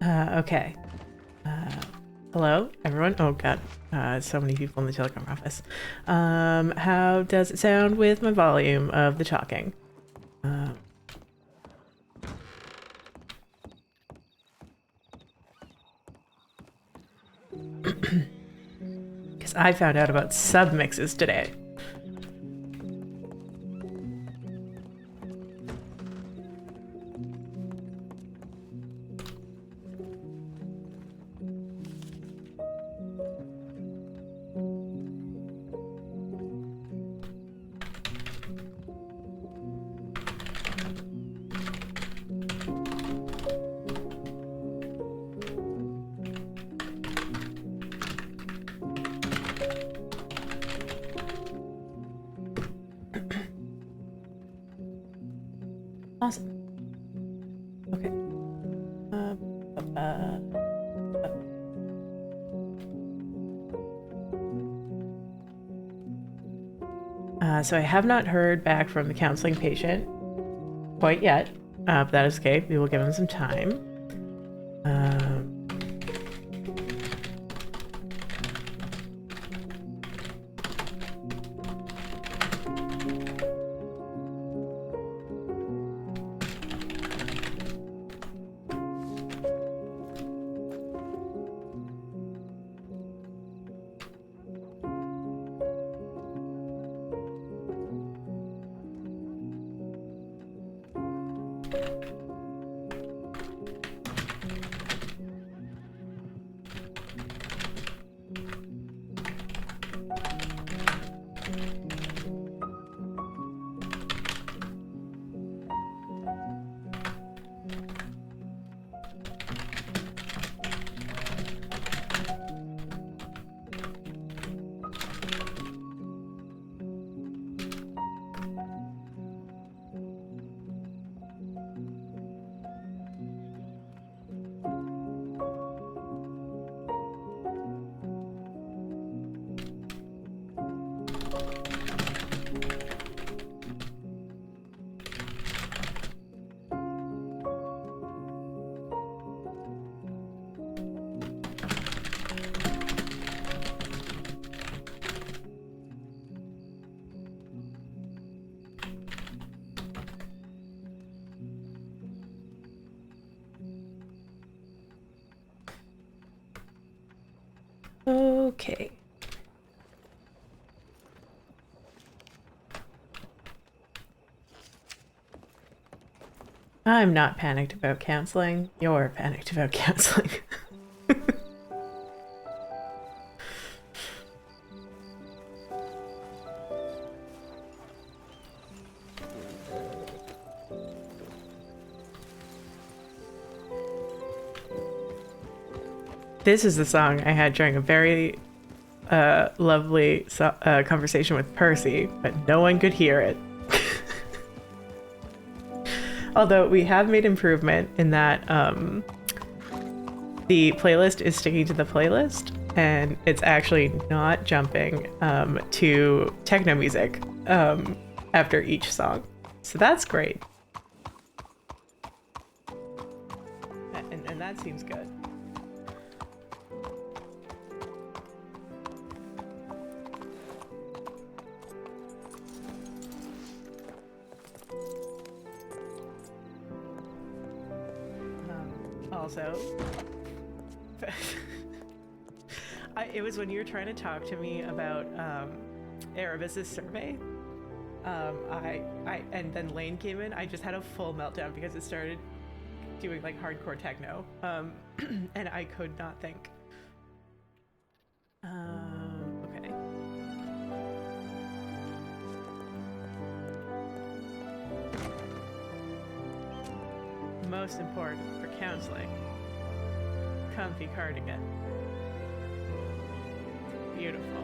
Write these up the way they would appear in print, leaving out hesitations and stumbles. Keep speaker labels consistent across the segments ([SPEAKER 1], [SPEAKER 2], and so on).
[SPEAKER 1] Okay. Hello, everyone? Oh, God. So many people in the telecom office. How does it sound with my volume of the talking? Because I found out about submixes today. Awesome. Okay. So I have not heard back from the counseling patient quite yet. But that is okay. We will give him some time. Okay. I'm not panicked about counseling. You're panicked about counseling. This is the song I had during a very lovely conversation with Percy, but no one could hear it. Although we have made improvement in that the playlist is sticking to the playlist and it's actually not jumping to techno music after each song. So that's great. And that seems good. Also, it was when you were trying to talk to me about Erebus's survey. And then Lane came in. I just had a full meltdown because it started doing like hardcore techno, and I could not think. Okay. Most important for counseling, comfy cardigan. Beautiful.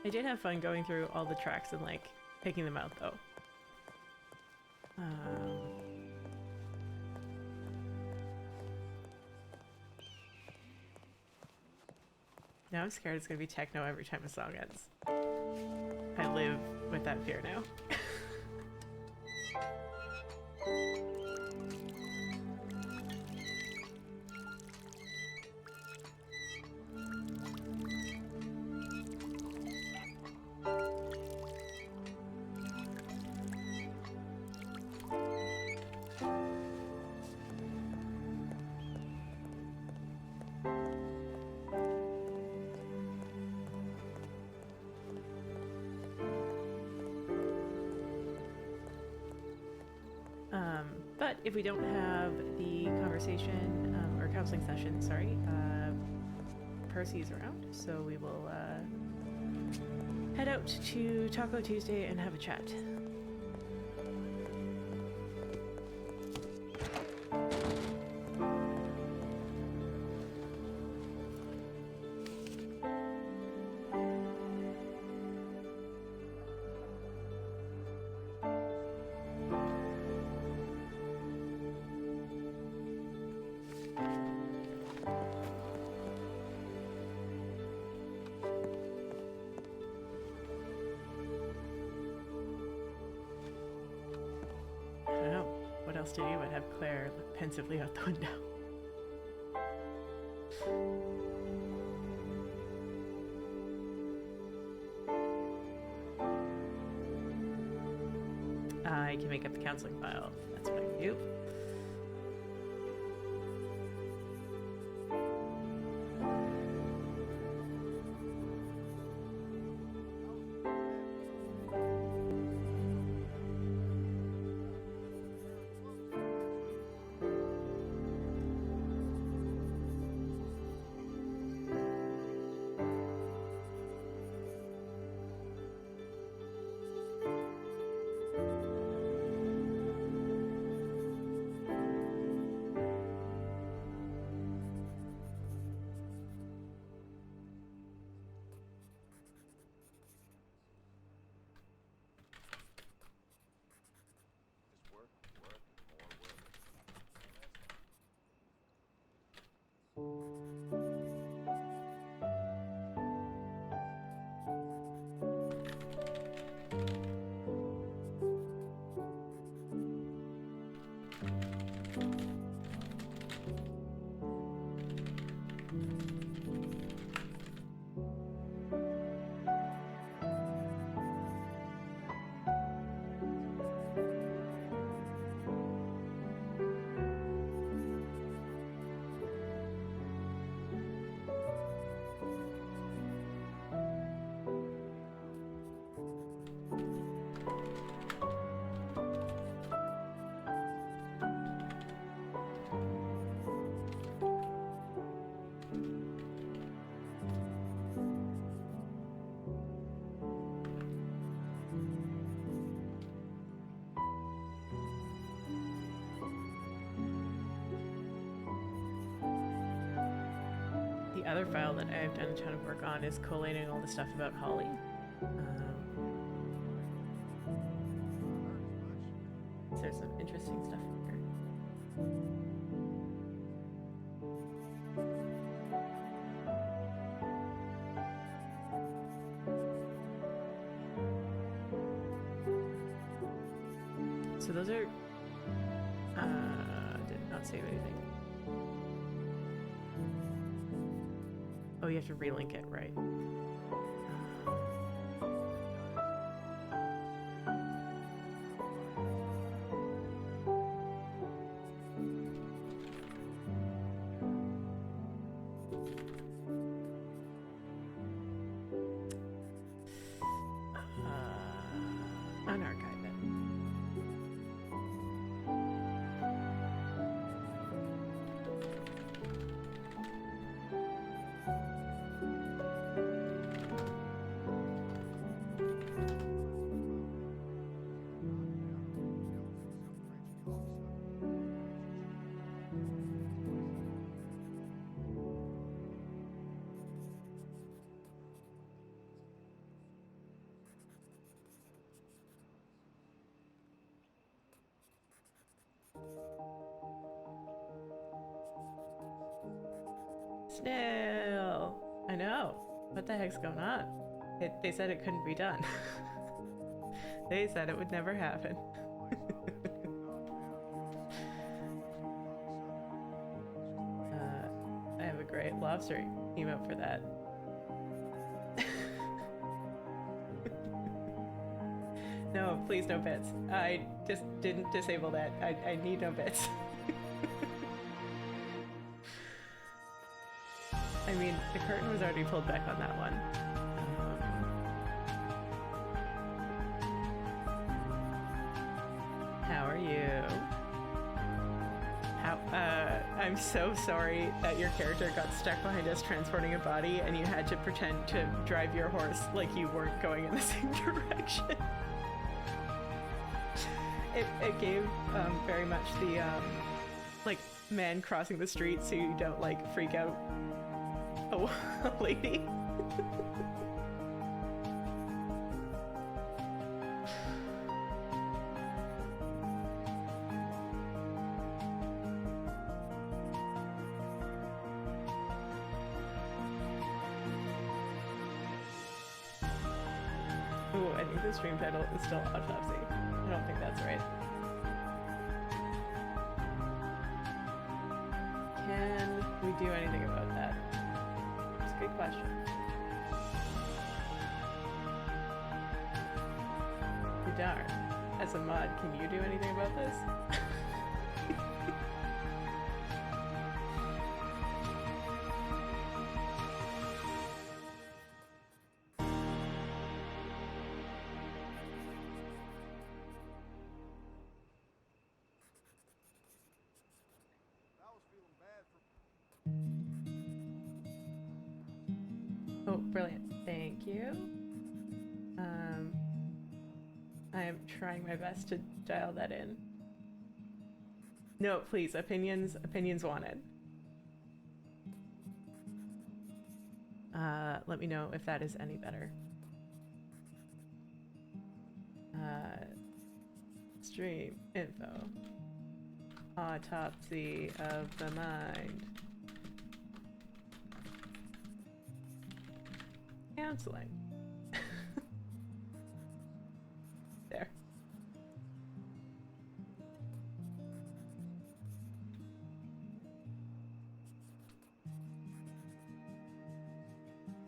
[SPEAKER 1] I did have fun going through all the tracks and like picking them out though. Now I'm scared it's gonna be techno every time a song ends. I live with that fear now. But if we don't have the conversation or counseling session, sorry, Percy's around, so we will head out to Taco Tuesday and have a chat. To do but have Claire look pensively out the window. I can make up the counseling file. That's what I do. Other file that I've done a ton of work on is collating all the stuff about Holly. So there's some interesting stuff here. So those are... did not save anything. Oh, you have to relink it, right? Unarchive it. Snail! I know. What the heck's going on? They said it couldn't be done. They said it would never happen. I have a great lobster emote for that. No, please no bits. I just didn't disable that. I need no bits. I mean, the curtain was already pulled back on that one. How are you? I'm so sorry that your character got stuck behind us transporting a body and you had to pretend to drive your horse like you weren't going in the same direction. It gave very much the like man crossing the street so you don't like freak out a lady. Ooh, I think the stream title is still Autopsy. I don't think that's right. Can we do anything about that? It's a good question. Darn. As a mod, can you do anything about this? Oh, brilliant. Thank you. I am trying my best to dial that in. No, please, opinions wanted. Let me know if that is any better. Stream info. Autopsy of the mind. Counseling. There.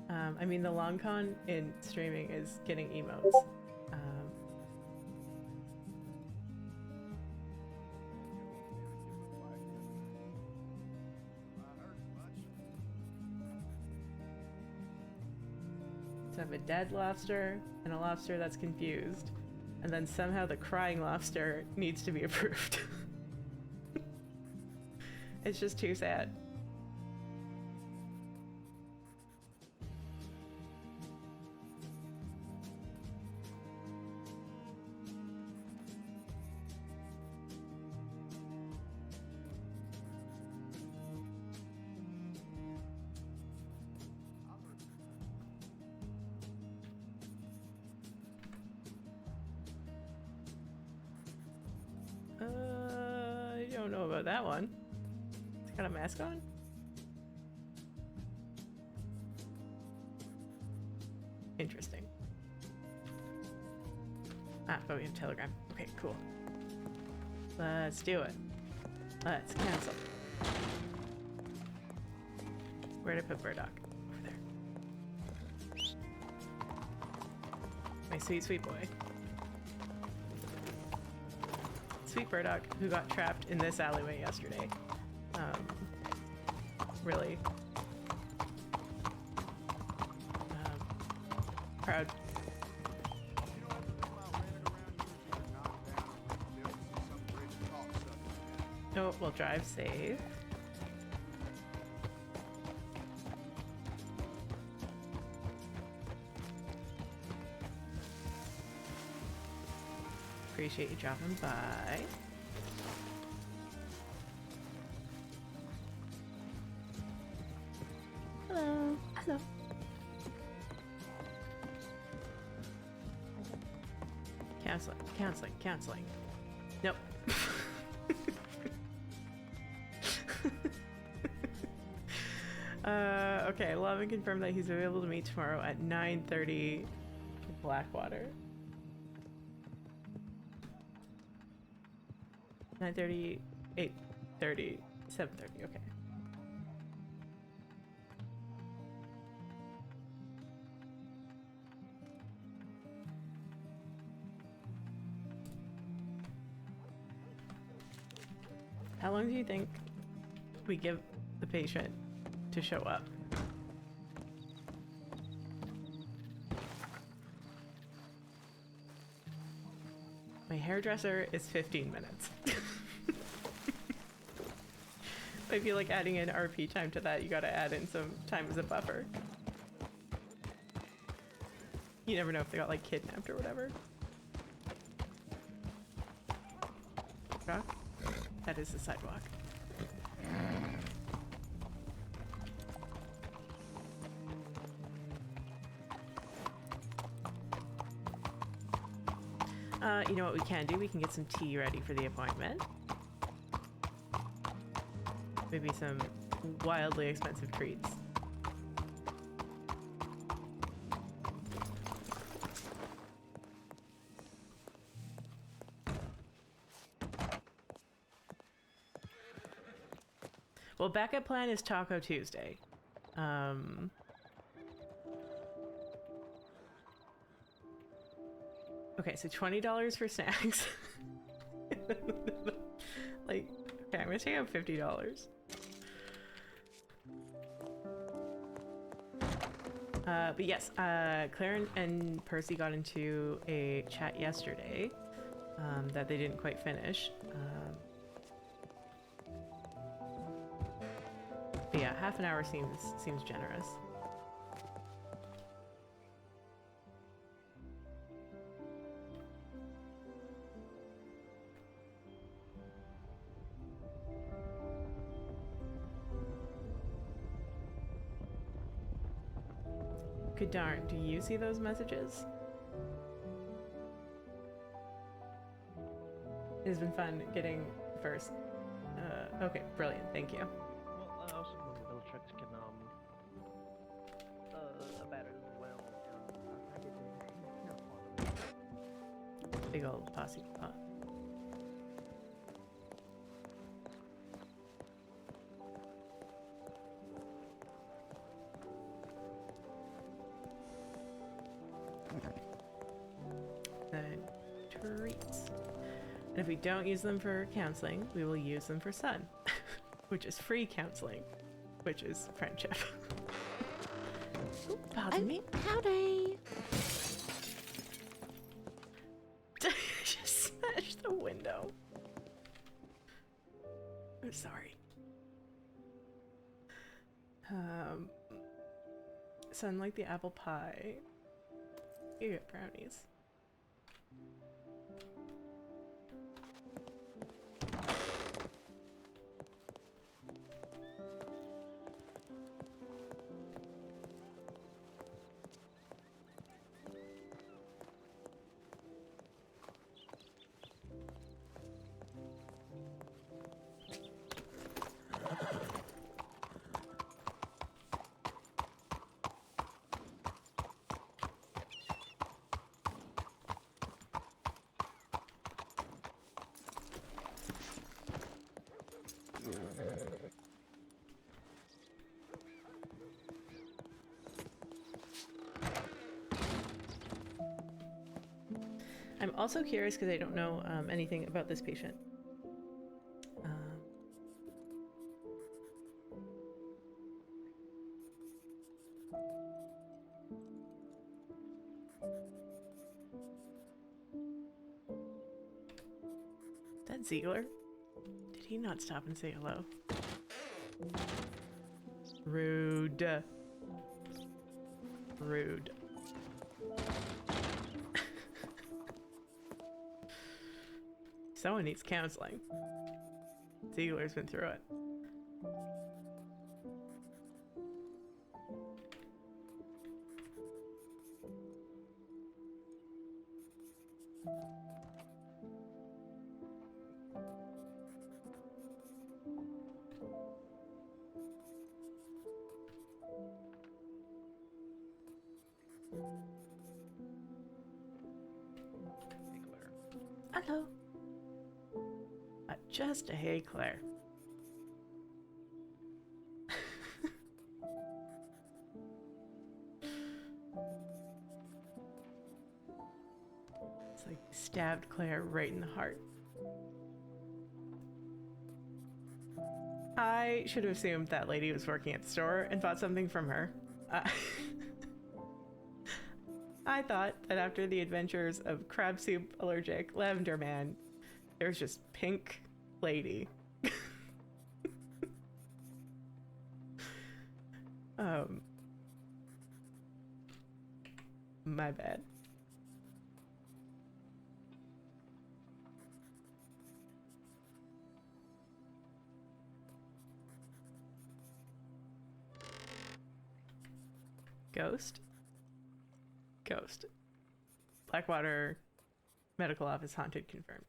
[SPEAKER 1] I mean, the long con in streaming is getting emotes. To have a dead lobster and a lobster that's confused, and then somehow the crying lobster needs to be approved. It's just too sad. I don't know about that one. It's got a mask on? Interesting. Ah, but we have Telegram. Okay, cool. Let's do it. Let's cancel. Where'd I put Burdock? Over there. My sweet, sweet boy. Sweet Burdock, who got trapped in this alleyway yesterday. Really proud. Oh, we'll drive safe. Appreciate you dropping by. Hello. Hello. Counseling, counseling, counseling. Nope. Okay, Lavin confirmed that he's available to meet tomorrow at 9:30 Blackwater. 9:30, 8:30, 7:30, okay. How long do you think we give the patient to show up? My hairdresser is 15 minutes. I feel like adding in RP time to that, you gotta add in some time as a buffer. You never know if they got like kidnapped or whatever. Okay. That is the sidewalk. You know what we can do? We can get some tea ready for the appointment. Maybe some wildly expensive treats. Well, backup plan is Taco Tuesday. Okay, so $20 for snacks. Like, okay, I'm gonna take out $50. But yes, Claire and Percy got into a chat yesterday that they didn't quite finish. But yeah, half an hour seems generous. Good darn, do you see those messages? It has been fun getting first. Okay, brilliant, thank you.
[SPEAKER 2] Well, I also know the little trucks can about it as well.
[SPEAKER 1] Big old posse pot. The treats. And if we don't use them for counseling, we will use them for Sun, which is free counseling, which is friendship. Ooh, pardon me.
[SPEAKER 3] Howdy.
[SPEAKER 1] Just smashed the window. I'm sorry. Sun like the apple pie. You get brownies. I'm also curious because I don't know anything about this patient. Is that Ziegler? Did he not stop and say hello? Rude. Rude. Someone needs counseling. Ziegler's been through it. Hello. Just a hey, Claire. It's like stabbed Claire right in the heart. I should have assumed that lady was working at the store and bought something from her. I thought that after the adventures of Crab Soup Allergic, Lavender Man, there's just Pink Lady. My bad. Ghost? Ghost. Blackwater Medical Office haunted confirmed.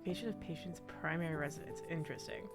[SPEAKER 1] Location of patient's primary residence. Interesting.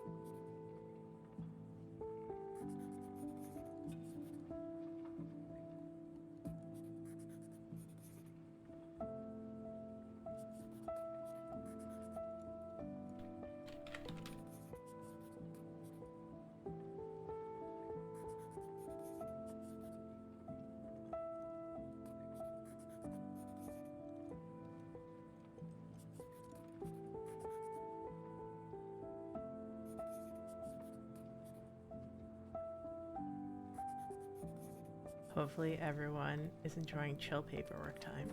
[SPEAKER 1] Hopefully everyone is enjoying chill paperwork time.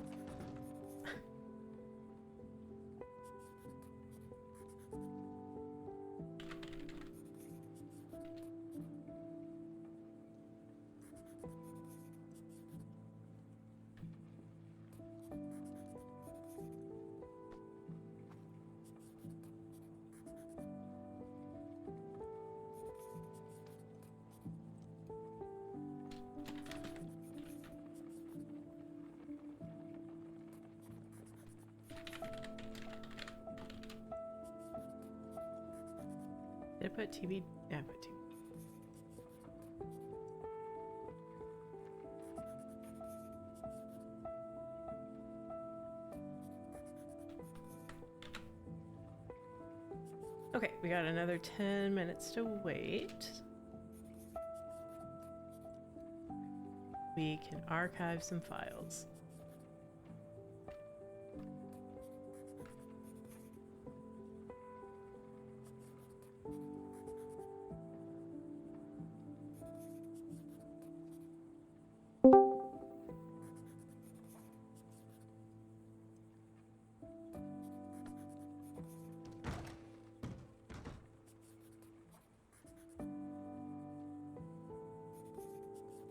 [SPEAKER 1] Did I put TB? Yeah, I put TB. Okay, we got another 10 minutes to wait. We can archive some files.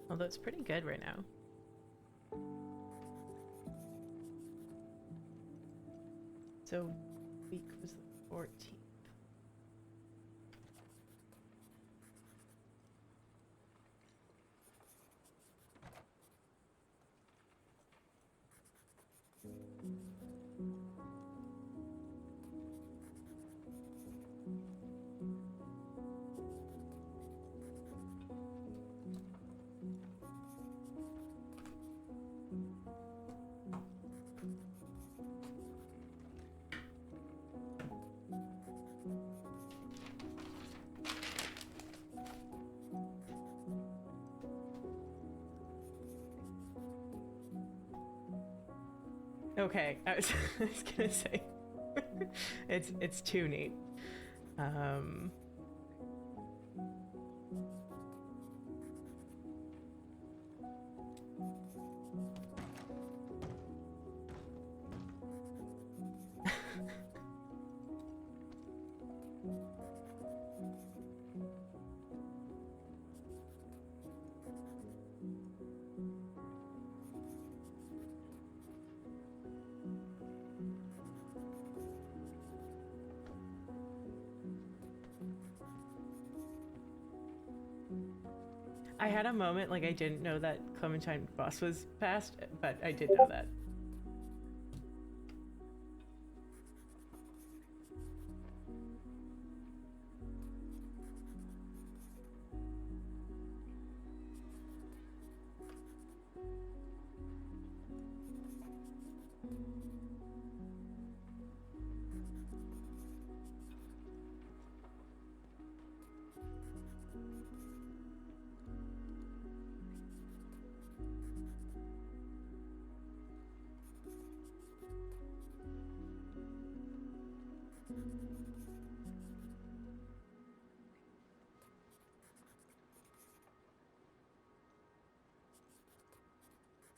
[SPEAKER 1] Although it's pretty good right now. So, week was the 14th. Okay, I was gonna say, it's too neat. Um, I had a moment like I didn't know that Clementine boss was passed, but I did know that.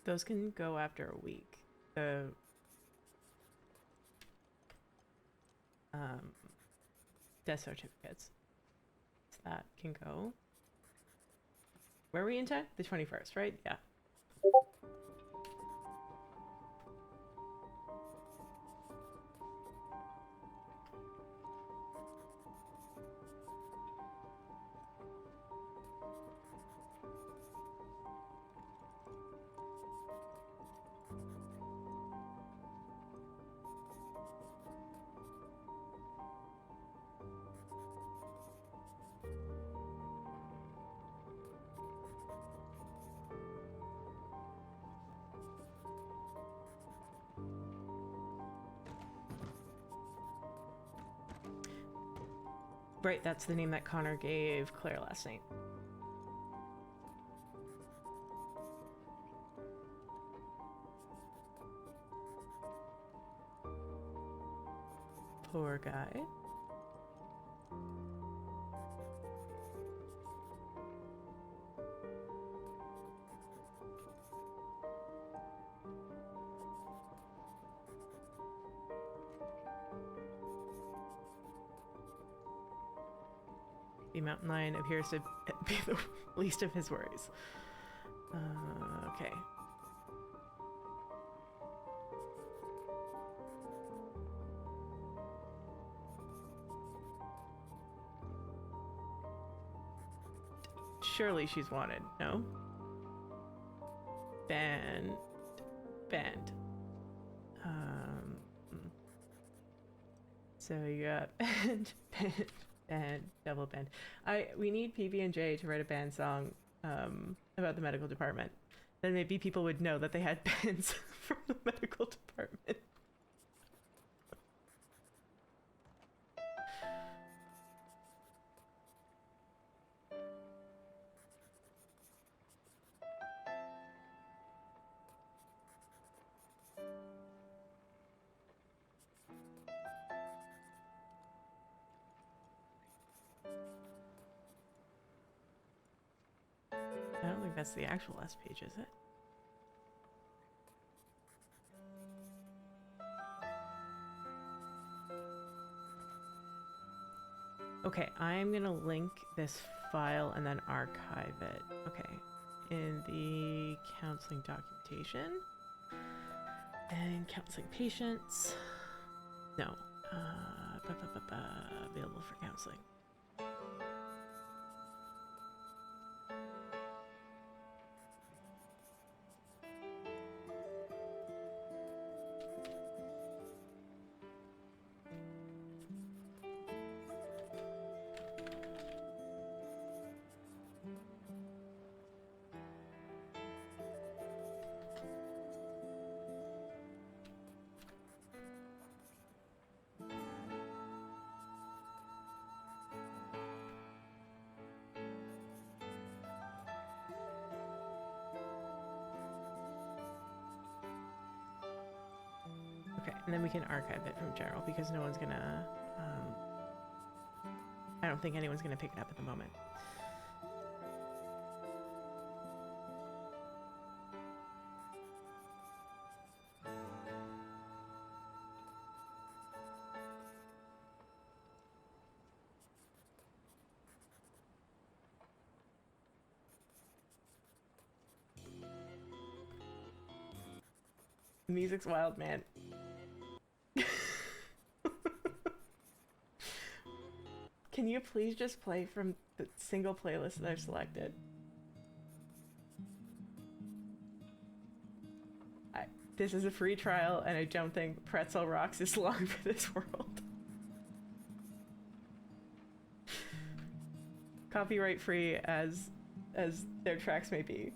[SPEAKER 1] Those can go after a week. The death certificates. So that can go. Where are we in time? The 21st, right? Yeah. Right, that's the name that Connor gave Claire last night. Poor guy. The mountain lion appears to be the least of his worries. Okay. Surely she's wanted, no? Banned. So you got banned, double banned. We need PB&J to write a band song about the medical department. Then maybe people would know that they had bans from the medical department. I don't think that's the actual last page, is it? Okay, I'm gonna link this file and then archive it. Okay, in the counseling documentation and counseling patients. No, available for counseling. Okay, and then we can archive it from general because no one's gonna don't think anyone's going to pick it up at the moment. The music's wild, man. Can you please just play from the single playlist that I've selected? This is a free trial, and I don't think Pretzel Rocks is long for this world. Copyright free as their tracks may be.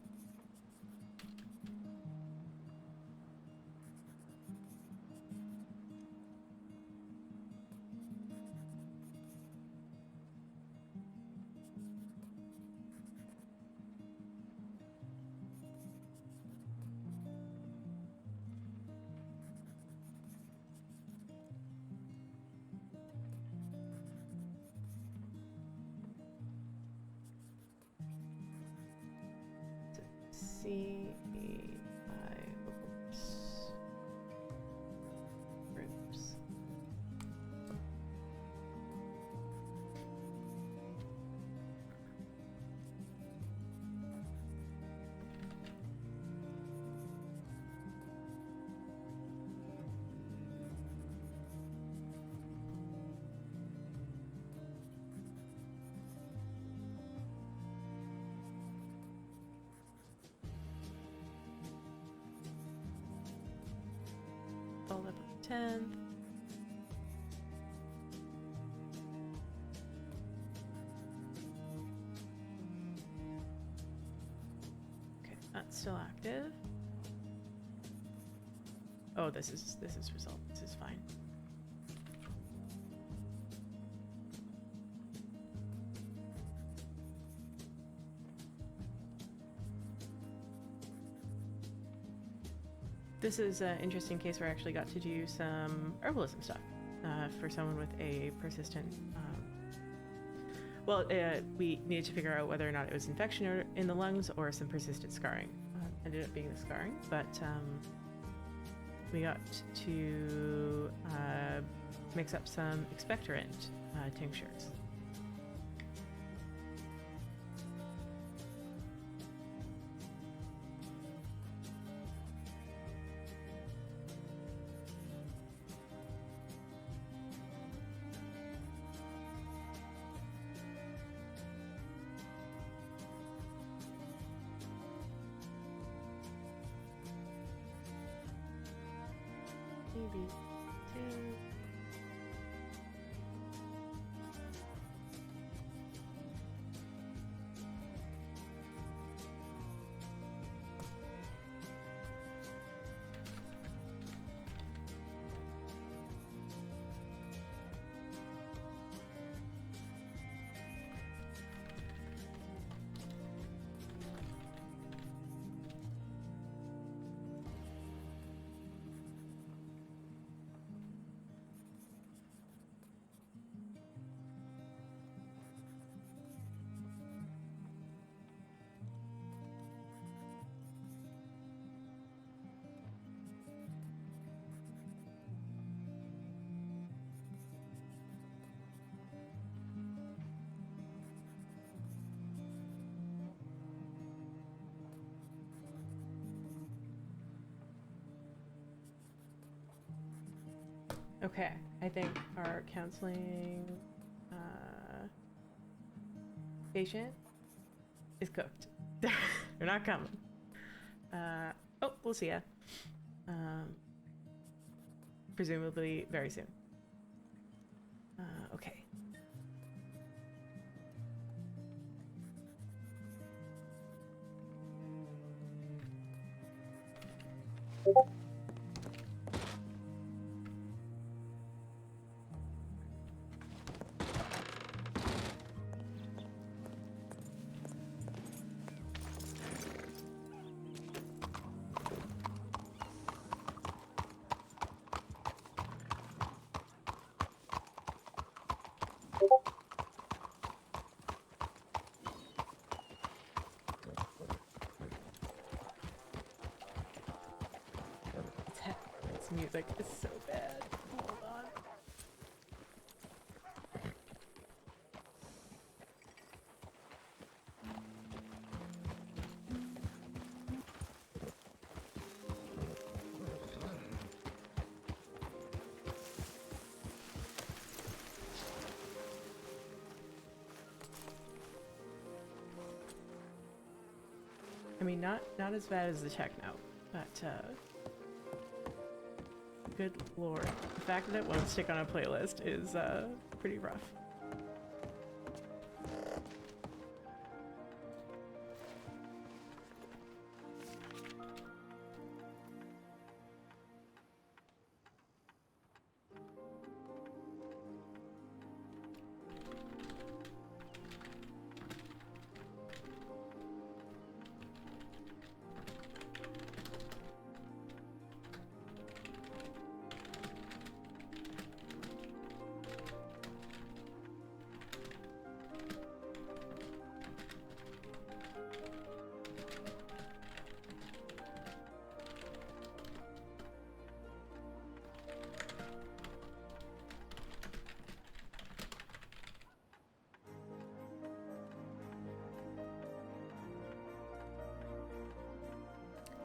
[SPEAKER 1] Groups. All up on the 10th. Okay, that's still active. Oh, this is result. This is fine. This is an interesting case where I actually got to do some herbalism stuff for someone with a persistent. We needed to figure out whether or not it was infection in the lungs or some persistent scarring. Ended up being the scarring, but we got to mix up some expectorant tinctures. Maybe two. Okay, I think our counseling patient is cooked. They're not coming. Oh, we'll see ya. Presumably very soon. Okay. This music is so bad. Hold on. I mean, not as bad as the techno, but good lord, the fact that it won't stick on a playlist is pretty rough.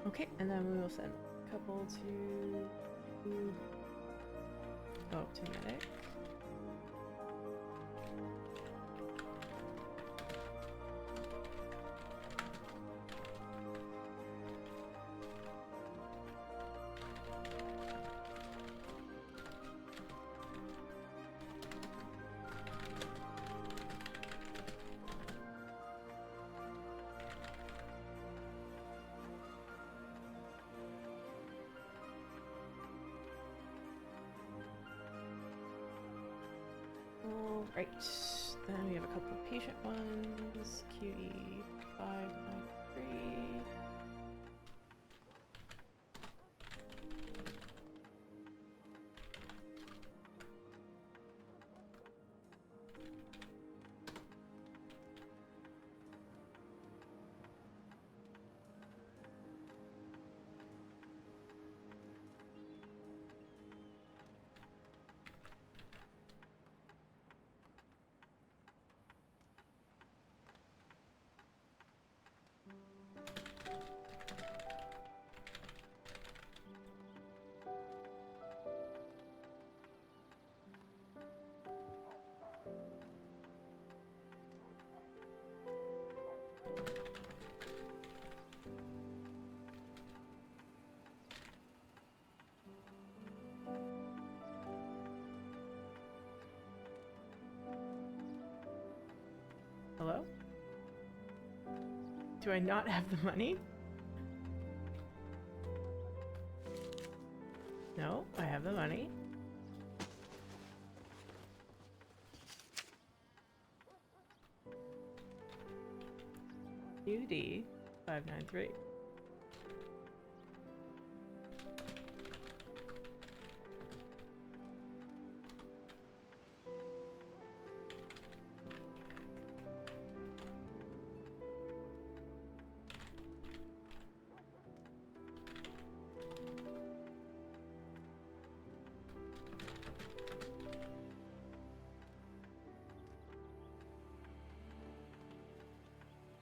[SPEAKER 1] Okay, and then we will send a couple to medic. Right, then we have a couple of patient ones, QE 593. Hello? Do I not have the money? No, I have the money. UD 593.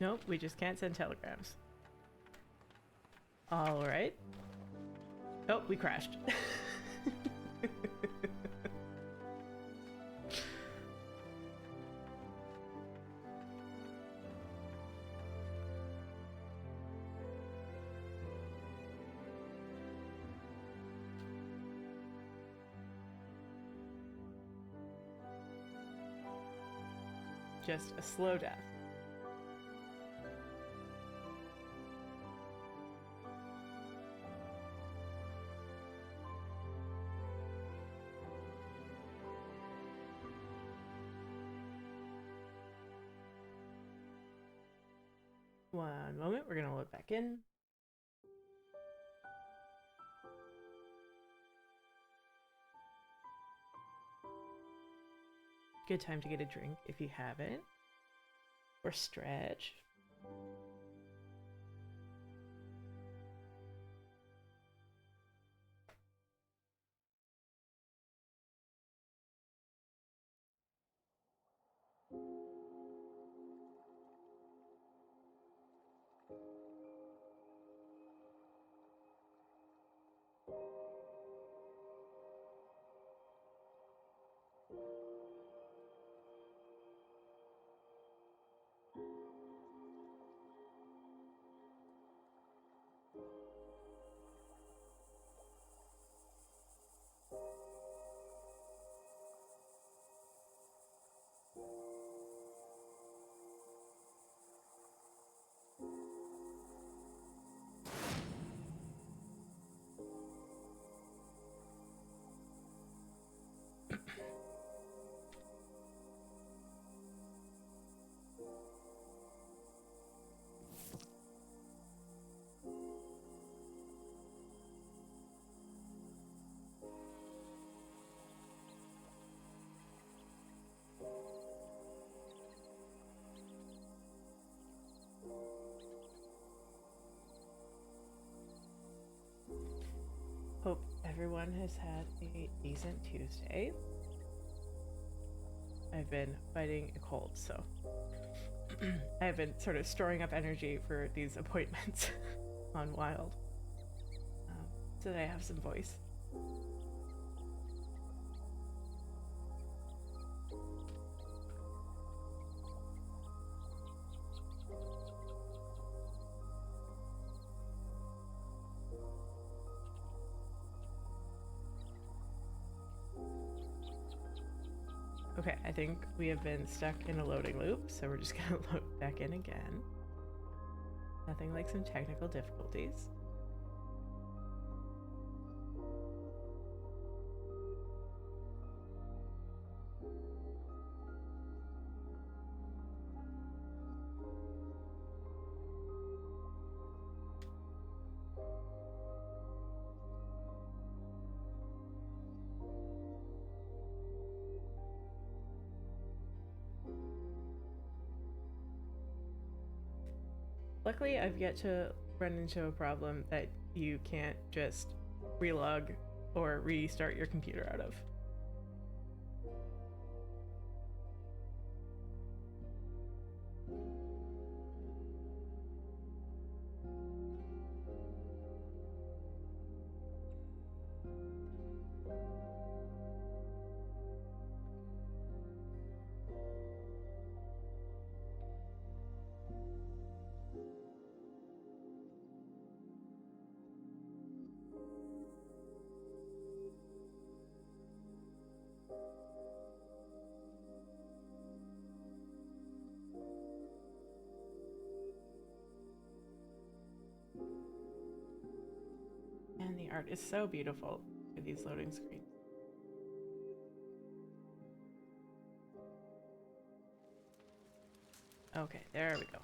[SPEAKER 1] Nope, we just can't send telegrams. Alright. Oh, we crashed. Just a slow death. One moment, we're gonna load back in. Good time to get a drink if you haven't. Or stretch. everyone has had a decent Tuesday. I've been fighting a cold, so I've been sort of storing up energy for these appointments on Wild, so that I have some voice. Okay, I think we have been stuck in a loading loop, so we're just gonna load back in again. Nothing like some technical difficulties. Luckily, I've yet to run into a problem that you can't just relog or restart your computer out of. And the art is so beautiful with these loading screens. Okay, there we go.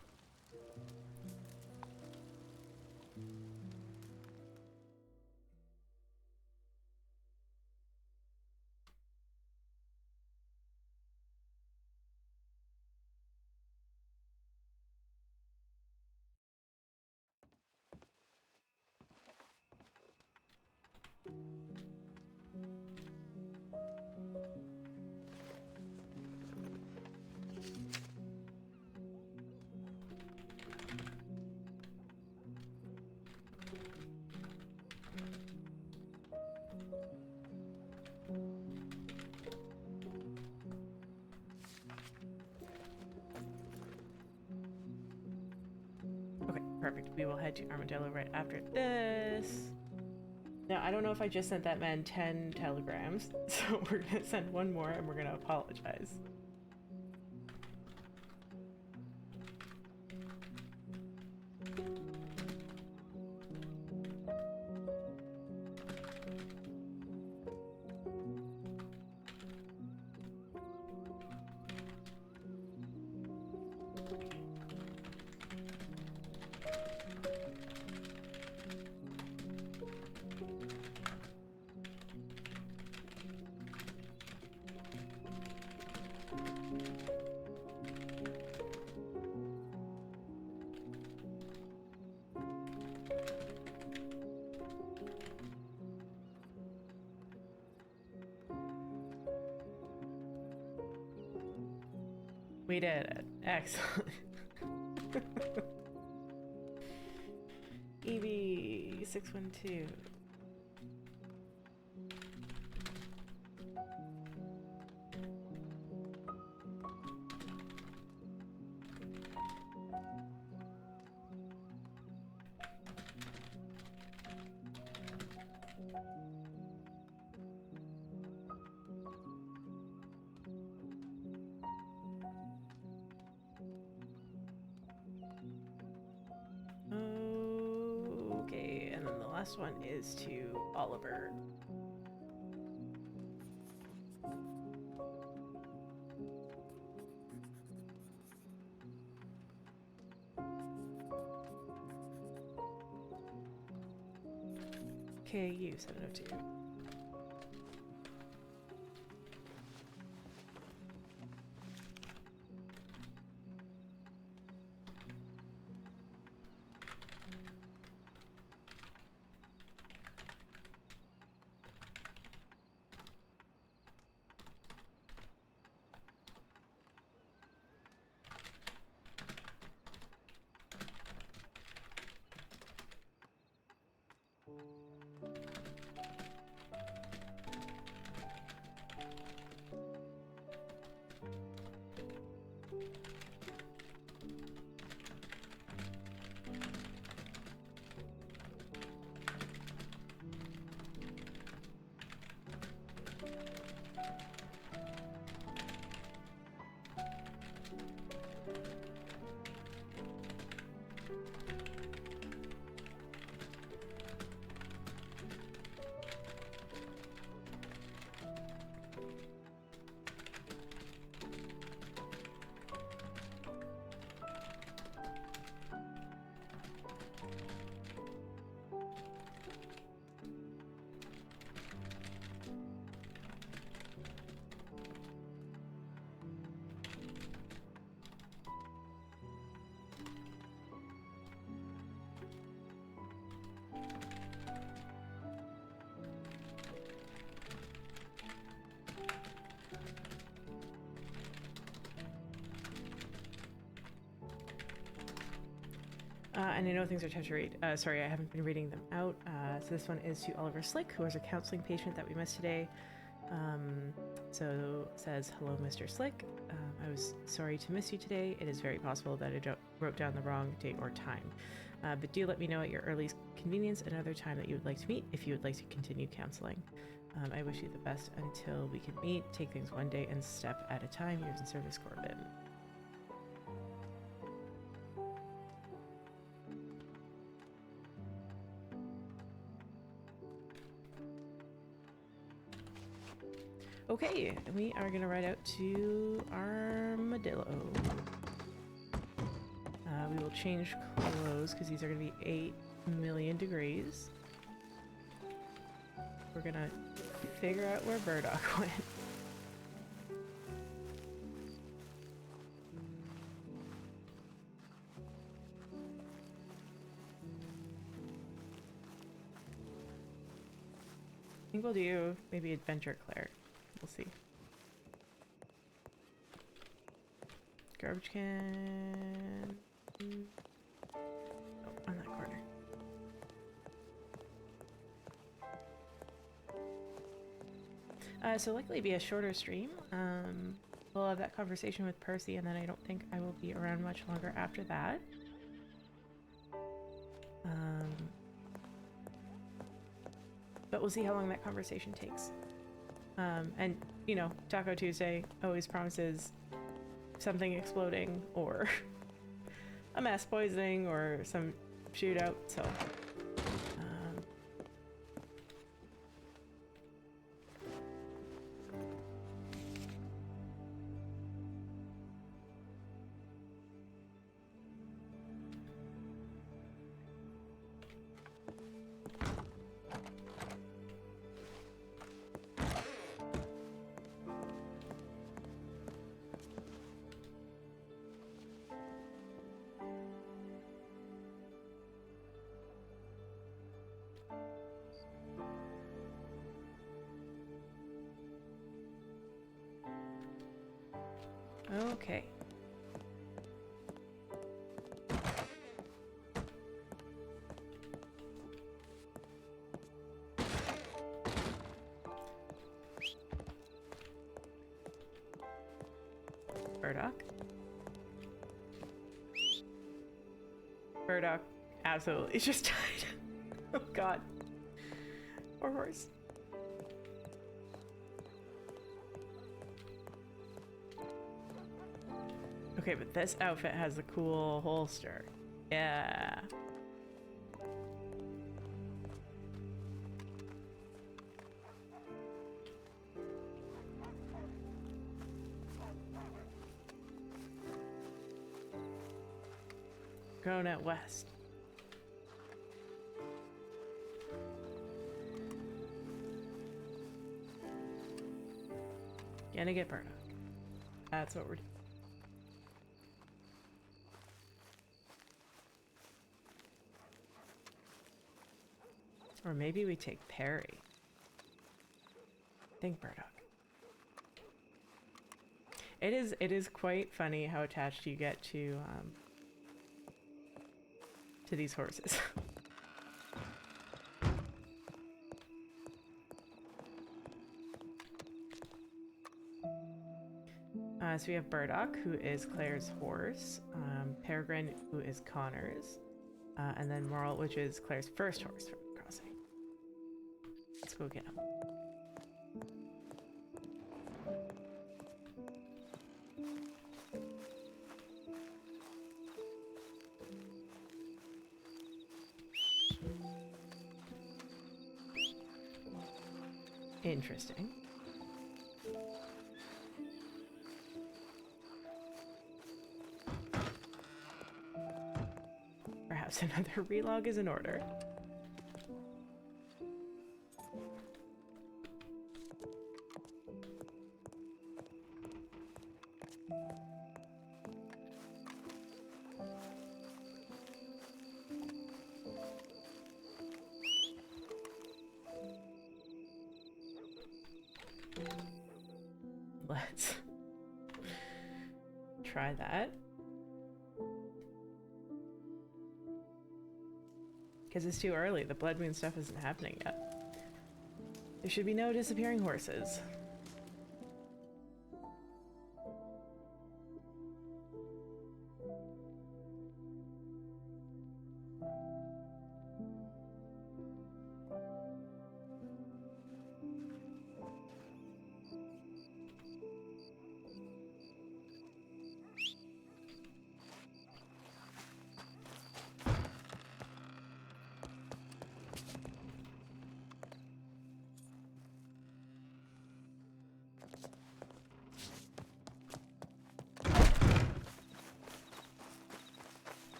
[SPEAKER 1] Okay, perfect. We will head to Armadillo right after this. Now, I don't know if I just sent that man 10 telegrams, so we're gonna send one more and we're gonna apologize. We did it. Excellent. EB612. Okay, and then the last one is to Oliver. KU 702. And I know things are tough to read. Sorry, I haven't been reading them out. So this one is to Oliver Slick, who was a counseling patient that we missed today. So it says, hello, Mr. Slick. I was sorry to miss you today. It is very possible that I wrote down the wrong date or time. But do let me know at your earliest convenience another time that you would like to meet if you would like to continue counseling. I wish you the best until we can meet. Take things one day and step at a time. Yours in service, Corbin. Okay, we are gonna ride out to Armadillo. We will change clothes because these are gonna be 8 million degrees. We're gonna figure out where Burdock went. I think we'll do maybe Adventure Claire. We'll see. Garbage can. Oh, on that corner. So likely be a shorter stream. We'll have that conversation with Percy, and then I don't think I will be around much longer after that. But we'll see how long that conversation takes. And, you know, Taco Tuesday always promises something exploding or a mass poisoning or some shootout, so... Okay. Burdock. Burdock absolutely just died. Oh god. Poor horse. Okay, but this outfit has a cool holster. Yeah. Going out west. Gonna get Burdock. That's what we're doing. Or maybe we take Perry. Think Burdock. It is quite funny how attached you get to these horses. So we have Burdock, who is Claire's horse, Peregrine, who is Connor's, and then Moral, which is Claire's first horse from the crossing. Let's go get him. Interesting. Perhaps another relog is in order. Let's try that. Because it's too early. The blood moon stuff isn't happening yet. There should be no disappearing horses.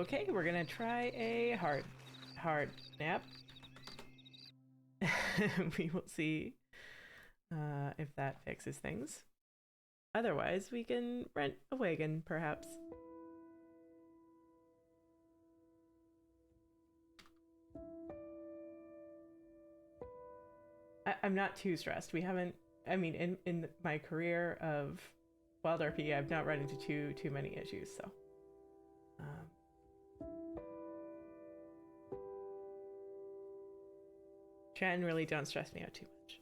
[SPEAKER 1] Okay, we're gonna try a hard nap. We will see if that fixes things. Otherwise, we can rent a wagon, perhaps. I'm not too stressed. We haven't, I mean, in my career of WildRP, I've not run into too many issues, so. Generally don't stress me out too much.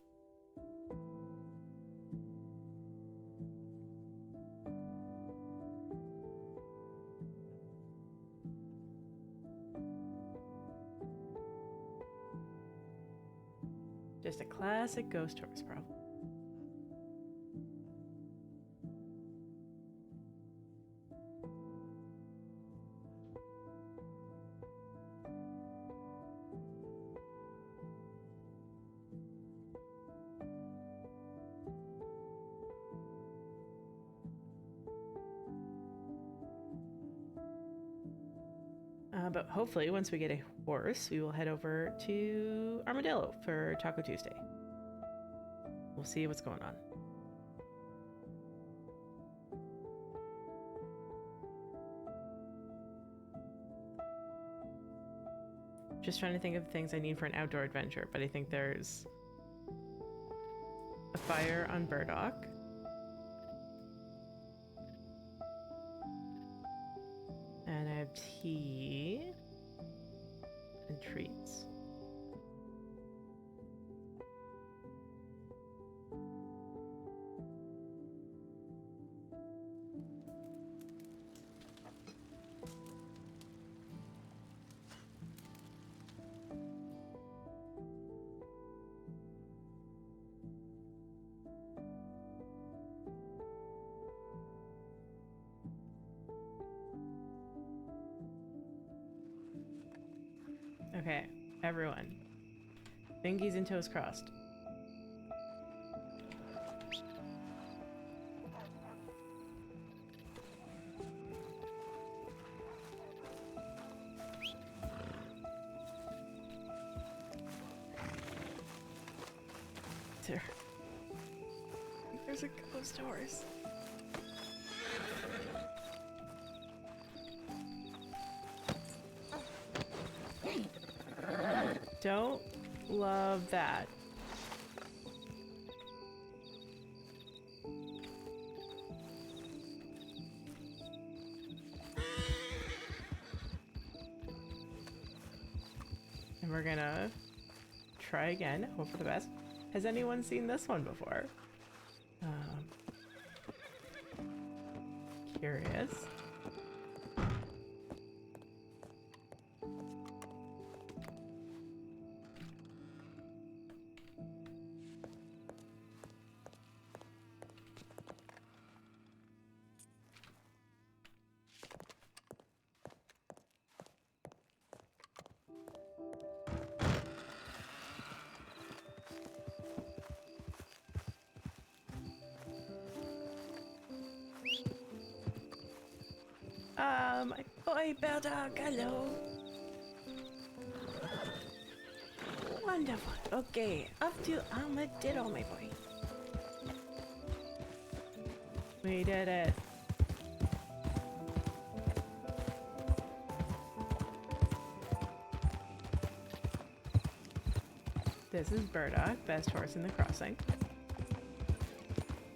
[SPEAKER 1] Just a classic ghost horse problem. But hopefully, once we get a horse, we will head over to Armadillo for Taco Tuesday. We'll see what's going on. Just trying to think of things I need for an outdoor adventure, but I think there's a fire on Burdock. And I have tea and treats. Okay, everyone. Fingies and toes crossed. There. There's a ghost horse. Don't love that. And we're gonna try again, hope for the best. Has anyone seen this one before? Curious. Oi, Bell-Dog, hello. Wonderful. Okay, up to Armadillo, my boy. We did it. This is Burdock, best horse in the crossing.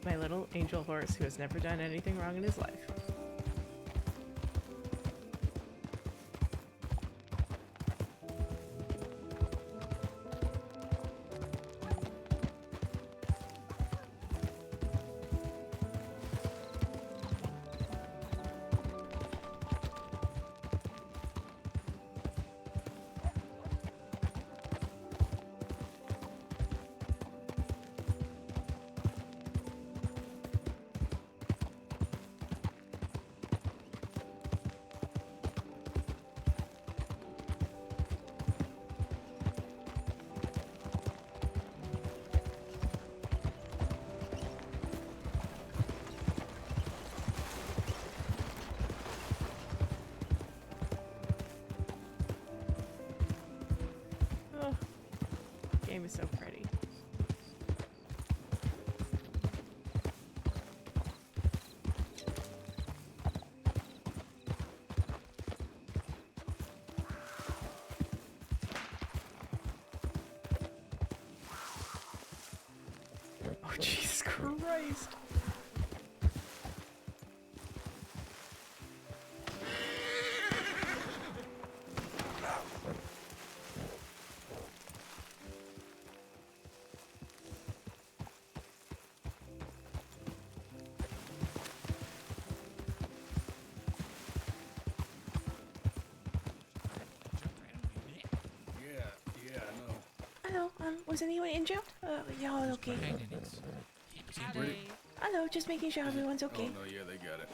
[SPEAKER 1] My little angel horse who has never done anything wrong in his life. Game is so pretty. Oh, Jesus Christ. Hello, was anyone injured? Yeah, all okay. Hello, just making sure everyone's okay.
[SPEAKER 3] Oh, no, yeah, they got it.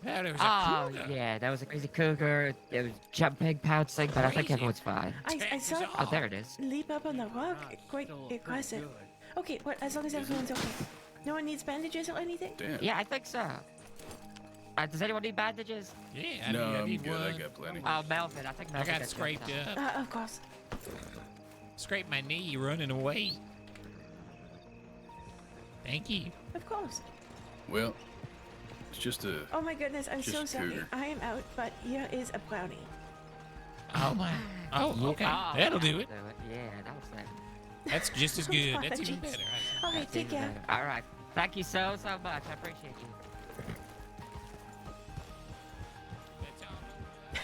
[SPEAKER 4] Yeah, there was a cougar.
[SPEAKER 5] Yeah, that was a crazy cougar. It was jumping, pouncing, but I think everyone's fine.
[SPEAKER 1] I saw it
[SPEAKER 5] Oh, there it is.
[SPEAKER 1] leap up on the rock. Quite aggressive. Okay, well, as long as everyone's okay. No one needs bandages or anything?
[SPEAKER 3] Damn.
[SPEAKER 5] Yeah, I think so. Does anyone need bandages?
[SPEAKER 4] Yeah,
[SPEAKER 3] No,
[SPEAKER 4] I
[SPEAKER 3] I'm
[SPEAKER 4] need
[SPEAKER 3] good. I
[SPEAKER 4] one.
[SPEAKER 3] got plenty.
[SPEAKER 5] Oh, Melvin, I think
[SPEAKER 4] I
[SPEAKER 5] Melvin
[SPEAKER 4] got
[SPEAKER 5] gets
[SPEAKER 4] scraped
[SPEAKER 5] some.
[SPEAKER 4] up.
[SPEAKER 1] Of course.
[SPEAKER 4] Scraped my knee running away. Thank you.
[SPEAKER 1] Of course.
[SPEAKER 3] Well, it's just a...
[SPEAKER 1] Oh my goodness, I'm
[SPEAKER 3] Just
[SPEAKER 1] so
[SPEAKER 3] a
[SPEAKER 1] sorry.
[SPEAKER 3] cougar.
[SPEAKER 1] I am out, but here is a brownie.
[SPEAKER 4] Oh my. Oh, okay.
[SPEAKER 5] Oh,
[SPEAKER 4] That'll do it.
[SPEAKER 5] Yeah, that'll say.
[SPEAKER 4] That's just as good. That's even
[SPEAKER 1] Apologies.
[SPEAKER 4] better.
[SPEAKER 1] Okay, take care.
[SPEAKER 5] All right. Thank you so much. I appreciate you.
[SPEAKER 4] That's all.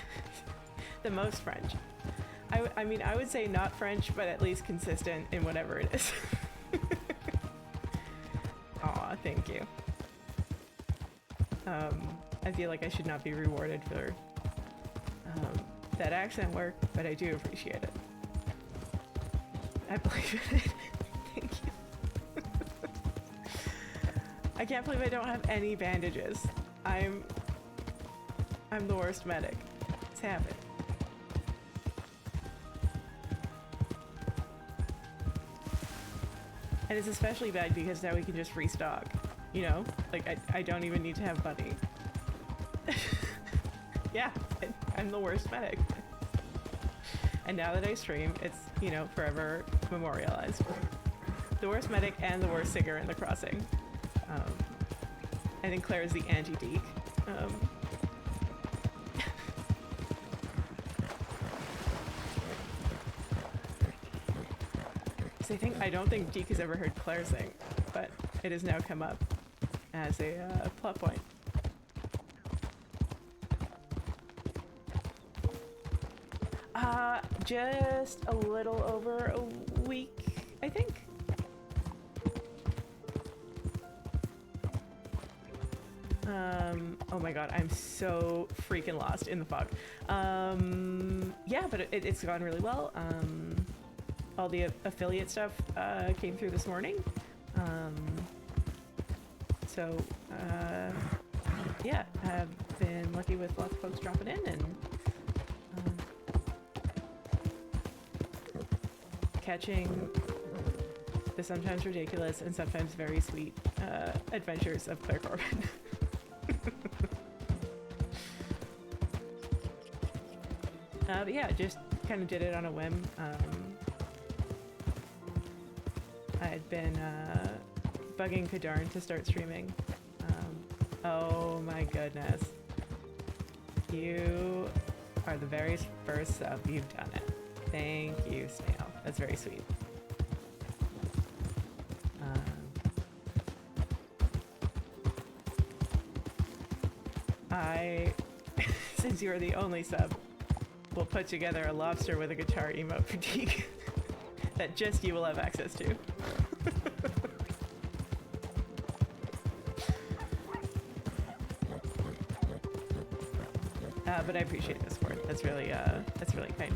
[SPEAKER 1] The most French. I mean, I would say not French, but at least consistent in whatever it is. Aw, thank you. I feel like I should not be rewarded for that accent work, but I do appreciate it. I believe in it. Thank you. I can't believe I don't have any bandages. I'm the worst medic. It's happened. And it's especially bad because now we can just restock, you know? Like, I don't even need to have money. Yeah, I'm the worst medic. And now that I stream, it's, you know, forever memorialized. The worst medic and the worst singer in the crossing. I think Claire is the anti-Deke. I don't think Deke has ever heard Claire sing, but it has now come up as a plot point. Just a little over a week, I think. Oh my god, I'm so freaking lost in the fog. Yeah, but it's gone really well. All the affiliate stuff came through this morning. So, yeah, I've been lucky with lots of folks dropping in and catching the sometimes ridiculous and sometimes very sweet adventures of Claire Corbin. But yeah, just kind of did it on a whim. I'd been bugging Kadarn to start streaming. Oh my goodness. You are the very first sub. You've done it. Thank you, Snail. That's very sweet. Since you are the only sub, will put together a lobster with a guitar emote fatigue that just you will have access to. But I appreciate the support. That's really kind.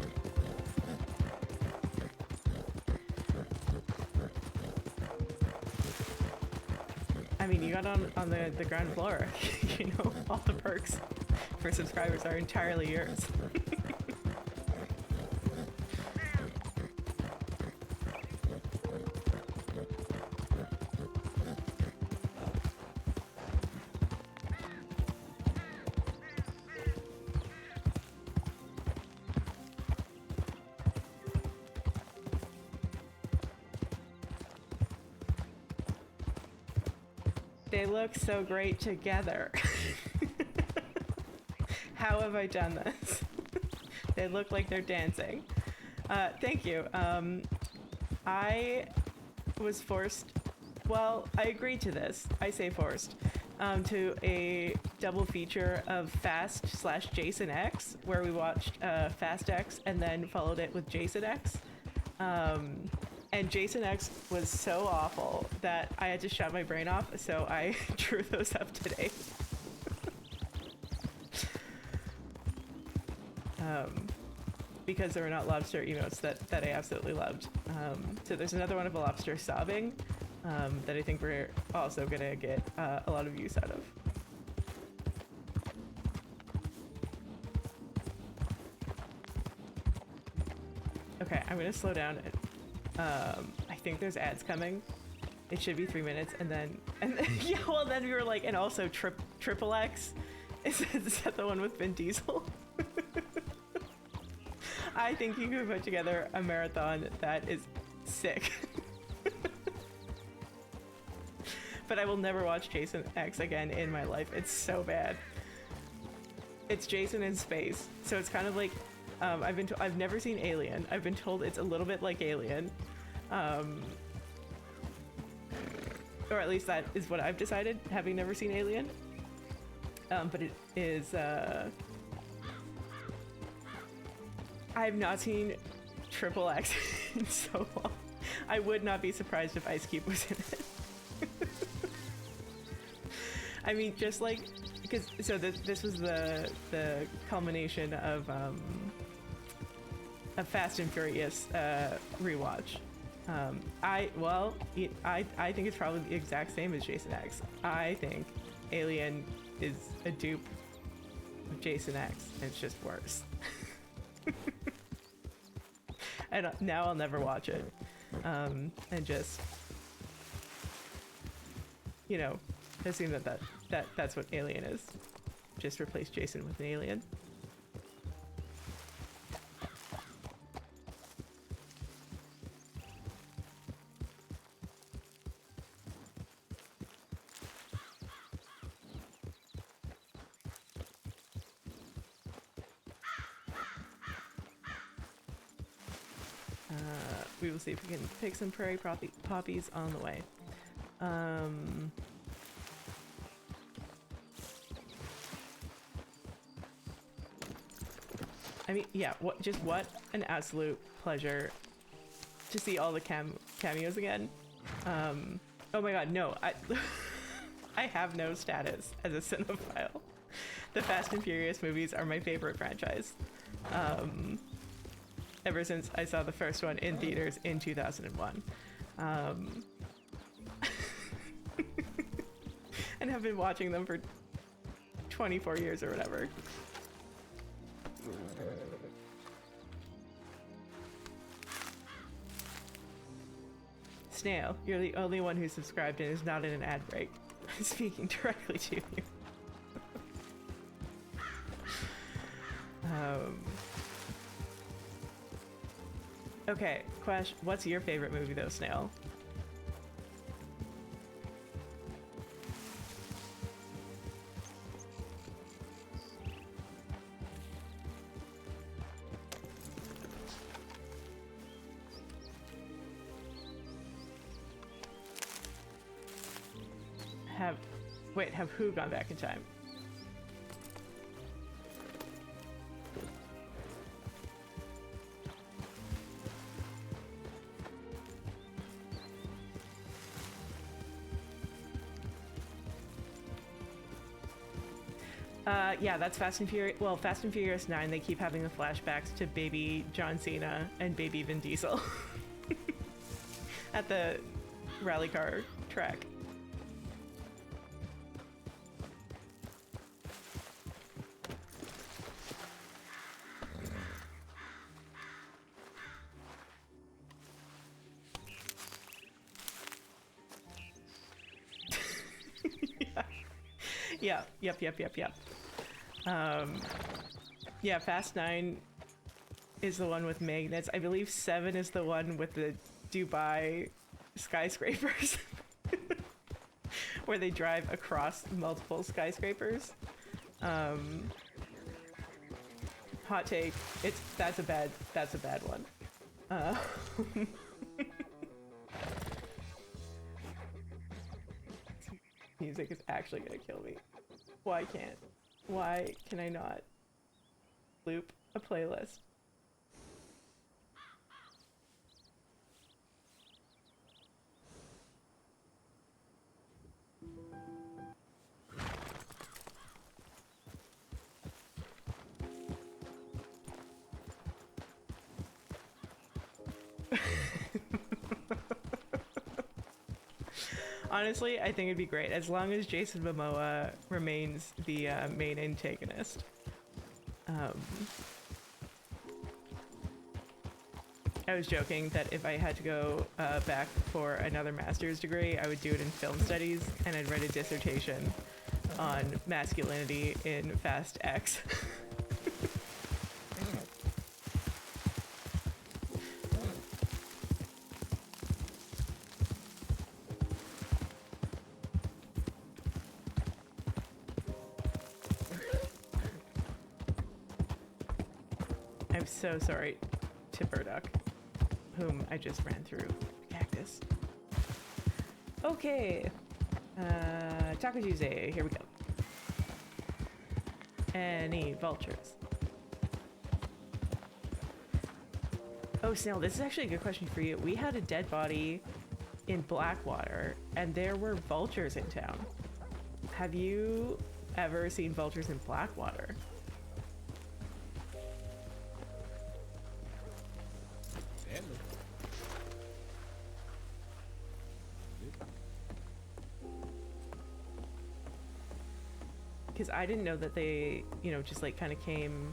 [SPEAKER 1] I mean, you got on the ground floor. You know, all the perks for subscribers are entirely yours. They look so great together. How have I done this? They look like they're dancing. Thank you. I was forced, well, I agreed to this, I say forced, to a double feature of Fast/Jason X, where we watched Fast X and then followed it with Jason X. And Jason X was so awful that I had to shut my brain off, so I drew those up today. Because there were not lobster emotes that I absolutely loved. So there's another one of a lobster sobbing that I think we're also gonna get a lot of use out of. Okay, I'm gonna slow down. I think there's ads coming. It should be 3 minutes, and then yeah, well then we were like, and also Triple X. Is that the one with Vin Diesel? I think you could put together a marathon that is sick. But I will never watch Jason X again in my life. It's so bad. It's Jason in space, so it's kind of like I've never seen Alien. I've been told it's a little bit like Alien, or at least that is what I've decided, having never seen Alien. But it is. I have not seen Triple X in so long. I would not be surprised if Ice Cube was in it. I mean, just like, because so this was the culmination of a Fast and Furious rewatch. I think it's probably the exact same as Jason X. I think Alien is a dupe of Jason X, and it's just worse. And now I'll never watch it, and just, you know, assume that's what Alien is. Just replace Jason with an alien. We will see if we can pick some prairie poppies on the way. I mean, yeah, what an absolute pleasure to see all the cameos again. Oh my god, no, I have no status as a cinephile. The Fast and Furious movies are my favorite franchise. Ever since I saw the first one in theaters in 2001. And have been watching them for 24 years or whatever. Snail, you're the only one who's subscribed and is not in an ad break. I'm speaking directly to you. Okay, Quesh, what's your favorite movie though, Snail? Have who gone back in time? Yeah, that's Fast and Furious. Well, Fast and Furious 9, they keep having the flashbacks to baby John Cena and baby Vin Diesel at the rally car track. Yeah. Yep. Yeah, Fast 9 is the one with magnets. I believe 7 is the one with the Dubai skyscrapers. Where they drive across multiple skyscrapers. Hot take, that's a bad one. Music is actually gonna kill me. Why can I not loop a playlist? Honestly, I think it'd be great as long as Jason Momoa remains the main antagonist. I was joking that if I had to go back for another master's degree, I would do it in film studies, and I'd write a dissertation on masculinity in Fast X. I'm so sorry to Burdock, whom I just ran through cactus. Okay, Taco Tuesday, here we go. Any vultures? Oh, Snail, this is actually a good question for you. We had a dead body in Blackwater, and there were vultures in town. Have you ever seen vultures in Blackwater? Because I didn't know that they, you know, just like kind of came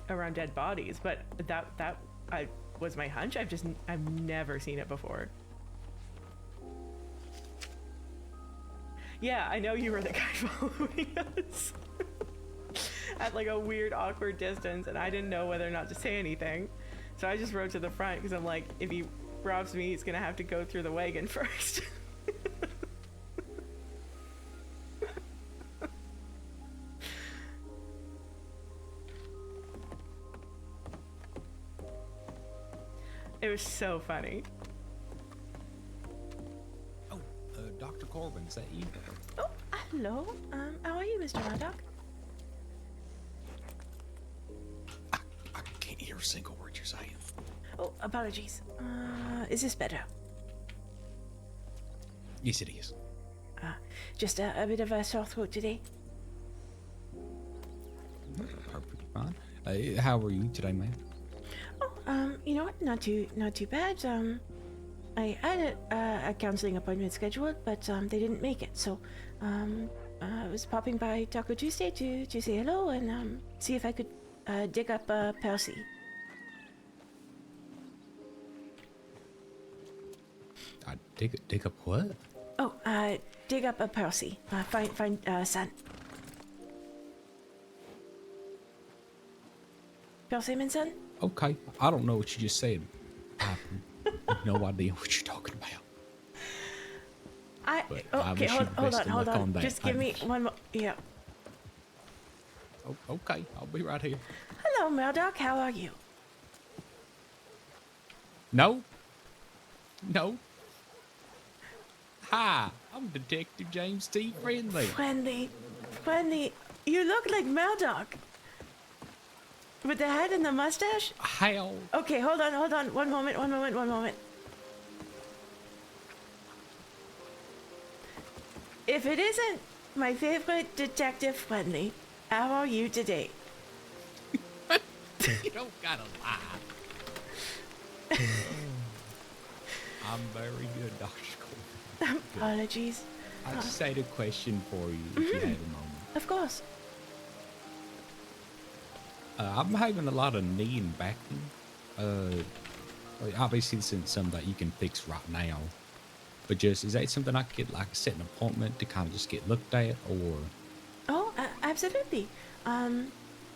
[SPEAKER 1] around dead bodies, but that was my hunch. I've never seen it before. Yeah, I know you were the guy following us at like a weird awkward distance, and I didn't know whether or not to say anything, so I just rode to the front because I'm like, if he robs me, he's gonna have to go through the wagon first. It was so funny.
[SPEAKER 6] Oh, Dr. Corbin, is that you?
[SPEAKER 1] Oh, hello. How are you, Mr. Murdoch?
[SPEAKER 6] I can't hear a single word you're saying.
[SPEAKER 1] Oh, apologies. Is this better?
[SPEAKER 6] Yes, it is.
[SPEAKER 1] Just a bit of a sore throat today.
[SPEAKER 6] Perfectly fine. How are you today, ma'am?
[SPEAKER 1] Oh, you know what? Not too bad. I had a counseling appointment scheduled, but they didn't make it. So, I was popping by Taco Tuesday to say hello and see if I could dig up Percy.
[SPEAKER 6] Dig up what?
[SPEAKER 1] Oh, dig up a Percy. Find son. Persimmon Son?
[SPEAKER 6] Okay, I don't know what you just said. I have no idea what you're talking about. But I
[SPEAKER 1] Okay,
[SPEAKER 6] wish you the
[SPEAKER 1] hold
[SPEAKER 6] best
[SPEAKER 1] on,
[SPEAKER 6] of
[SPEAKER 1] hold
[SPEAKER 6] luck
[SPEAKER 1] on.
[SPEAKER 6] on that.
[SPEAKER 1] Just give me one more. Yeah.
[SPEAKER 6] Oh, okay, I'll be right here.
[SPEAKER 1] Hello, Murdoch. How are you?
[SPEAKER 6] No. Hi, I'm Detective James T. Friendly.
[SPEAKER 1] Friendly. You look like Murdoch. With the hat and the mustache?
[SPEAKER 6] How?
[SPEAKER 1] Okay, hold on. One moment. If it isn't my favorite Detective Friendly, how are you today?
[SPEAKER 6] You don't gotta lie. I'm very good, Dr. Corbin.
[SPEAKER 1] Apologies.
[SPEAKER 6] I just had a question for you if you had a moment.
[SPEAKER 1] Of course.
[SPEAKER 6] I'm having a lot of knee and back pain. Obviously, this isn't something that you can fix right now. But just, is that something I could, like, set an appointment to kind of just get looked at, or?
[SPEAKER 1] Oh, absolutely.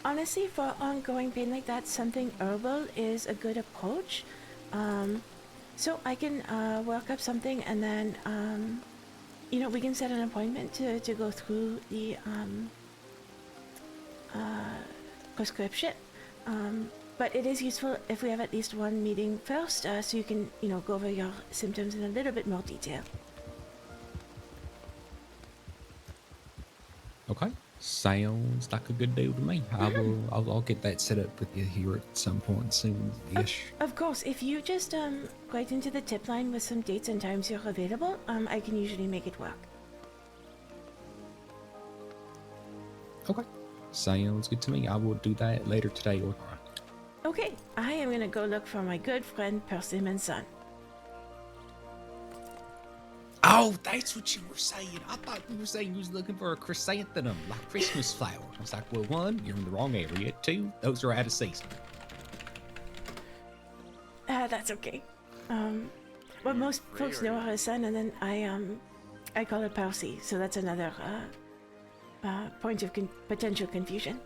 [SPEAKER 1] Honestly, for ongoing pain like that, something herbal is a good approach. So I can work up something, and then we can set an appointment to go through the prescription. But it is useful if we have at least one meeting first, so you can go over your symptoms in a little bit more detail.
[SPEAKER 6] Okay. Sounds like a good deal to me. I'll get that set up with you here at some point soon-ish.
[SPEAKER 1] Of course, if you just write into the tip line with some dates and times you're available, I can usually make it work.
[SPEAKER 6] Okay. Sounds good to me. I will do that later today or tomorrow.
[SPEAKER 1] Okay, I am gonna go look for my good friend Persimmon Son.
[SPEAKER 6] Oh, that's what you were saying. I thought you were saying you was looking for a chrysanthemum, like Christmas flower. I was like, well, one, you're in the wrong area. Two, those are out of season.
[SPEAKER 1] That's okay. Well, most folks know her son, and then I call her Percy, so that's another point of potential confusion.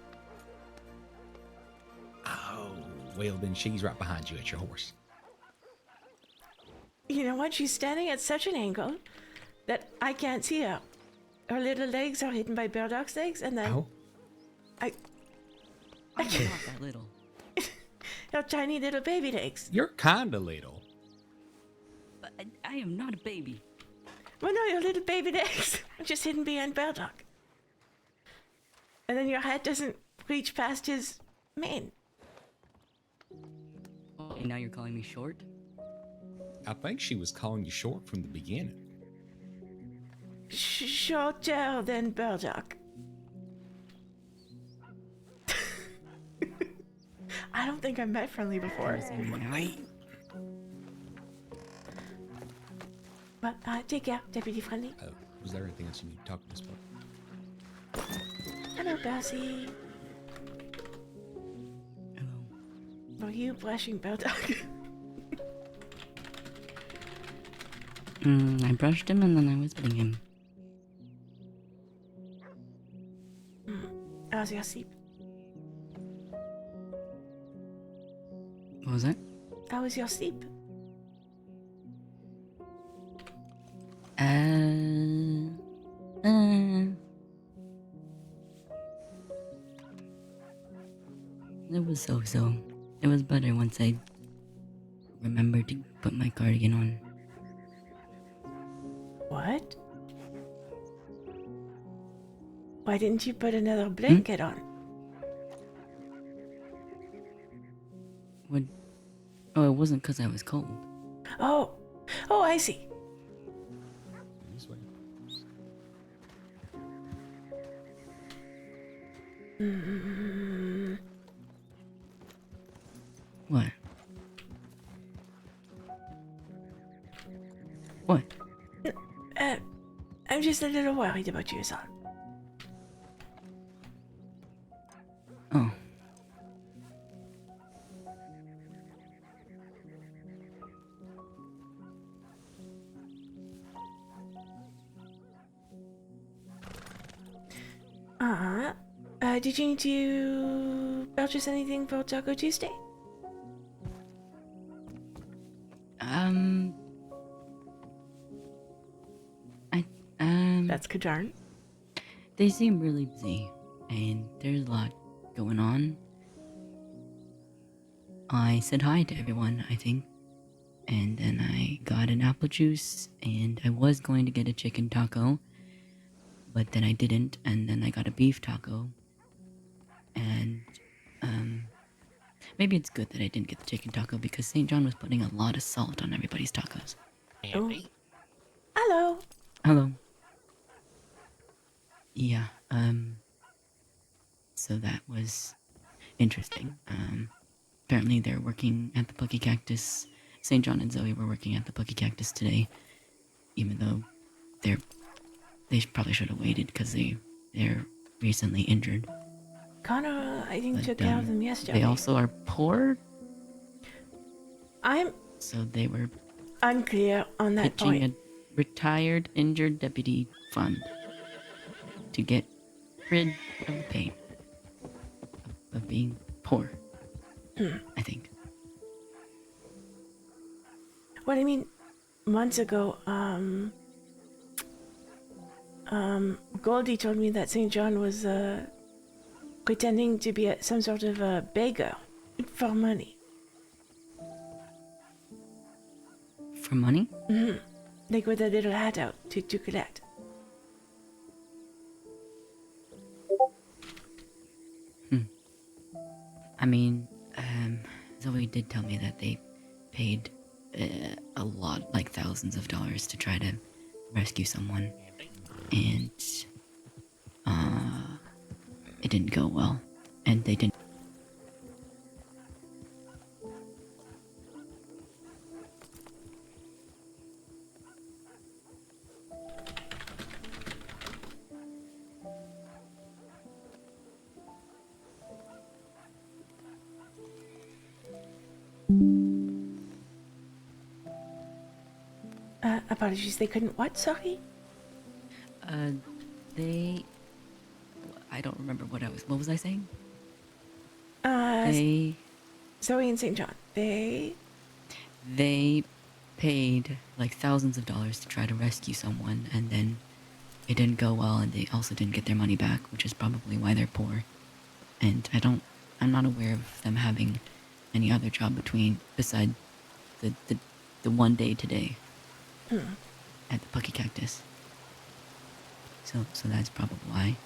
[SPEAKER 6] Oh, well, then she's right behind you at your horse.
[SPEAKER 1] You know what? She's standing at such an angle that I can't see her. Her little legs are hidden by Burdoc's legs, and then
[SPEAKER 6] Oh?
[SPEAKER 1] I
[SPEAKER 7] I'm not that little.
[SPEAKER 1] her tiny little baby legs.
[SPEAKER 6] You're kind of little.
[SPEAKER 7] But I am not a baby.
[SPEAKER 1] Well, no, your little baby legs are just hidden behind Burdock. And then your head doesn't reach past his mane.
[SPEAKER 7] Okay, now you're calling me short?
[SPEAKER 6] I think she was calling you short from the beginning.
[SPEAKER 1] Shorter than Burdock. I don't think I've met Friendly before. But take care, Deputy Friendly.
[SPEAKER 6] Was there anything else you need to talk to us about?
[SPEAKER 1] Hello, Percy.
[SPEAKER 7] Hello.
[SPEAKER 1] Were you brushing Burdock?
[SPEAKER 7] I brushed him and then I was petting him.
[SPEAKER 1] How's your sleep?
[SPEAKER 7] What was that?
[SPEAKER 1] How was your sleep?
[SPEAKER 7] It was so-so. It was better once I remembered to put my cardigan on.
[SPEAKER 1] What? Why didn't you put another blanket on?
[SPEAKER 7] What? Oh, it wasn't because I was cold.
[SPEAKER 1] Oh, I see.
[SPEAKER 6] This way.
[SPEAKER 7] What? What?
[SPEAKER 1] I'm just a little worried about you, son.
[SPEAKER 7] Oh.
[SPEAKER 1] Did you need to purchase anything for Taco Tuesday? That's Kajarn.
[SPEAKER 7] They seem really busy, and there's a lot going on. I said hi to everyone, I think, and then I got an apple juice, and I was going to get a chicken taco, but then I didn't, and then I got a beef taco, and maybe it's good that I didn't get the chicken taco because St. John was putting a lot of salt on everybody's tacos.
[SPEAKER 1] Oh. Hello.
[SPEAKER 7] Hello. Yeah, so that was interesting. Apparently they're working at the Plucky Cactus. St. John and Zoe were working at the Plucky Cactus today, even though they probably should have waited because they're recently injured.
[SPEAKER 1] Connor, I think,
[SPEAKER 7] But,
[SPEAKER 1] took care of them yesterday.
[SPEAKER 7] They also are poor,
[SPEAKER 1] I'm
[SPEAKER 7] so they were
[SPEAKER 1] unclear on that
[SPEAKER 7] pitching
[SPEAKER 1] point.
[SPEAKER 7] a retired injured deputy fund to get rid of the pain of being poor. I think.
[SPEAKER 1] Well, I mean, months ago, Goldie told me that St. John was pretending to be some sort of a beggar for money.
[SPEAKER 7] For money?
[SPEAKER 1] Mm-hmm. Like with a little hat out to collect.
[SPEAKER 7] I mean, Zoe did tell me that they paid a lot, like thousands of dollars, to try to rescue someone, and it didn't go well, and they didn't.
[SPEAKER 1] Apologies, they couldn't what, sorry?
[SPEAKER 7] They. I don't remember what was I saying?
[SPEAKER 1] They... Zoe and St. John, they
[SPEAKER 7] paid like thousands of dollars to try to rescue someone, and then it didn't go well, and they also didn't get their money back, which is probably why they're poor. And I'm not aware of them having any other job beside the one day today at the Plucky Cactus. So that's probably why.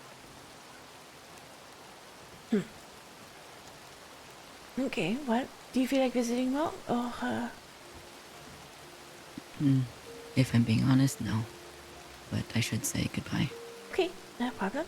[SPEAKER 1] Okay, what? Do you feel like visiting more, or,
[SPEAKER 7] If I'm being honest, no. But I should say goodbye.
[SPEAKER 1] Okay, no problem.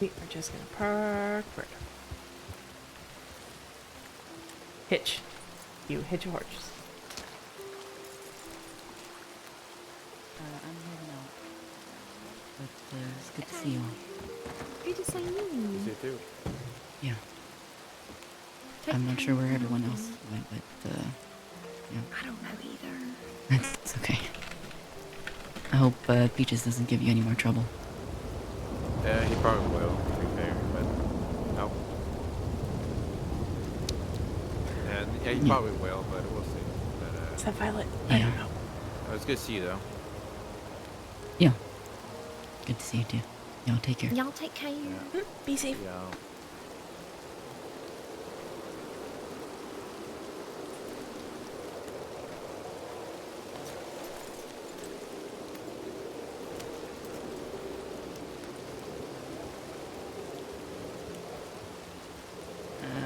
[SPEAKER 1] We are just gonna park right. Hitch. You hitch your horse.
[SPEAKER 7] I'm heading out. But it's good to see you all.
[SPEAKER 1] Good to see you.
[SPEAKER 8] You too.
[SPEAKER 7] Yeah. I'm not sure where everyone else went, but yeah.
[SPEAKER 1] I don't know either.
[SPEAKER 7] That's okay. I hope Peaches doesn't give you any more trouble.
[SPEAKER 8] Yeah, he probably will, to be fair, but no. And yeah, he probably will, but we'll see. But
[SPEAKER 1] Is that Violet? I
[SPEAKER 7] Yeah.
[SPEAKER 1] don't know.
[SPEAKER 8] it's good to see you though.
[SPEAKER 7] Yeah. Good to see you too. Y'all take care.
[SPEAKER 9] Y'all take care.
[SPEAKER 1] Be safe.
[SPEAKER 8] Yeah.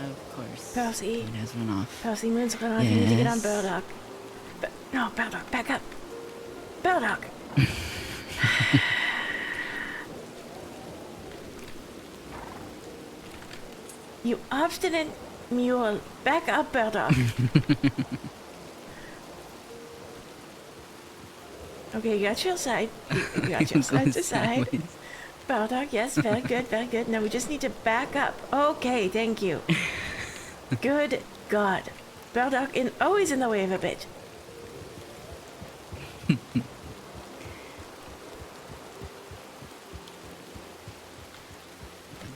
[SPEAKER 7] Of course.
[SPEAKER 1] Percy.
[SPEAKER 7] Moon has run off.
[SPEAKER 1] Percy, Moon's run off. You need to get on
[SPEAKER 7] Yes.
[SPEAKER 1] Burdock. No, Burdock, back up. Burdock. You obstinate mule. Back up, Burdock. Okay, you got your side. You got your side to side. Burdock, yes, very good, very good. Now we just need to back up. Okay, thank you. Good God. Beldock always in the way of a bit.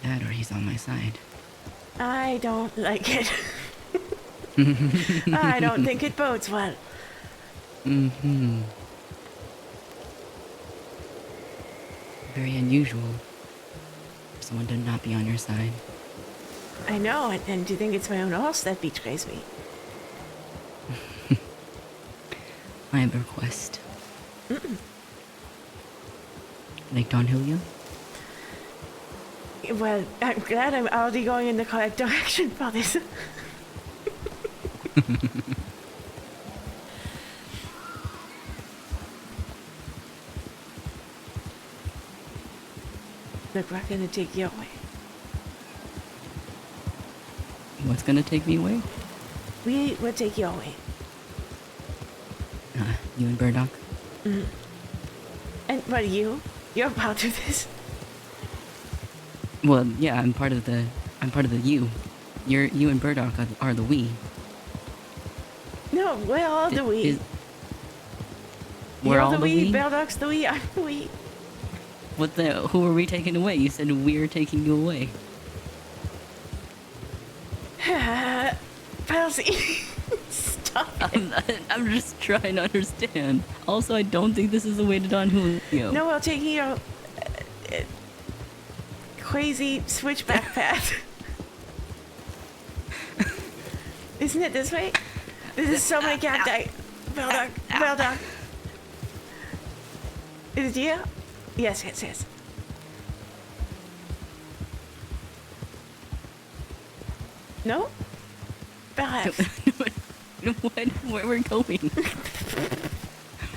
[SPEAKER 7] That or he's on my side.
[SPEAKER 1] I don't like it. I don't think it bodes well.
[SPEAKER 7] Mm-hmm. Very unusual for someone to not be on your side.
[SPEAKER 1] I know, and do you think it's my own horse that betrays me?
[SPEAKER 7] I have a request. Lake Don Julio?
[SPEAKER 1] Well, I'm glad I'm already going in the correct direction for this. Look, we're gonna take you away.
[SPEAKER 7] What's gonna take me away?
[SPEAKER 1] We will take you away.
[SPEAKER 7] You and Burdock?
[SPEAKER 1] And what are you? You're part of this.
[SPEAKER 7] Well, yeah, I'm part of the you. You and Burdock are the we.
[SPEAKER 1] No, we're all the we.
[SPEAKER 7] We're
[SPEAKER 1] You're
[SPEAKER 7] all
[SPEAKER 1] the
[SPEAKER 7] the
[SPEAKER 1] we.
[SPEAKER 7] we?
[SPEAKER 1] Beldock's the we. I'm the we.
[SPEAKER 7] Who are we taking away? You said we're taking you away.
[SPEAKER 1] Palsy. Stop it.
[SPEAKER 7] I'm just trying to understand. Also, I don't think this is the way to Don Julio.
[SPEAKER 1] No, we're taking you crazy switchback path. Isn't it this way? This is so many cacti. Beldock. Beldock. Is it you? Yes, yes, yes. No? Perhaps.
[SPEAKER 7] Where we're going?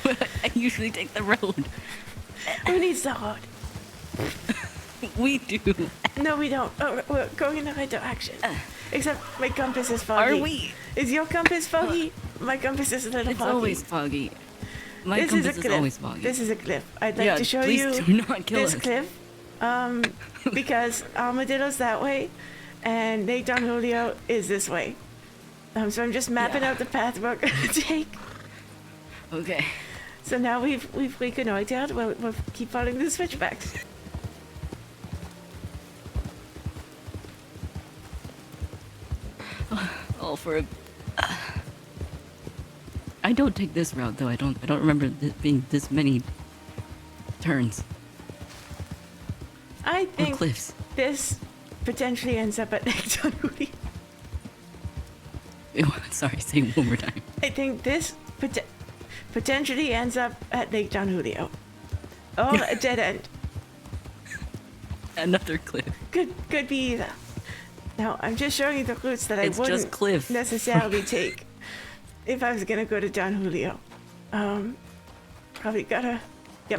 [SPEAKER 7] I usually take the road.
[SPEAKER 1] Who needs the road?
[SPEAKER 7] We do.
[SPEAKER 1] No, we don't. Oh, we're going in the right direction. Except my compass is foggy.
[SPEAKER 7] Are we?
[SPEAKER 1] Is your compass foggy? My compass is a little
[SPEAKER 7] It's
[SPEAKER 1] foggy.
[SPEAKER 7] always foggy. My
[SPEAKER 1] This
[SPEAKER 7] compass
[SPEAKER 1] is a
[SPEAKER 7] is
[SPEAKER 1] cliff.
[SPEAKER 7] always foggy.
[SPEAKER 1] This is a cliff. I'd like
[SPEAKER 7] Yeah,
[SPEAKER 1] to show
[SPEAKER 7] please
[SPEAKER 1] you
[SPEAKER 7] do not kill
[SPEAKER 1] this
[SPEAKER 7] us.
[SPEAKER 1] cliff. Because Armadillo's that way, and Lake Don Julio is this way. So I'm just mapping
[SPEAKER 7] Yeah.
[SPEAKER 1] out the path we're gonna take.
[SPEAKER 7] Okay.
[SPEAKER 1] So now we've reconnoitered. We'll keep following the switchbacks.
[SPEAKER 7] All for a. I don't take this route though. I don't remember being this many turns
[SPEAKER 1] I
[SPEAKER 7] or
[SPEAKER 1] think
[SPEAKER 7] cliffs.
[SPEAKER 1] this potentially ends up at Lake Don Julio.
[SPEAKER 7] Sorry, say it one more time.
[SPEAKER 1] I think this potentially ends up at Lake Don Julio. Oh, a dead end.
[SPEAKER 7] Another cliff.
[SPEAKER 1] Could be either. Now, I'm just showing you the routes that
[SPEAKER 7] It's
[SPEAKER 1] I
[SPEAKER 7] just
[SPEAKER 1] wouldn't
[SPEAKER 7] cliff.
[SPEAKER 1] necessarily take if I was gonna go to Don Julio. Probably gotta. Yep.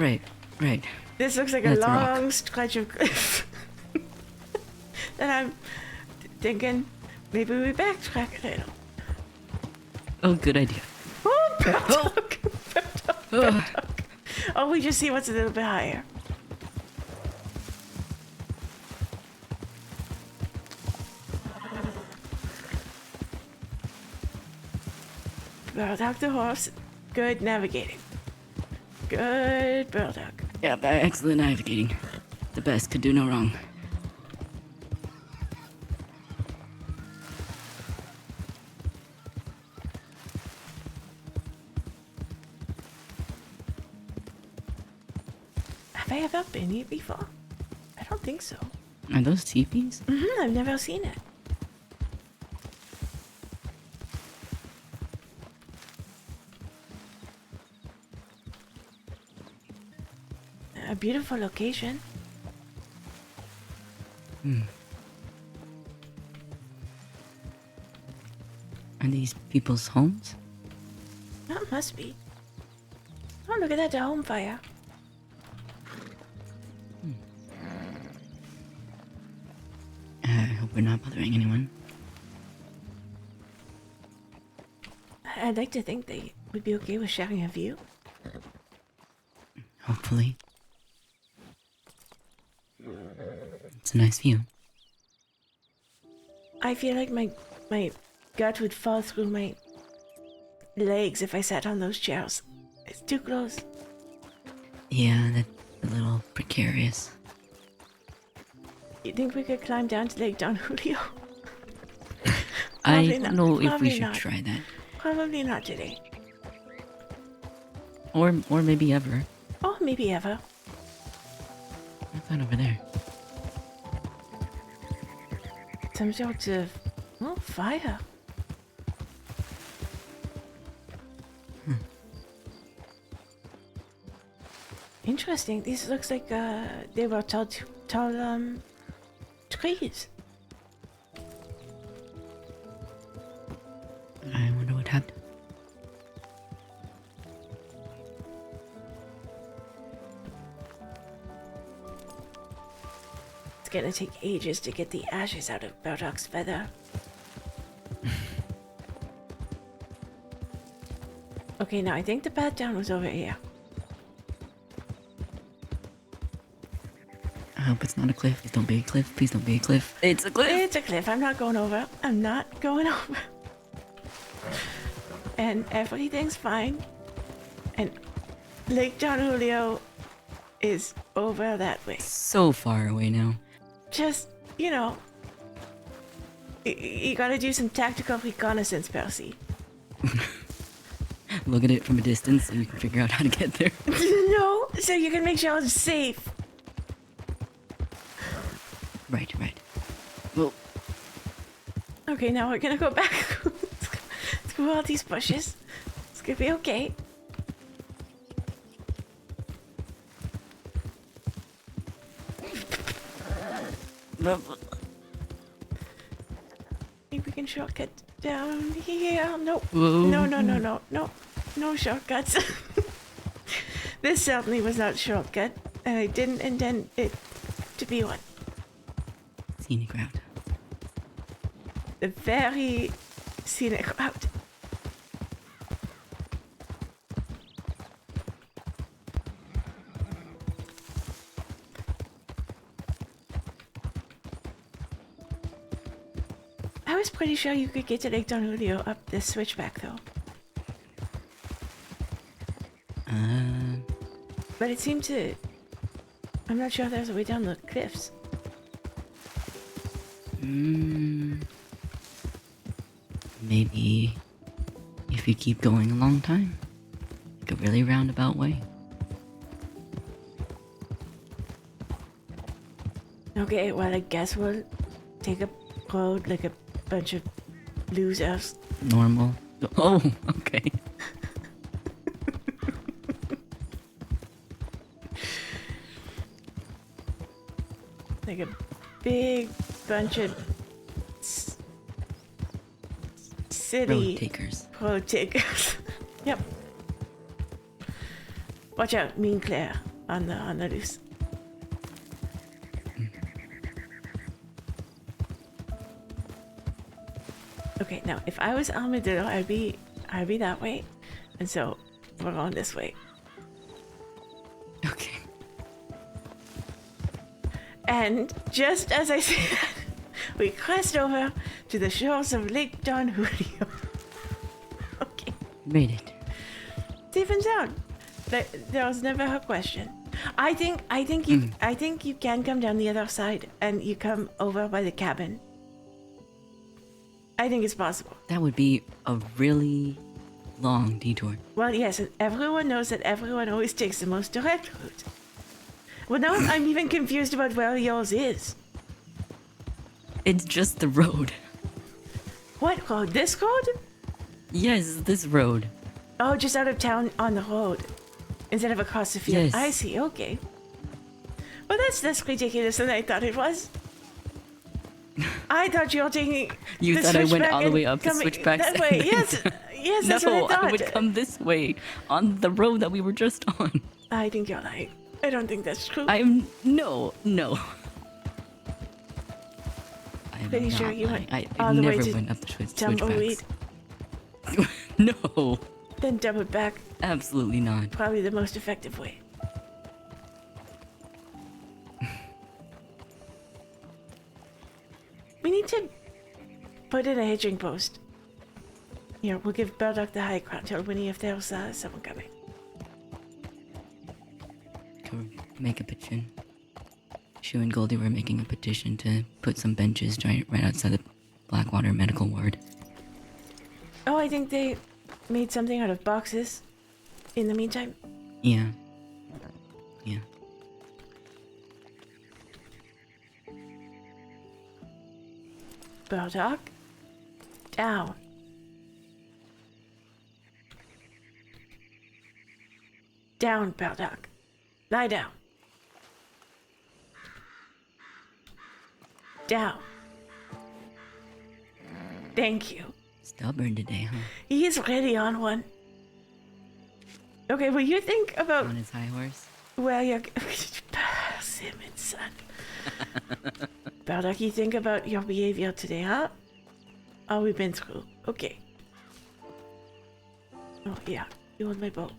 [SPEAKER 7] Right.
[SPEAKER 1] This looks like
[SPEAKER 7] That's
[SPEAKER 1] a
[SPEAKER 7] a rock.
[SPEAKER 1] long stretch of cliff. That I'm thinking maybe we backtrack a little.
[SPEAKER 7] Oh, good idea.
[SPEAKER 1] Oh, Beldock! Beldock! Oh, we just see what's a little bit higher. Beldock the horse. Good navigating. Good Beldock.
[SPEAKER 7] Yeah, excellent navigating. The best could do no wrong.
[SPEAKER 1] Have I ever been here before? I don't think so.
[SPEAKER 7] Are those teepees?
[SPEAKER 1] I've never seen it. A beautiful location.
[SPEAKER 7] Are these people's homes?
[SPEAKER 1] Oh, it must be. Oh, look at that, the home fire.
[SPEAKER 7] I hope we're not bothering anyone.
[SPEAKER 1] I'd like to think they would be okay with sharing a view.
[SPEAKER 7] Hopefully. It's a nice view.
[SPEAKER 1] I feel like my My gut would fall through my legs if I sat on those chairs. It's too close.
[SPEAKER 7] Yeah, that's a little precarious.
[SPEAKER 1] You think we could climb down to Lake Don Julio?
[SPEAKER 7] I
[SPEAKER 1] Probably
[SPEAKER 7] don't
[SPEAKER 1] not.
[SPEAKER 7] know if we
[SPEAKER 1] Probably
[SPEAKER 7] should
[SPEAKER 1] not.
[SPEAKER 7] try that.
[SPEAKER 1] Probably not today.
[SPEAKER 7] Or maybe ever.
[SPEAKER 1] Oh, maybe ever.
[SPEAKER 7] What's that over there?
[SPEAKER 1] Some sort of fire. Interesting. These looks like they were tall trees.
[SPEAKER 7] I wonder what happened.
[SPEAKER 1] It's gonna take ages to get the ashes out of Bardoc's feather. Okay, now I think the path down was over here.
[SPEAKER 7] I hope it's not a cliff. Please don't be a cliff. Please don't be a cliff. It's a cliff!
[SPEAKER 1] It's a cliff. I'm not going over. I'm not going over. And everything's fine. And Lake Don Julio is over that way.
[SPEAKER 7] So far away now.
[SPEAKER 1] Just, you know, you gotta do some tactical reconnaissance, Percy.
[SPEAKER 7] Look at it from a distance so you can figure out how to get there.
[SPEAKER 1] No, so you can make sure it's safe.
[SPEAKER 7] Right. Well,
[SPEAKER 1] Okay, now we're gonna go back through all these bushes. It's gonna be okay. Maybe we can shortcut down here. Nope.
[SPEAKER 7] Whoa.
[SPEAKER 1] No shortcuts. This certainly was not a shortcut, and I didn't intend it to be one.
[SPEAKER 7] Scenic route.
[SPEAKER 1] The very scenic route. I was pretty sure you could get to Lake Don Julio up this switchback, though. But it seemed to... I'm not sure there's a way down the cliffs.
[SPEAKER 7] Maybe if you keep going a long time, like a really roundabout way.
[SPEAKER 1] Okay, well, I guess we'll take a road like a bunch of losers.
[SPEAKER 7] Normal. Oh, okay.
[SPEAKER 1] Like a big bunch of city
[SPEAKER 7] Road takers.
[SPEAKER 1] road takers. Yep. Watch out, Mean Claire on the loose. Okay, now if I was Armadillo, I'd be that way, and so we're going this way.
[SPEAKER 7] Okay.
[SPEAKER 1] And just as I say that, we crossed over to the shores of Lake Don Julio. Okay,
[SPEAKER 7] Made it.
[SPEAKER 1] safe and sound. There was never a question. I think you can come down the other side and you come over by the cabin. I think it's possible.
[SPEAKER 7] That would be a really long detour.
[SPEAKER 1] Well, yes, and everyone knows that everyone always takes the most direct route. Well, now I'm even confused about where yours is.
[SPEAKER 7] It's just the road.
[SPEAKER 1] What road? This road?
[SPEAKER 7] Yes, this road.
[SPEAKER 1] Oh, just out of town on the road. Instead of across the field.
[SPEAKER 7] Yes.
[SPEAKER 1] I see, okay. Well, that's less ridiculous than I thought it was. I thought you were taking
[SPEAKER 7] You
[SPEAKER 1] the
[SPEAKER 7] thought I went
[SPEAKER 1] switchback
[SPEAKER 7] all the
[SPEAKER 1] and
[SPEAKER 7] way up the
[SPEAKER 1] coming
[SPEAKER 7] switchbacks
[SPEAKER 1] that
[SPEAKER 7] and
[SPEAKER 1] way.
[SPEAKER 7] then
[SPEAKER 1] Yes, yes, that's
[SPEAKER 7] No,
[SPEAKER 1] what I thought.
[SPEAKER 7] I would come this way on the road that we were just on.
[SPEAKER 1] I think you're lying. I don't think that's true.
[SPEAKER 7] No. I'm
[SPEAKER 1] Pretty
[SPEAKER 7] not
[SPEAKER 1] sure you
[SPEAKER 7] lying.
[SPEAKER 1] went
[SPEAKER 7] I
[SPEAKER 1] all the way
[SPEAKER 7] never
[SPEAKER 1] to
[SPEAKER 7] went up the switchbacks.
[SPEAKER 1] Tumbleweed,
[SPEAKER 7] No,
[SPEAKER 1] then doubled back.
[SPEAKER 7] absolutely not.
[SPEAKER 1] Probably the most effective way. We need to put in a hitching post. Here, we'll give Bardock the high ground. Tell Winnie if there's someone coming.
[SPEAKER 7] To make a petition. Shu and Goldie were making a petition to put some benches right outside the Blackwater Medical Ward.
[SPEAKER 1] Oh, I think they made something out of boxes in the meantime.
[SPEAKER 7] Yeah. Yeah.
[SPEAKER 1] Bardock, down. Down, Bardock. Lie down. Down. Thank you.
[SPEAKER 7] Stubborn today, huh?
[SPEAKER 1] He's ready on one. Okay, well, you think about...
[SPEAKER 7] On his high horse?
[SPEAKER 1] Well, you're... Simmons, son. Bardock, you think about your behavior today, huh? All we've been through. Okay. Oh, yeah. You hold my boat.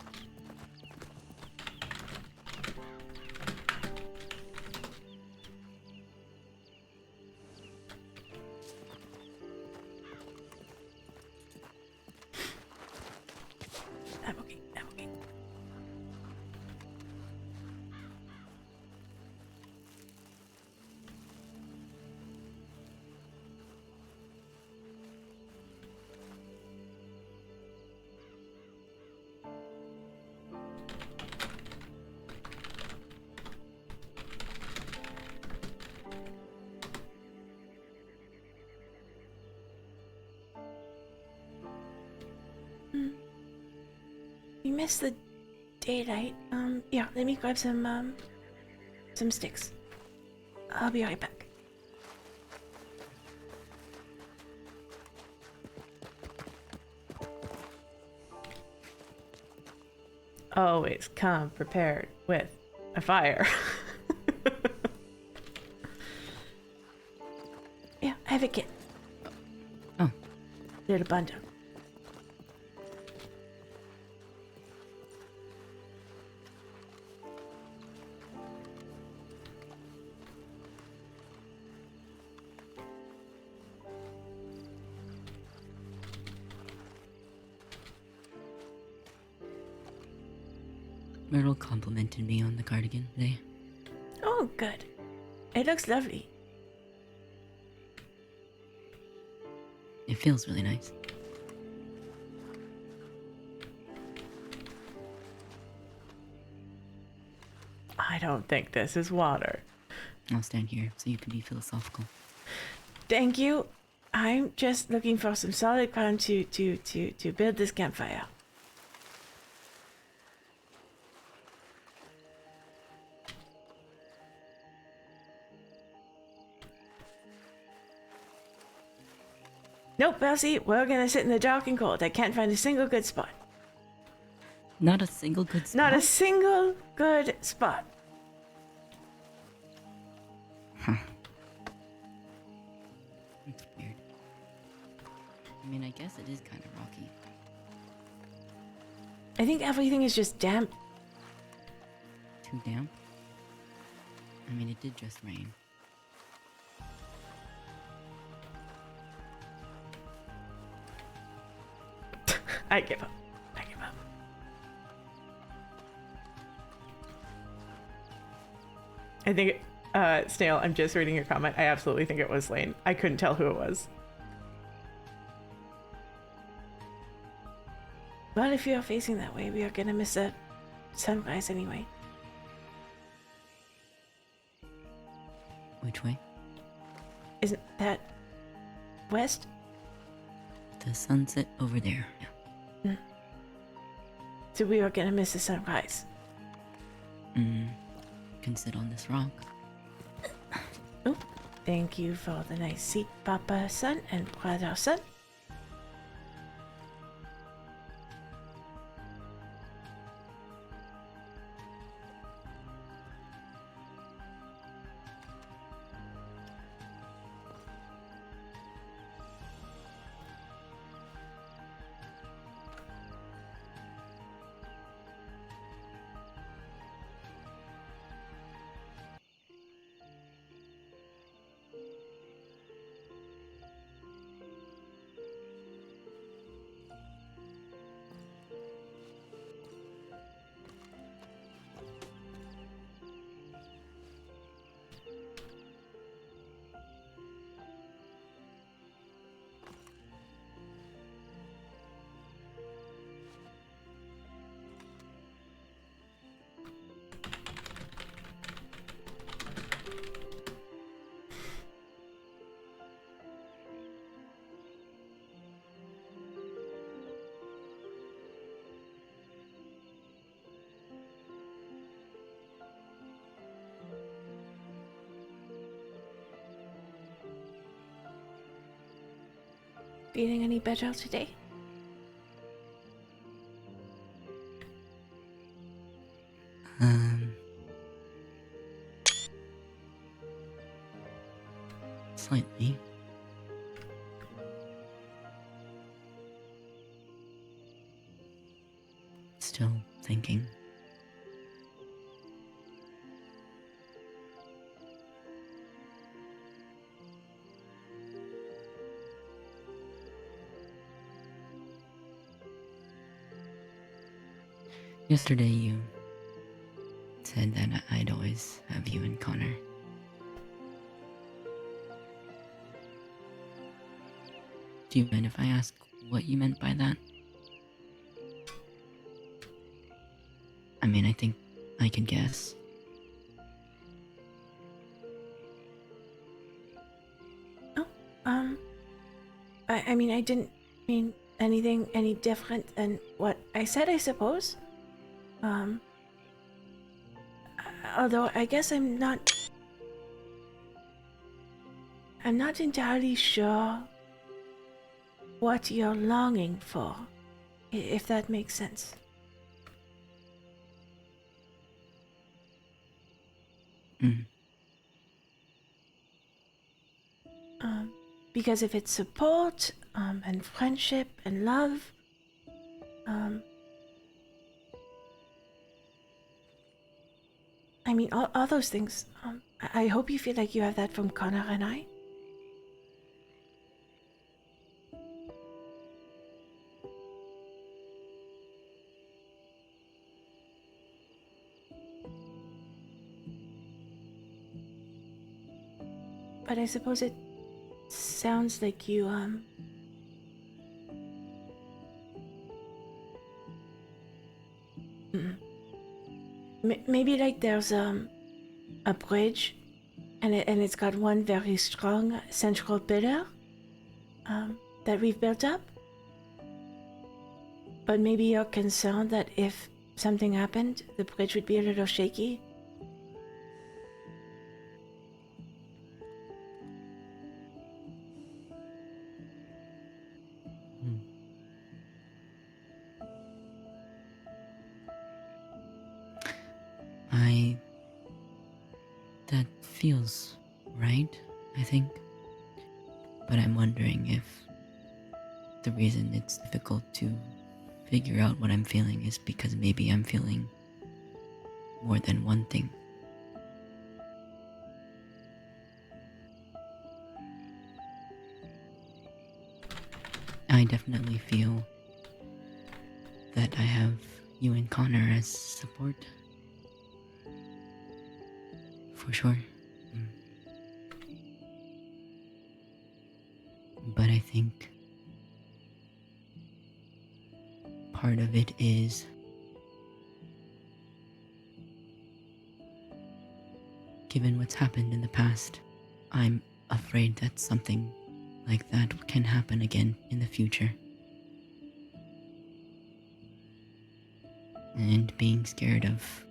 [SPEAKER 1] I'm okay. I'm okay. We missed the daylight. Yeah, let me grab some sticks. I'll be right back. Always come prepared with a fire. Yeah, I have a kit.
[SPEAKER 7] Oh.
[SPEAKER 1] Little bundle.
[SPEAKER 7] Myrtle complimented me on the cardigan today.
[SPEAKER 1] Oh, good. It looks lovely.
[SPEAKER 7] It feels really nice.
[SPEAKER 1] I don't think this is water.
[SPEAKER 7] I'll stand here so you can be philosophical.
[SPEAKER 1] Thank you. I'm just looking for some solid ground to build this campfire. Nope, Elsie, we're gonna sit in the dark and cold. I can't find a single good spot.
[SPEAKER 7] Not a single good spot?
[SPEAKER 1] Not a single good spot.
[SPEAKER 7] Huh. That's weird. I mean, I guess it is kind of rocky.
[SPEAKER 1] I think everything is just damp.
[SPEAKER 7] Too damp? I mean, it did just rain.
[SPEAKER 1] I give up. I give up. I think, Snail, I'm just reading your comment. I absolutely think it was Lane. I couldn't tell who it was. Well, if you're facing that way, we are gonna miss a sunrise anyway.
[SPEAKER 7] Which way?
[SPEAKER 1] Isn't that west?
[SPEAKER 7] The sunset over there. Yeah.
[SPEAKER 1] So we are gonna miss the sunrise.
[SPEAKER 7] Can sit on this rock.
[SPEAKER 1] Oh, thank you for the nice seat, Papa Son and Brother Son. feeling any better today?
[SPEAKER 7] Um, Slightly. Still thinking. Yesterday you said that I'd always have you and Connor. Do you mind if I ask what you meant by that? I mean, I think I can guess.
[SPEAKER 1] I mean, I didn't mean anything any different than what I said, I suppose. Although I guess I'm not entirely sure what you're longing for, if that makes sense.
[SPEAKER 7] Mm.
[SPEAKER 1] Because if it's support, and friendship and love, I mean, all those things, I hope you feel like you have that from Connor and I. But I suppose it sounds like you, maybe like there's, a bridge, and it's got one very strong central pillar, that we've built up. But maybe you're concerned that if something happened, the bridge would be a little shaky.
[SPEAKER 7] That feels right, I think. But I'm wondering if the reason it's difficult to figure out what I'm feeling is because maybe I'm feeling more than one thing. I definitely feel that I have you and Connor as support. For sure. But I think part of it is given what's happened in the past, I'm afraid that something like that can happen again in the future. And being scared of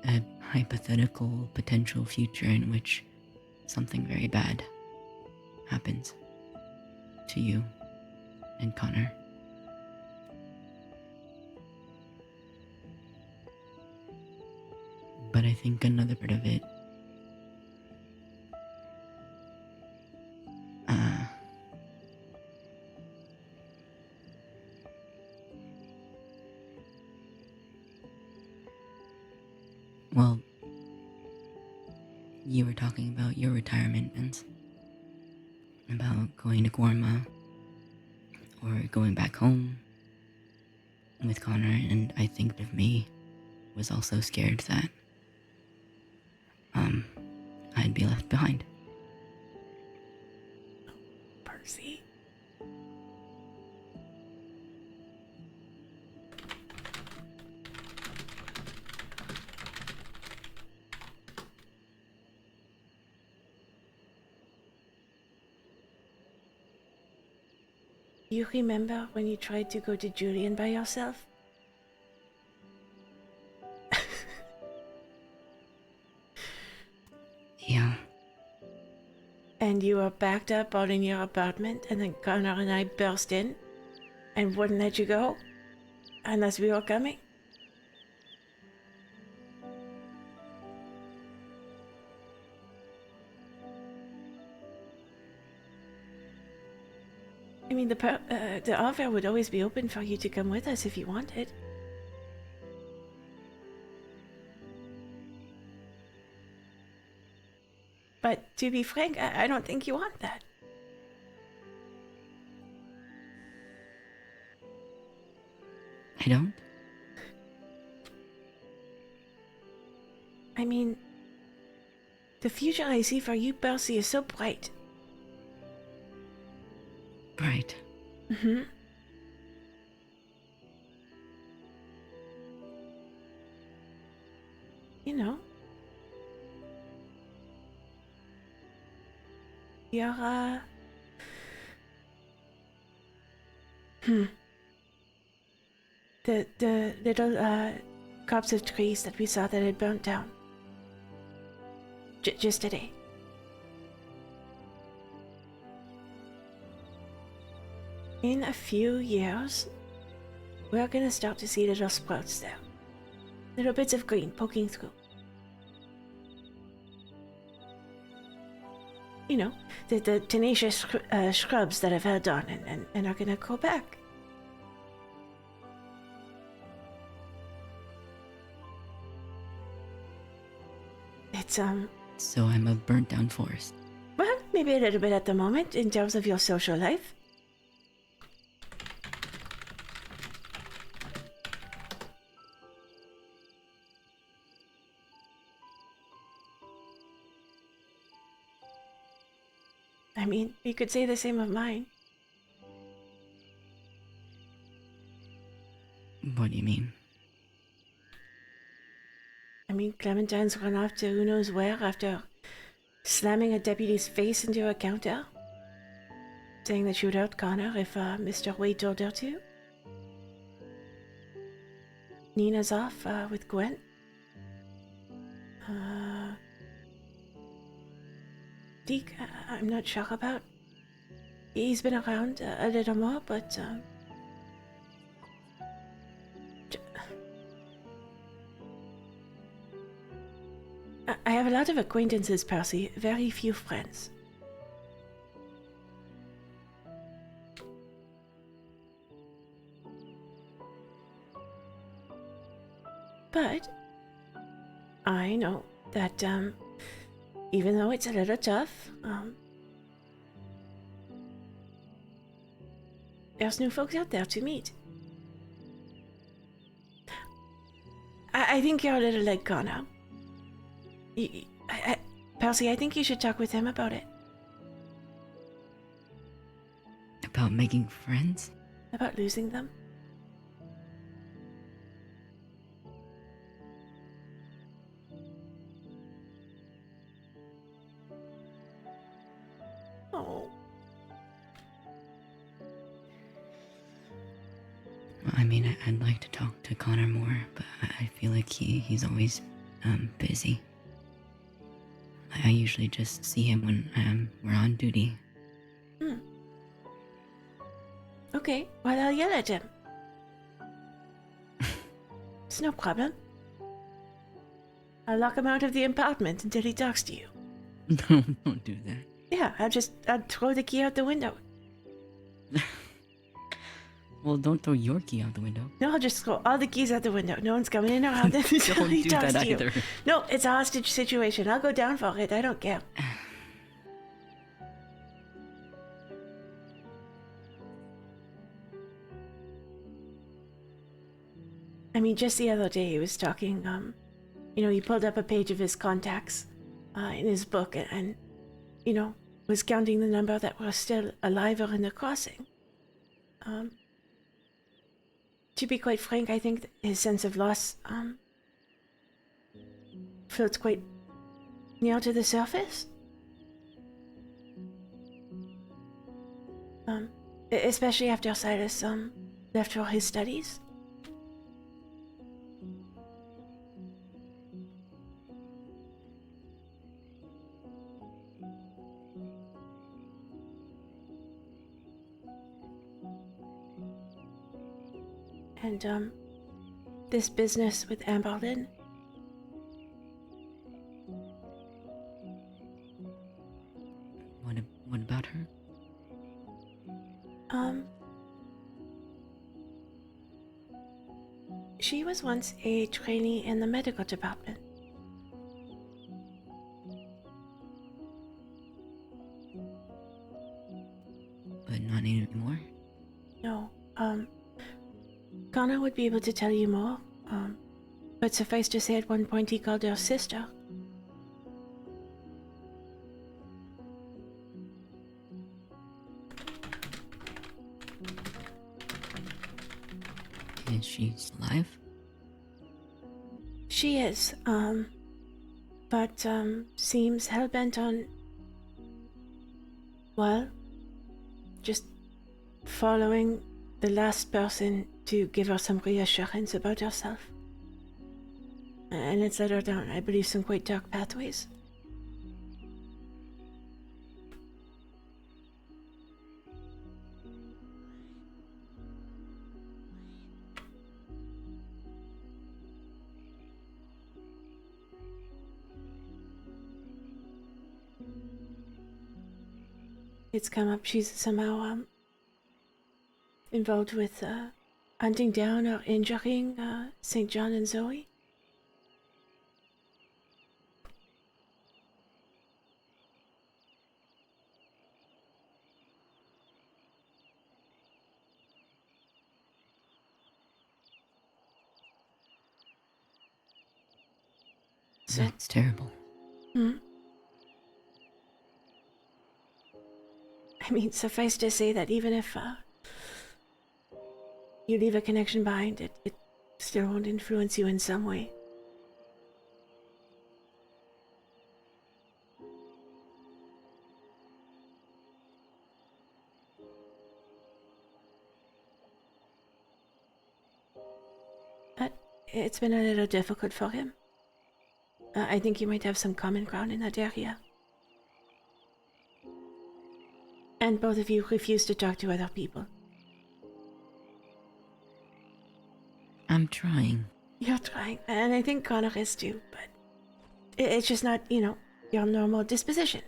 [SPEAKER 7] a hypothetical potential future in which something very bad happens to you and Connor. But I think another part of it well, you were talking about your retirement, Vince. About going to Gorma or going back home with Connor, and I think of me was also scared that I'd be left behind.
[SPEAKER 1] Percy. You remember when you tried to go to Julian by yourself?
[SPEAKER 7] Yeah.
[SPEAKER 1] and you were backed up out in your apartment, and then Connor and I burst in and wouldn't let you go unless we were coming? I mean, the offer would always be open for you to come with us if you wanted. But to be frank, I don't think you want that.
[SPEAKER 7] I don't?
[SPEAKER 1] I mean, the future I see for you, Percy, is so bright.
[SPEAKER 7] Right.
[SPEAKER 1] Mm-hmm. You know, you're, the little, copse of trees that we saw that had burnt down. Just today. In a few years, we're gonna start to see little sprouts there. Little bits of green poking through. You know, the tenacious shrubs that have held on and are gonna grow back. It's,
[SPEAKER 7] So I'm a burnt down forest.
[SPEAKER 1] well, maybe a little bit at the moment in terms of your social life. I mean, you could say the same of mine.
[SPEAKER 7] What do you mean?
[SPEAKER 1] I mean, Clementine's run off to who knows where after slamming a deputy's face into a counter, saying that she would hurt Connor if Mr. Wade told her to. Nina's off with Gwen. Deke, I'm not sure about. He's been around a little more, but I have a lot of acquaintances, Percy. Very few friends. But I know that even though it's a little tough, there's new folks out there to meet. I think you're a little like Connor. Percy, I think you should talk with him about it.
[SPEAKER 7] About making friends?
[SPEAKER 1] About losing them. Oh.
[SPEAKER 7] Well, I mean, I'd like to talk to Connor more, but I feel like he's always busy. I usually just see him when we're on duty.
[SPEAKER 1] Okay, well, I'll yell at him. It's no problem. I'll lock him out of the apartment until he talks to you.
[SPEAKER 7] No, don't do that.
[SPEAKER 1] Yeah, I'll throw the key out the window.
[SPEAKER 7] Well, don't throw your key out the window.
[SPEAKER 1] No, I'll just throw all the keys out the window. No one's coming in or out until
[SPEAKER 7] Don't
[SPEAKER 1] he
[SPEAKER 7] do
[SPEAKER 1] talks
[SPEAKER 7] that
[SPEAKER 1] to you.
[SPEAKER 7] either.
[SPEAKER 1] No, it's a hostage situation. I'll go down for it. I don't care. I mean, just the other day he was talking, he pulled up a page of his contacts in his book and, was counting the number that were still alive or in the crossing. To be quite frank, I think his sense of loss floats quite near to the surface. Especially after Silas left for his studies. and this business with Amberlin.
[SPEAKER 7] What about her?
[SPEAKER 1] She was once a trainee in the medical department.
[SPEAKER 7] But not anymore?
[SPEAKER 1] No, Connor would be able to tell you more, but suffice to say at one point he called her sister.
[SPEAKER 7] Is she alive?
[SPEAKER 1] She is, but, seems hell-bent on, well, just following the last person to give her some reassurance about herself. And it's led her down, I believe, some quite dark pathways. It's come up she's somehow involved with hunting down or injuring St. John and Zoe. So,
[SPEAKER 7] That's terrible.
[SPEAKER 1] I mean, suffice to say that even if you leave a connection behind, it still won't influence you in some way. But it's been a little difficult for him. I think you might have some common ground in that area. And both of you refuse to talk to other people.
[SPEAKER 7] I'm trying.
[SPEAKER 1] You're trying, and I think Connor is too, but it's just not, your normal disposition.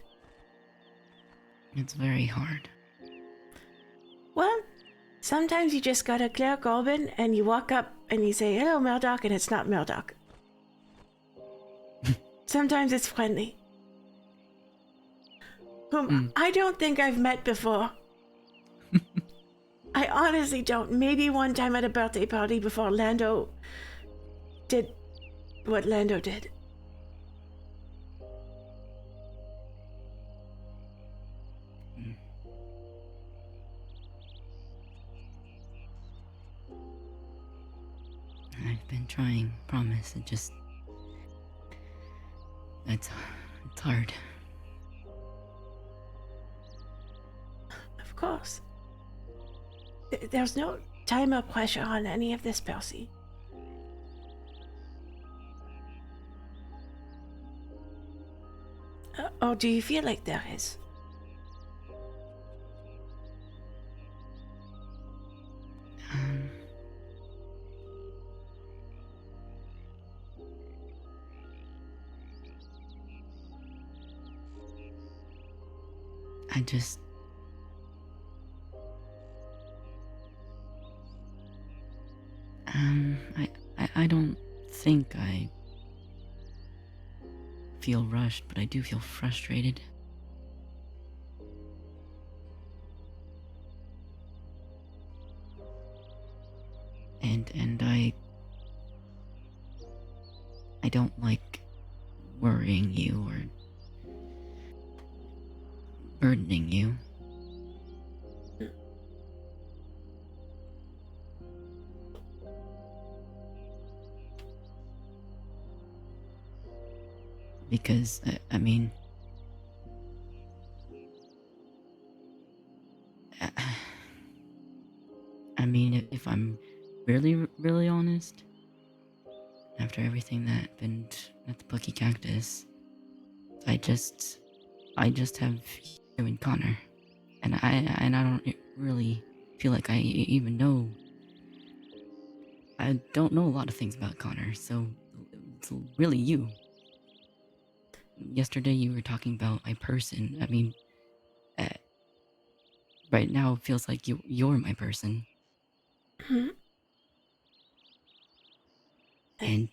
[SPEAKER 7] It's very hard.
[SPEAKER 1] Well, sometimes you just gotta clear Corbin, and you walk up and you say, "Hello, Murdoch," and it's not Murdoch. Sometimes it's friendly. Whom I don't think I've met before. I honestly don't. Maybe one time at a birthday party before Lando did what Lando did.
[SPEAKER 7] I've been trying, promise. It's hard.
[SPEAKER 1] Of course. There's no time or pressure on any of this, Percy. Or do you feel like there is?
[SPEAKER 7] I don't think I feel rushed, but I do feel frustrated. And I don't like worrying you or burdening you. Because, I mean, if I'm really honest, after everything that happened at the Plucky Cactus, I just have you and Connor, and I don't really feel like I even know I don't know a lot of things about Connor, so it's really you. Yesterday you were talking about my person. I mean, uh, right now it feels like you're my person.
[SPEAKER 1] Hmm?
[SPEAKER 7] And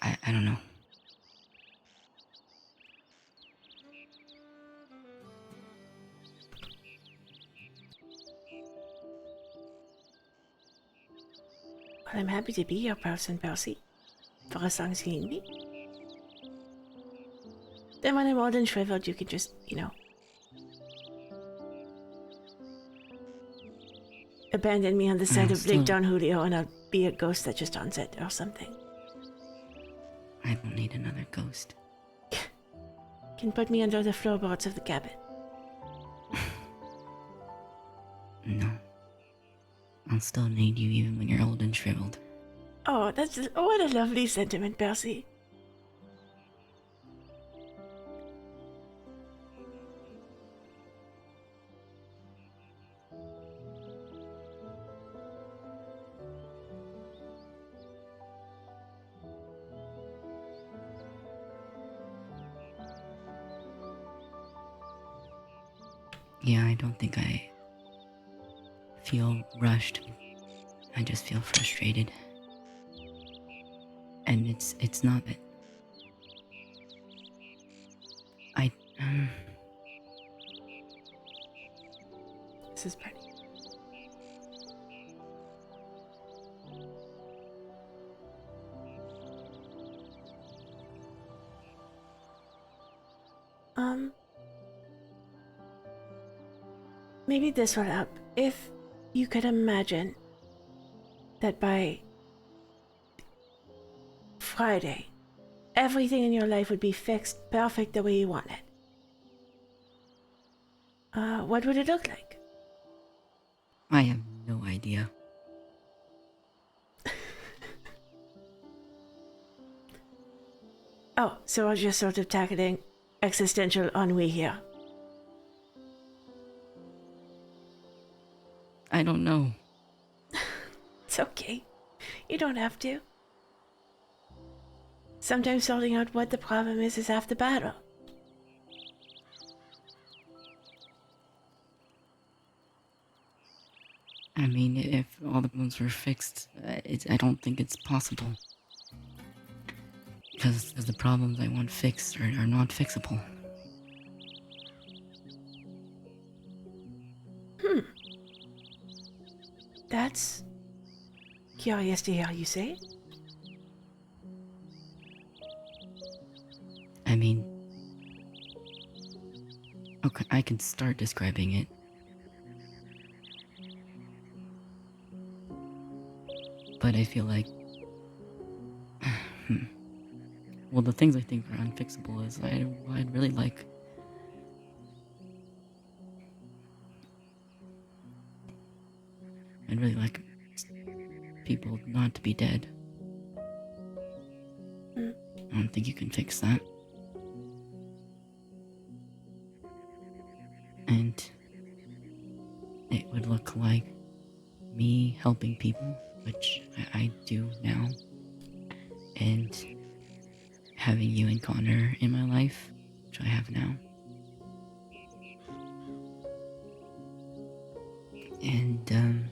[SPEAKER 7] I don't know.
[SPEAKER 1] Well, I'm happy to be your person, Percy. For as long as you need me. Then when I'm old and shriveled, you can just, abandon me on the side of Lake Don Julio and I'll be a ghost that just haunts it or something.
[SPEAKER 7] I don't need another ghost.
[SPEAKER 1] Can put me under the floorboards of the cabin.
[SPEAKER 7] No. I'll still need you even when you're old and shriveled.
[SPEAKER 1] Oh, what a lovely sentiment, Percy.
[SPEAKER 7] Yeah, I don't think I feel rushed. I just feel frustrated. And it's not that I
[SPEAKER 1] This is pretty. Maybe this will help. If you could imagine that by Friday, everything in your life would be fixed perfect the way you want it. What would it look like?
[SPEAKER 7] I have no idea.
[SPEAKER 1] Oh, so I'll just sort of tackling existential ennui here.
[SPEAKER 7] I don't know.
[SPEAKER 1] It's okay. You don't have to. Sometimes sorting out what the problem is half the battle.
[SPEAKER 7] I mean, if all the problems were fixed, I don't think it's possible. Because the problems I want fixed are not fixable.
[SPEAKER 1] That's curious to hear you say it.
[SPEAKER 7] I mean, okay, I can start describing it. But I feel like, well, the things I think are unfixable is I'd really like people not to be dead. I don't think you can fix that. And it would look like me helping people, which I do now, and having you and Connor in my life, which I have now. And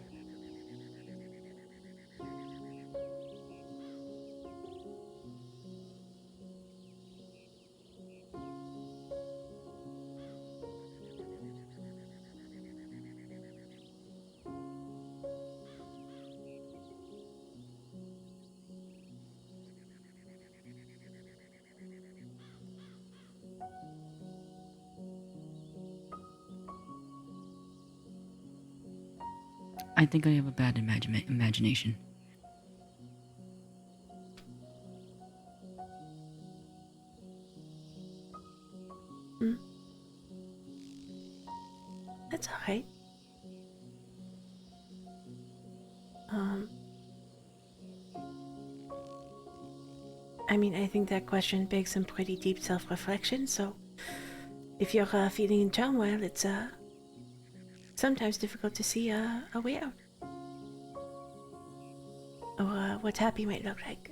[SPEAKER 7] I think I have a bad imagination.
[SPEAKER 1] That's alright. I mean, I think that question begs some pretty deep self-reflection, so if you're feeling in turmoil, it's sometimes difficult to see a way out. Or what happy might look like.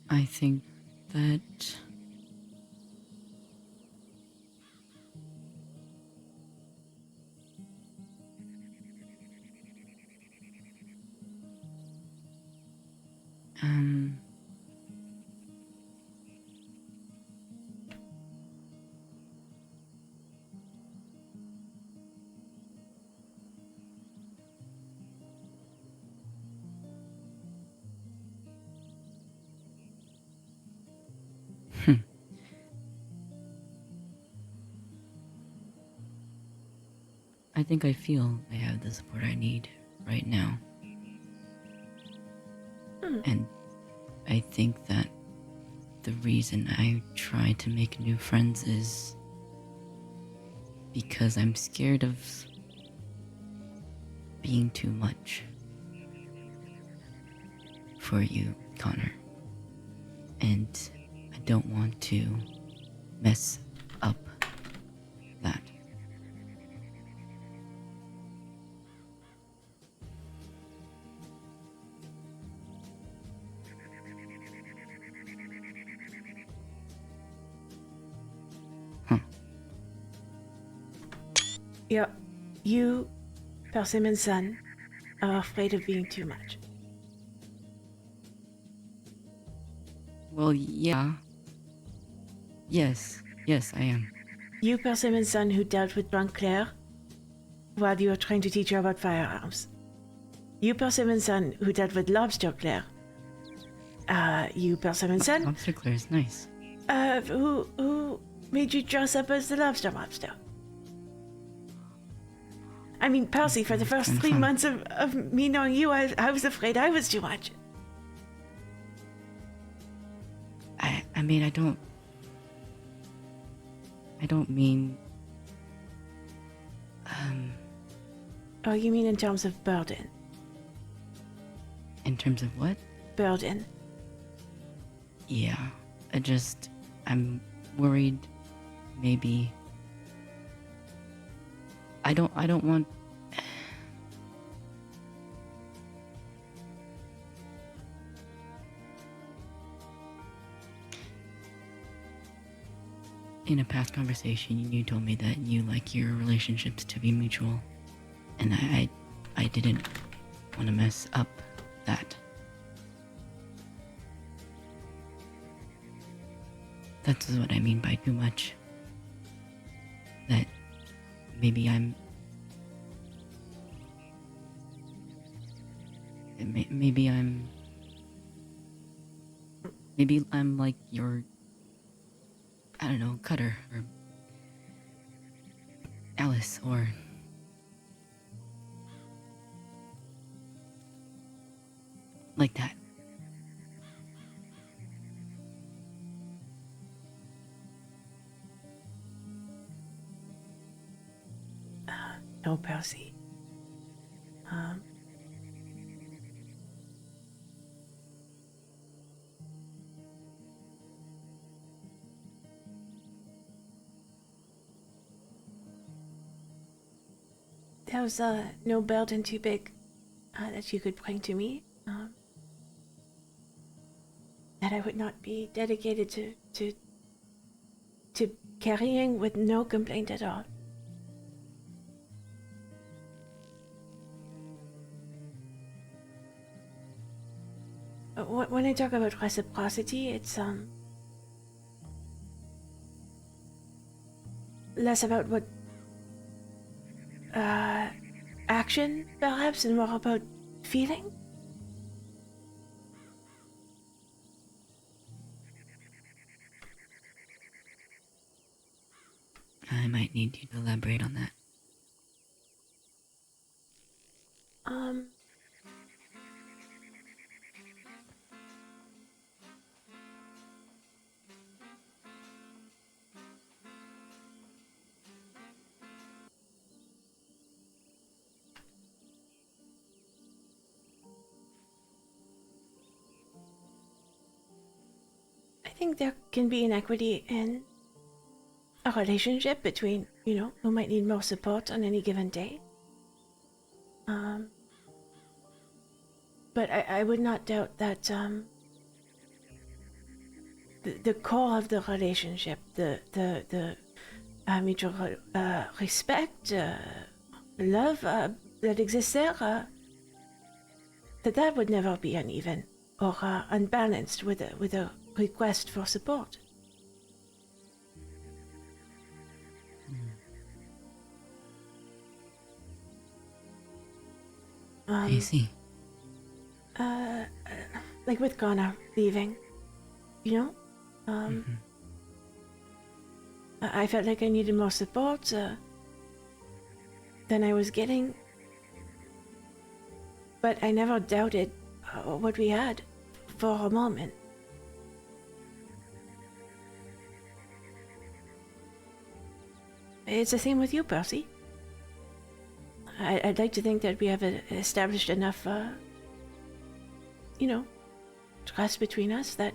[SPEAKER 7] I think that um I think I feel I have the support I need right now. And I think that the reason I try to make new friends is because I'm scared of being too much for you, Connor. And I don't want to mess up that.
[SPEAKER 1] Yeah, you, Persimmon's son, are afraid of being too much.
[SPEAKER 7] Well, yeah. Yes, I am.
[SPEAKER 1] You, Persimmon's son, who dealt with drunk Claire while you were trying to teach her about firearms. You, Persimmon's son, who dealt with Lobster Claire. You, Persimmon's son,
[SPEAKER 7] Lobster Claire is nice.
[SPEAKER 1] who made you dress up as the lobster mobster. I mean, Percy, for the first 3 months of me knowing you, I was afraid I was too much.
[SPEAKER 7] I mean, I don't mean...
[SPEAKER 1] Oh, you mean in terms of burden?
[SPEAKER 7] In terms of what?
[SPEAKER 1] Burden.
[SPEAKER 7] Yeah, I'm worried maybe... I don't want... In a past conversation, you told me that you like your relationships to be mutual, and I didn't want to mess up that. That's what I mean by too much. That maybe I'm like your, I don't know, Cutter or Alice or like that.
[SPEAKER 1] No, Percy. There was no burden too big that you could bring to me. That I would not be dedicated to carrying with no complaint at all. When I talk about reciprocity, it's less about what action, perhaps, and more about feeling.
[SPEAKER 7] I might need you to elaborate on that.
[SPEAKER 1] think there can be inequity in a relationship between, who might need more support on any given day. But I would not doubt that the core of the relationship, the mutual respect, love that exists there, that would never be uneven or unbalanced with a request for support.
[SPEAKER 7] I see.
[SPEAKER 1] Like with Ghana leaving, I felt like I needed more support than I was getting, but I never doubted what we had for a moment. It's the same with you, Percy. I'd like to think that we have established enough, trust between us that,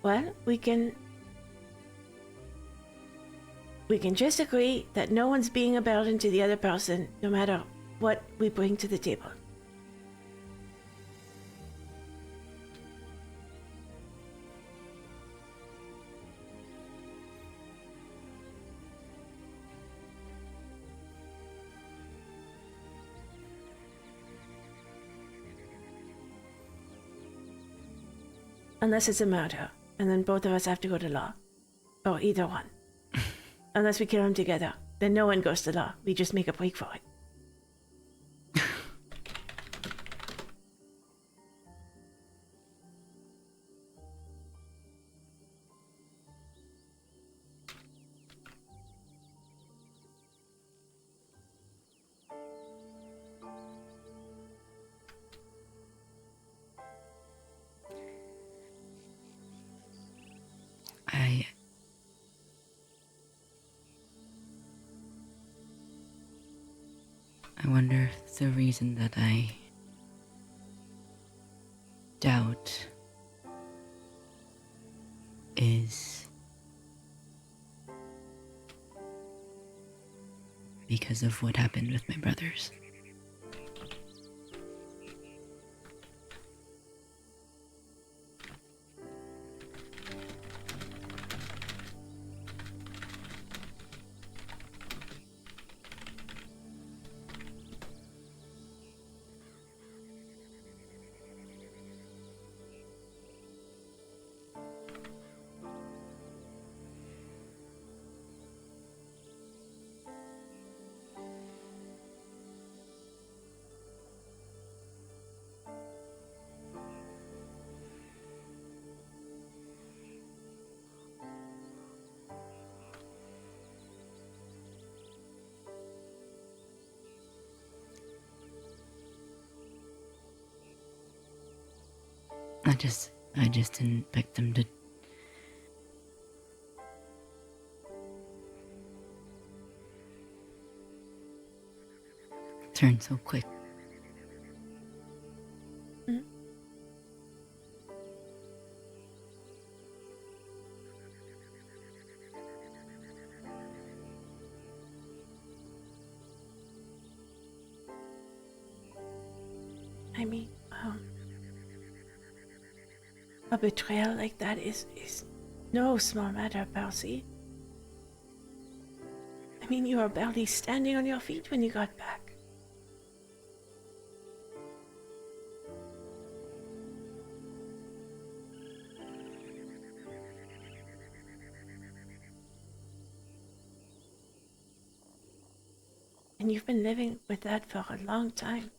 [SPEAKER 1] well, we can just agree that no one's being a burden to the other person, no matter what we bring to the table. Unless it's a murder, and then both of us have to go to law. Or either one. Unless we kill them together, then no one goes to law. We just make a break for it.
[SPEAKER 7] I wonder if the reason that I doubt is because of what happened with my brothers. I just didn't expect them to turn so quick.
[SPEAKER 1] Mm-hmm. I mean, a betrayal like that is no small matter, Percy. I mean, you were barely standing on your feet when you got back. And you've been living with that for a long time.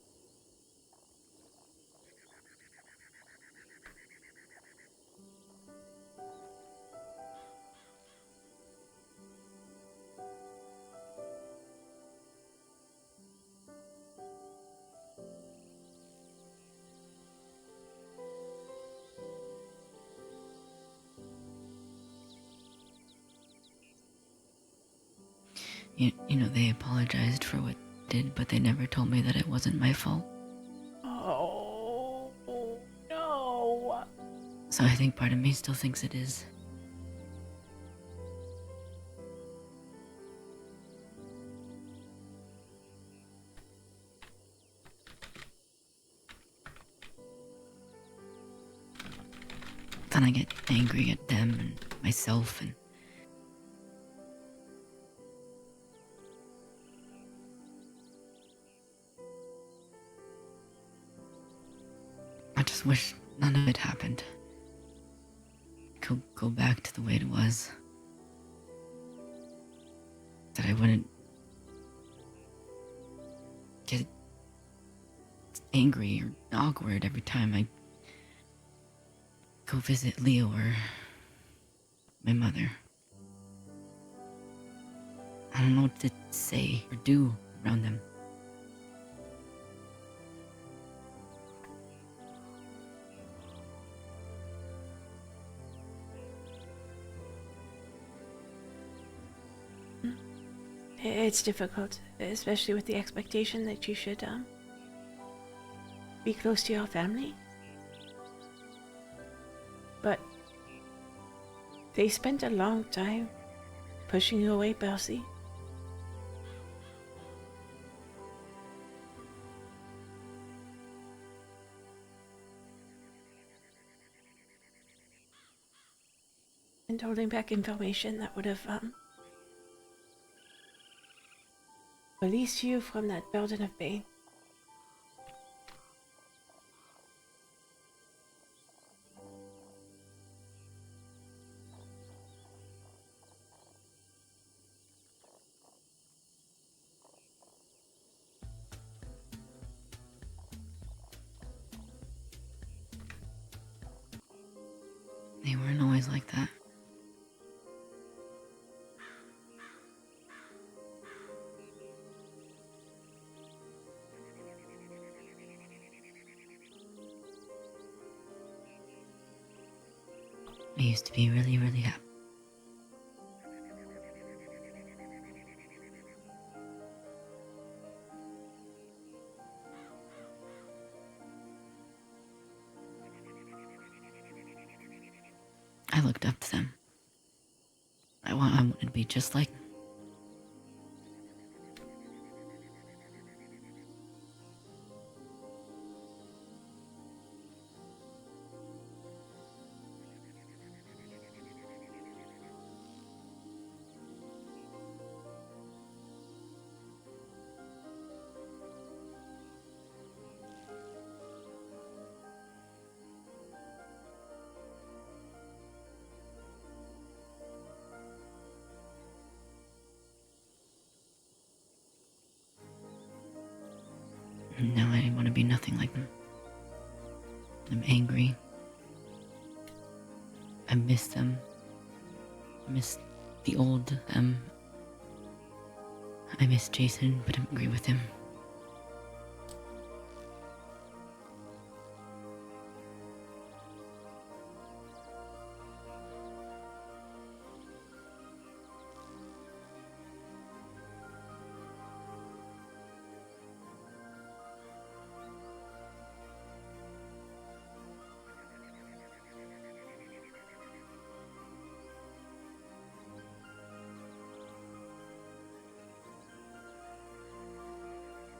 [SPEAKER 7] You know, they apologized for what they did, but they never told me that it wasn't my fault.
[SPEAKER 1] Oh, no.
[SPEAKER 7] So I think part of me still thinks it is. Then I get angry at them and myself, and I just wish none of it happened. Could go back to the way it was. That I wouldn't get angry or awkward every time I go visit Leo or my mother. I don't know what to say or do around them.
[SPEAKER 1] It's difficult, especially with the expectation that you should be close to your family. But they spent a long time pushing you away, Percy. And holding back information that would have released you from that burden of pain.
[SPEAKER 7] They weren't always like that. I used to be really, really happy. I looked up to them. I wanted to be just like them. And now I want to be nothing like them. I'm angry. I miss them. I miss the old them. I miss Jason, but I'm angry with him.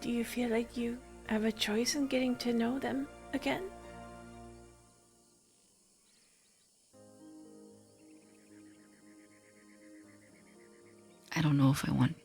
[SPEAKER 1] Do you feel like you have a choice in getting to know them again?
[SPEAKER 7] I don't know if I want.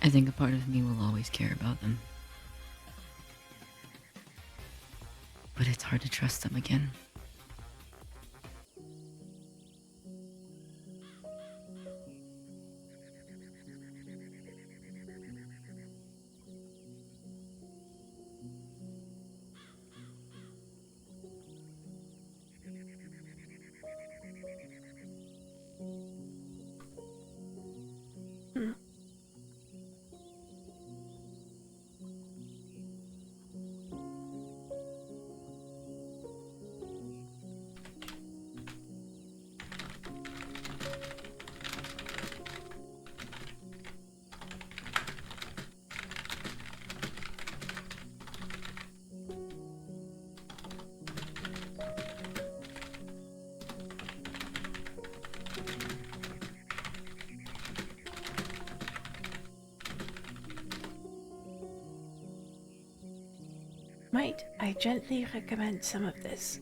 [SPEAKER 7] I think a part of me will always care about them. But it's hard to trust them again.
[SPEAKER 1] Might I gently recommend some of this?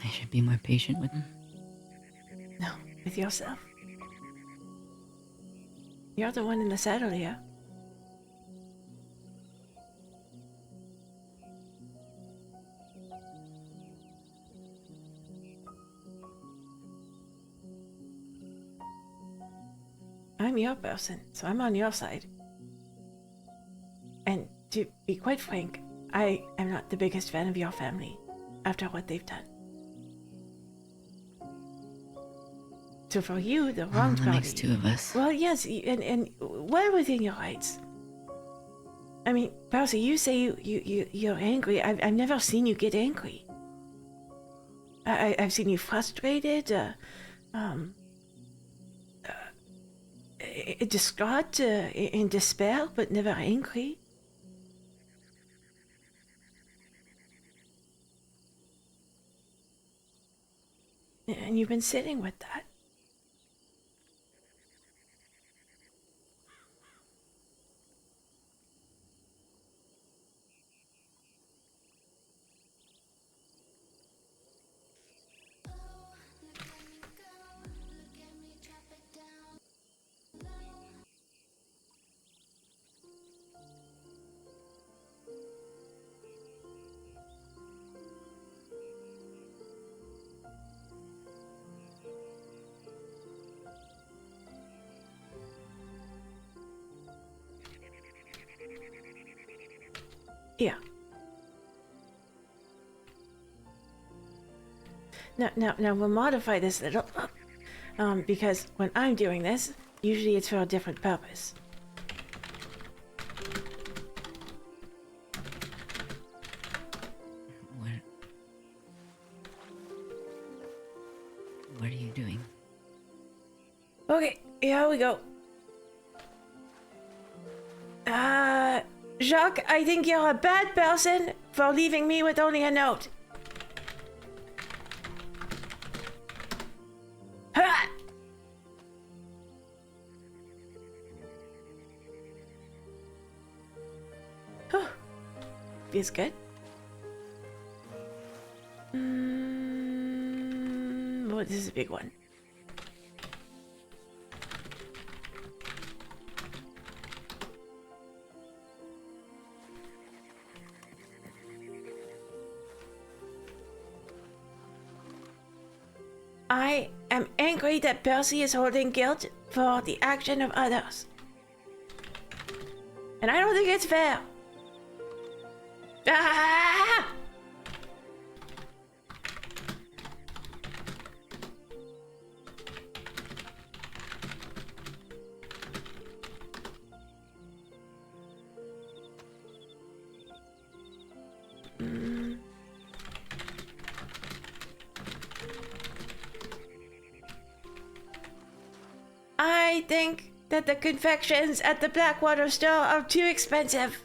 [SPEAKER 7] I should be more patient with him.
[SPEAKER 1] No, with yourself. You're the one in the saddle here. I'm your person, so I'm on your side. And to be quite frank, I am not the biggest fan of your family after what they've done. So for you, the wronged
[SPEAKER 7] That
[SPEAKER 1] party.
[SPEAKER 7] makes two of us.
[SPEAKER 1] Well, yes, and well within your rights. I mean, Percy, you say you're angry. I've never seen you get angry. I've seen you frustrated, distraught, in despair, but never angry. And you've been sitting with that. Yeah. Now we'll modify this a little, because when I'm doing this, usually it's for a different purpose.
[SPEAKER 7] What are you doing?
[SPEAKER 1] Okay, here we go. Jacques, I think you're a bad person for leaving me with only a note. Ha! Whew. Feels good. Oh, this is a big one. I am angry that Percy is holding guilt for the action of others. And I don't think it's fair. Ah! I think that the confections at the Blackwater store are too expensive.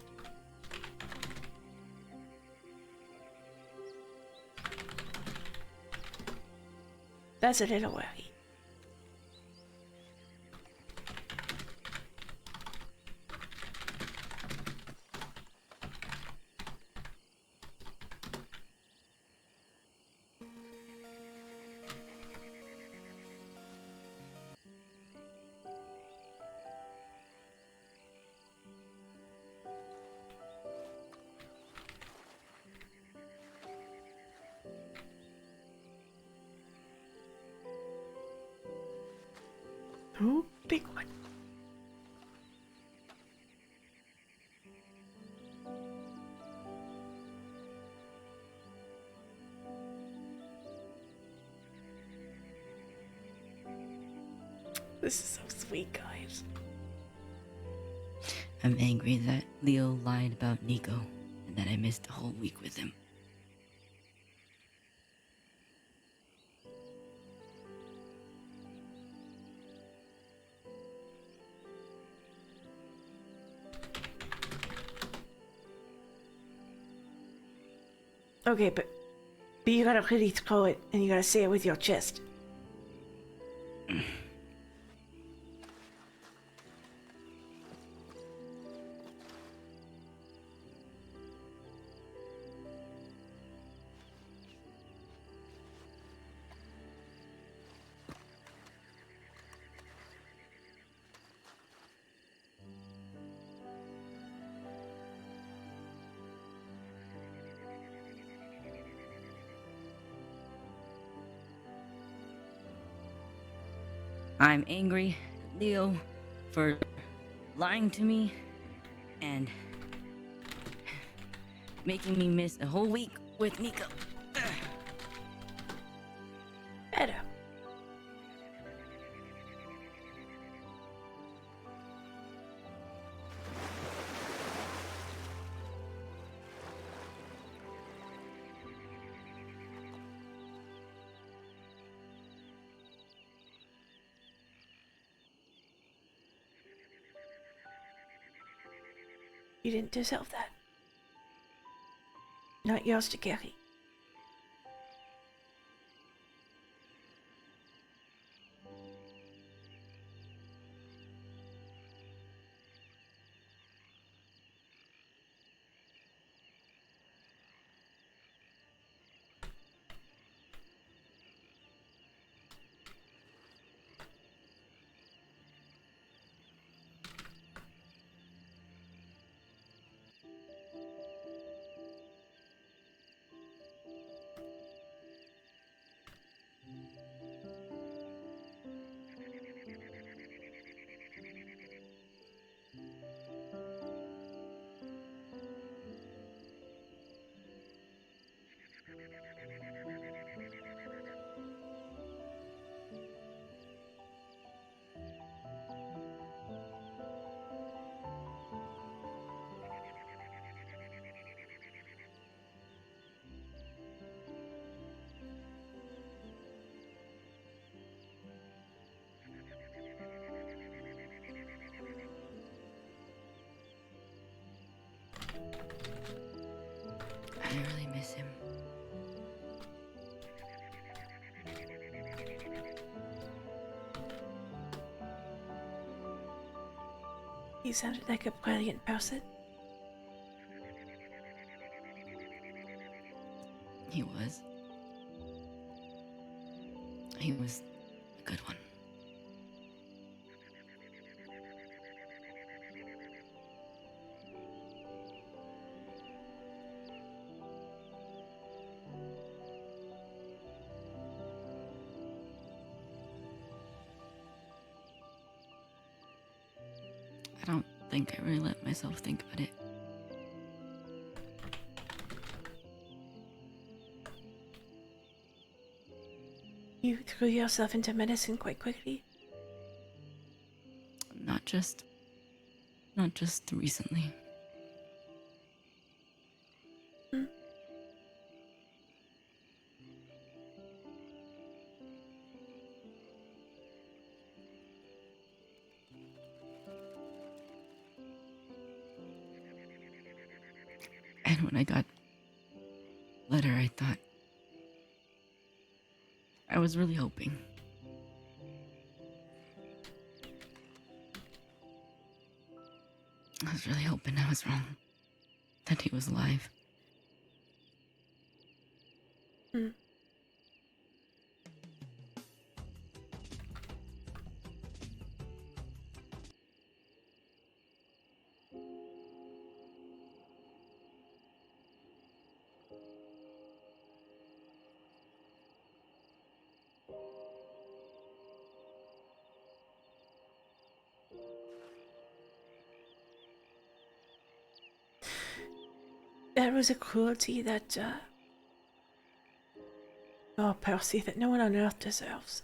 [SPEAKER 1] That's a little worry. Ooh, big one. This is so sweet, guys.
[SPEAKER 7] I'm angry that Leo lied about Nico and that I missed a whole week with him.
[SPEAKER 1] Okay, but you gotta really throw it, and you gotta say it with your chest.
[SPEAKER 7] I'm angry at Leo for lying to me and making me miss a whole week with Nico.
[SPEAKER 1] Better. You didn't deserve that. Not yours to carry.
[SPEAKER 7] I really miss him.
[SPEAKER 1] He sounded like a brilliant person.
[SPEAKER 7] He was. He was a good one. I don't think I really let myself think about it.
[SPEAKER 1] You threw yourself into medicine quite quickly.
[SPEAKER 7] Not just recently. And when I got letter, I thought I was really hoping. I was really hoping I was wrong. That he was alive.
[SPEAKER 1] That was a cruelty that, oh, Percy, that no one on earth deserves.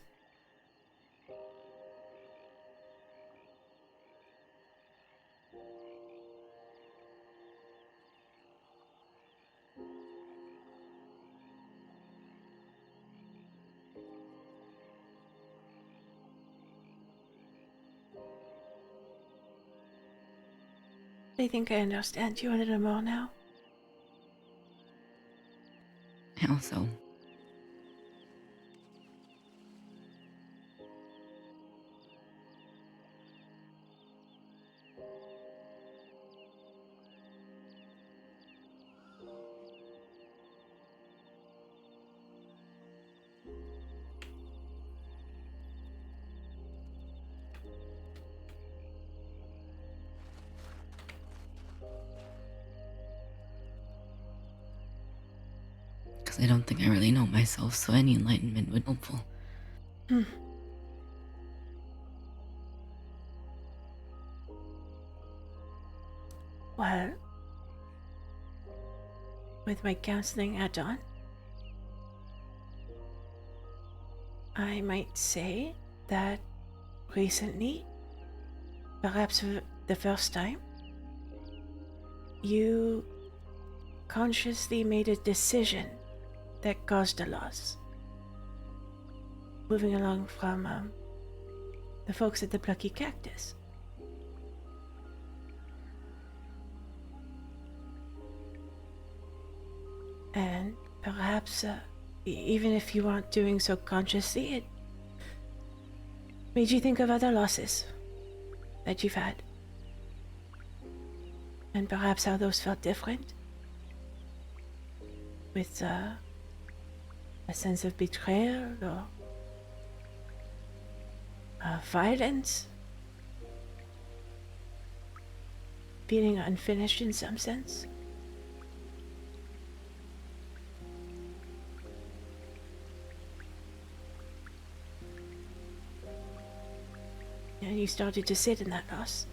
[SPEAKER 1] I think I understand you a little more now.
[SPEAKER 7] How so? Because I don't think I really know myself, so any enlightenment would be helpful.
[SPEAKER 1] Well, with my counseling hat on, I might say that recently, perhaps for the first time, you consciously made a decision that caused a loss. Moving along from the folks at the Plucky Cactus. And perhaps, even if you aren't doing so consciously, it made you think of other losses that you've had. And perhaps how those felt different. With a sense of betrayal or violence. Feeling unfinished in some sense. And you started to sit in that loss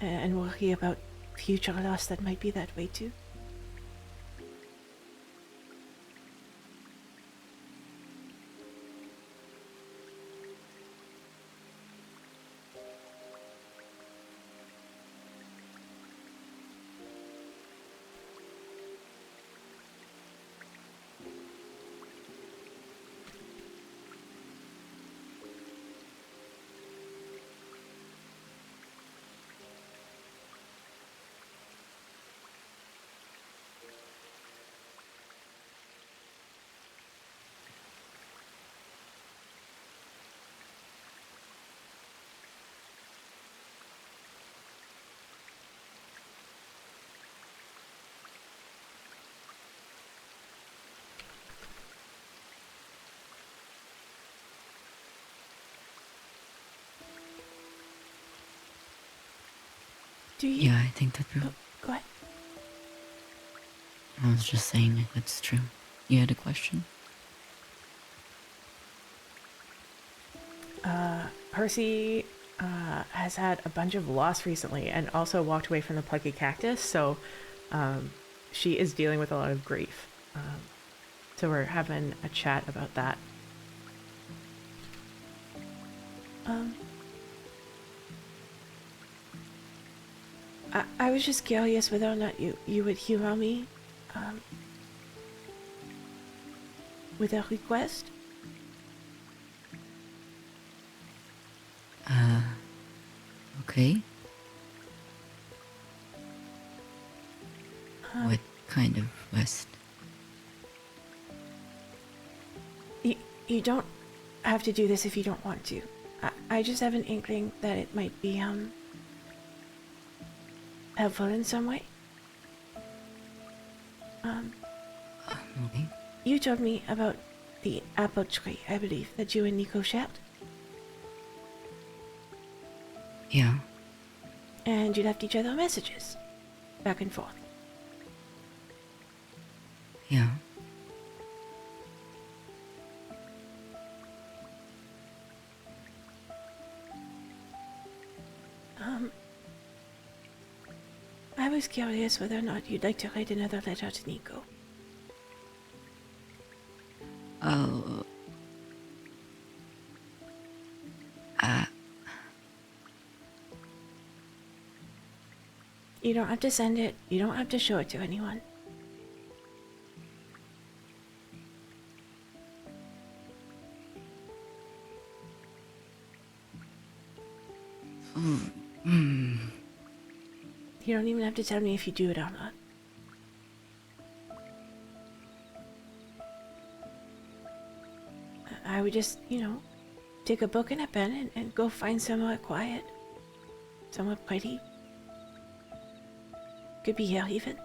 [SPEAKER 1] and worry about future loss that might be that way too. Do you?
[SPEAKER 7] Yeah, I think that's true.
[SPEAKER 1] Oh, go ahead.
[SPEAKER 7] I was just saying if it's true. You had a question?
[SPEAKER 1] Percy has had a bunch of loss recently and also walked away from the Plucky Cactus, so she is dealing with a lot of grief. So we're having a chat about that. I was just curious whether or not you would humor me with a request.
[SPEAKER 7] Okay. What kind of quest?
[SPEAKER 1] You don't have to do this if you don't want to. I just have an inkling that it might be helpful in some way.
[SPEAKER 7] Okay.
[SPEAKER 1] You told me about the apple tree, I believe, that you and Nico shared.
[SPEAKER 7] Yeah.
[SPEAKER 1] And you left each other messages, back and forth.
[SPEAKER 7] Yeah.
[SPEAKER 1] I was curious whether or not you'd like to write another letter to Nico.
[SPEAKER 7] Oh.
[SPEAKER 1] You don't have to send it. You don't have to show it to anyone. You don't even have to tell me if you do it or not. I would just, take a book and a pen and go find somewhere quiet. Somewhere pretty. Could be here even.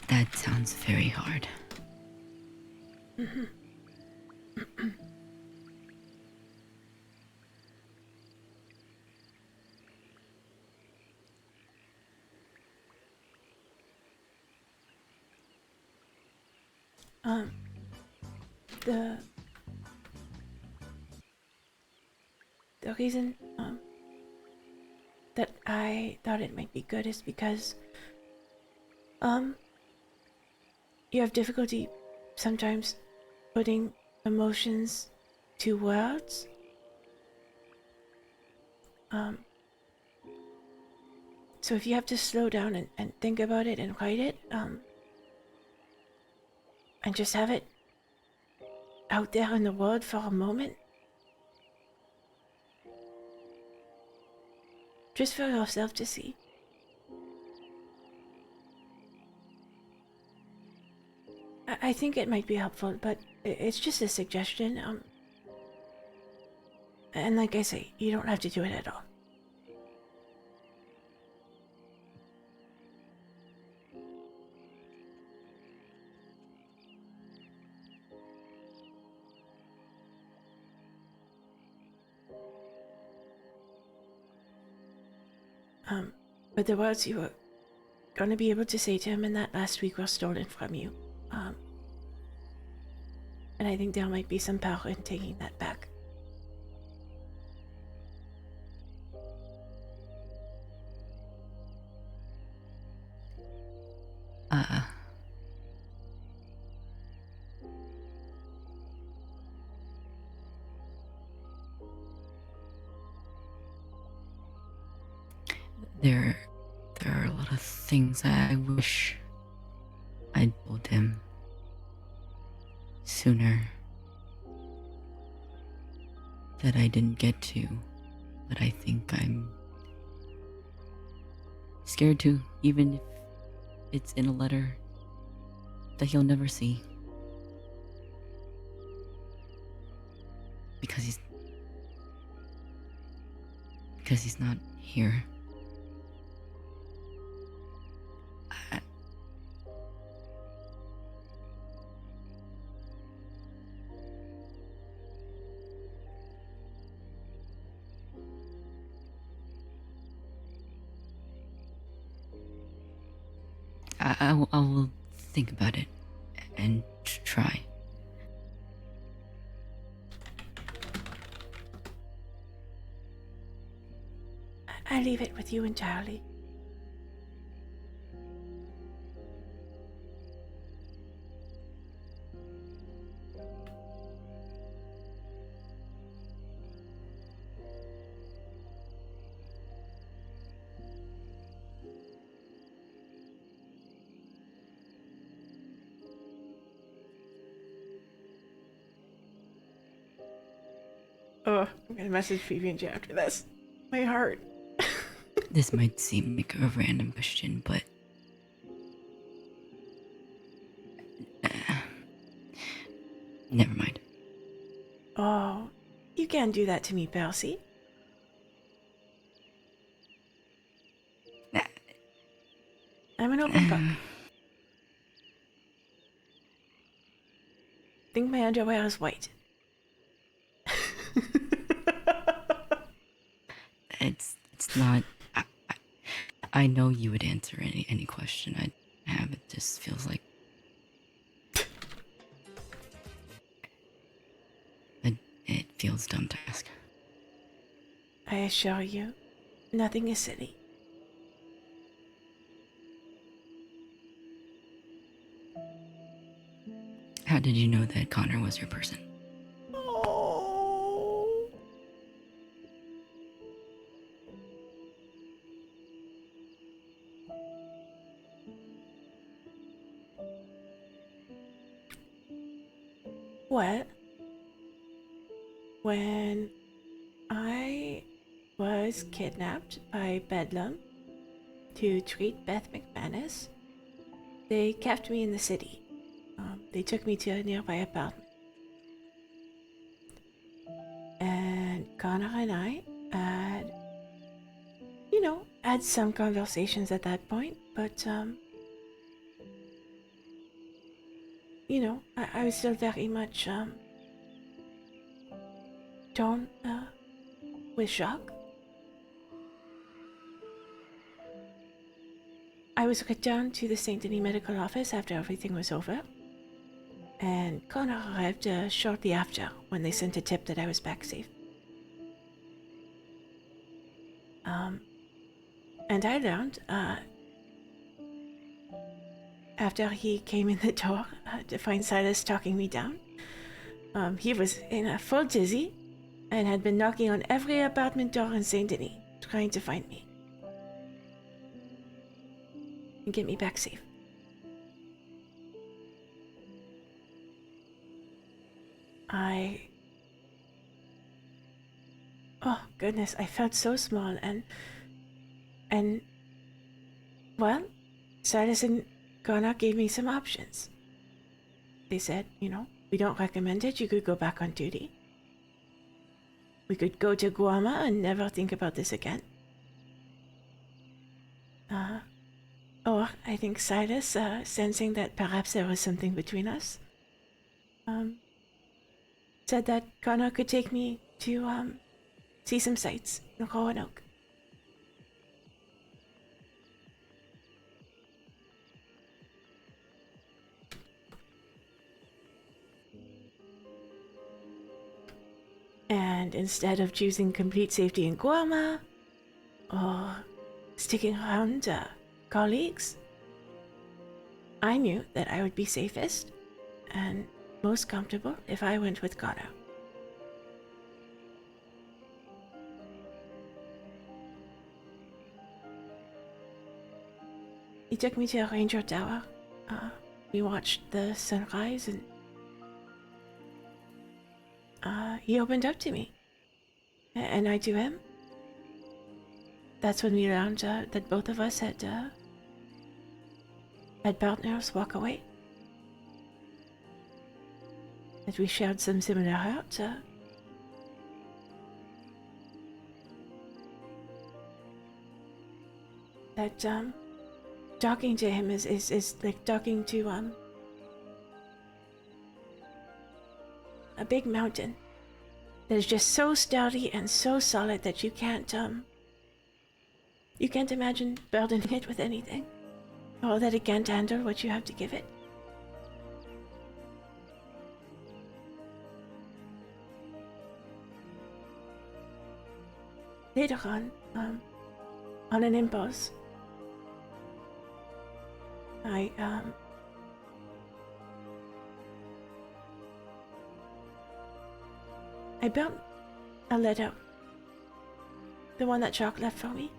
[SPEAKER 7] That sounds very hard.
[SPEAKER 1] The reason, that I thought it might be good is because, you have difficulty sometimes putting emotions to words. So if you have to slow down and think about it and write it, and just have it out there in the world for a moment, just for yourself to see. I think it might be helpful, but it's just a suggestion. And like I say, you don't have to do it at all. But the words you were going to be able to say to him in that last week were stolen from you. And I think there might be some power in taking that back.
[SPEAKER 7] There are a lot of things I wish I'd told him sooner that I didn't get to, but I think I'm scared to, even if it's in a letter that he'll never see. Because he's not here. I will think about it and try.
[SPEAKER 1] I leave it with you entirely. Oh, I'm gonna message Phoebe and Jay after this. My heart.
[SPEAKER 7] This might seem like a random question, but never mind.
[SPEAKER 1] Oh, you can't do that to me, Percy. I'm an open book. Think my underwear is white.
[SPEAKER 7] It's not. I know you would answer any question I have. It just feels like child's dumb task.
[SPEAKER 1] I assure you, nothing is silly.
[SPEAKER 7] How did you know that Connor was your person?
[SPEAKER 1] Oh. Well, when I was kidnapped by Bedlam to treat Beth McManus, they kept me in the city. They took me to a nearby apartment. And Connor and I had, had some conversations at that point, but, I was still very much, torn, with shock. I was returned to the St. Denis medical office after everything was over, and Connor arrived shortly after when they sent a tip that I was back safe. And I learned, after he came in the door to find Silas talking me down, he was in a full dizzy and had been knocking on every apartment door in St. Denis, trying to find me and get me back safe. Oh goodness, I felt so small and well, Silas and Connor gave me some options. They said, we don't recommend it, you could go back on duty. We could go to Guama and never think about this again. Or I think Silas, sensing that perhaps there was something between us, said that Connor could take me to see some sights in Roanoke. And instead of choosing complete safety in Guama, or sticking around colleagues, I knew that I would be safest and most comfortable if I went with Connor. He took me to a ranger tower. We watched the sunrise and he opened up to me. And I to him. That's when we learned that both of us had partners walk away. That we shared some similar hurt. That talking to him is like talking to a big mountain that is just so sturdy and so solid that you can't imagine burdening it with anything, or that it can't handle what you have to give it. Later on an impulse, I built a letter, the one that Jacques left for me.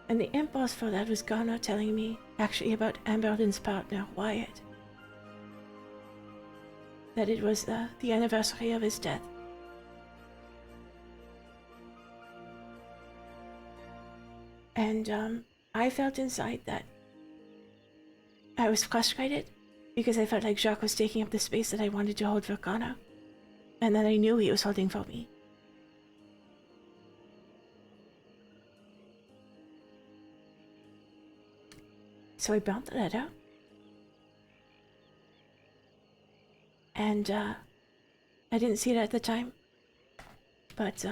[SPEAKER 1] And the impulse for that was Ghana telling me actually about Amberlin's partner, Wyatt. That it was the anniversary of his death. And I felt inside that I was frustrated because I felt like Jacques was taking up the space that I wanted to hold for Ghana, and that I knew he was holding for me. So I burnt the letter, and I didn't see it at the time, but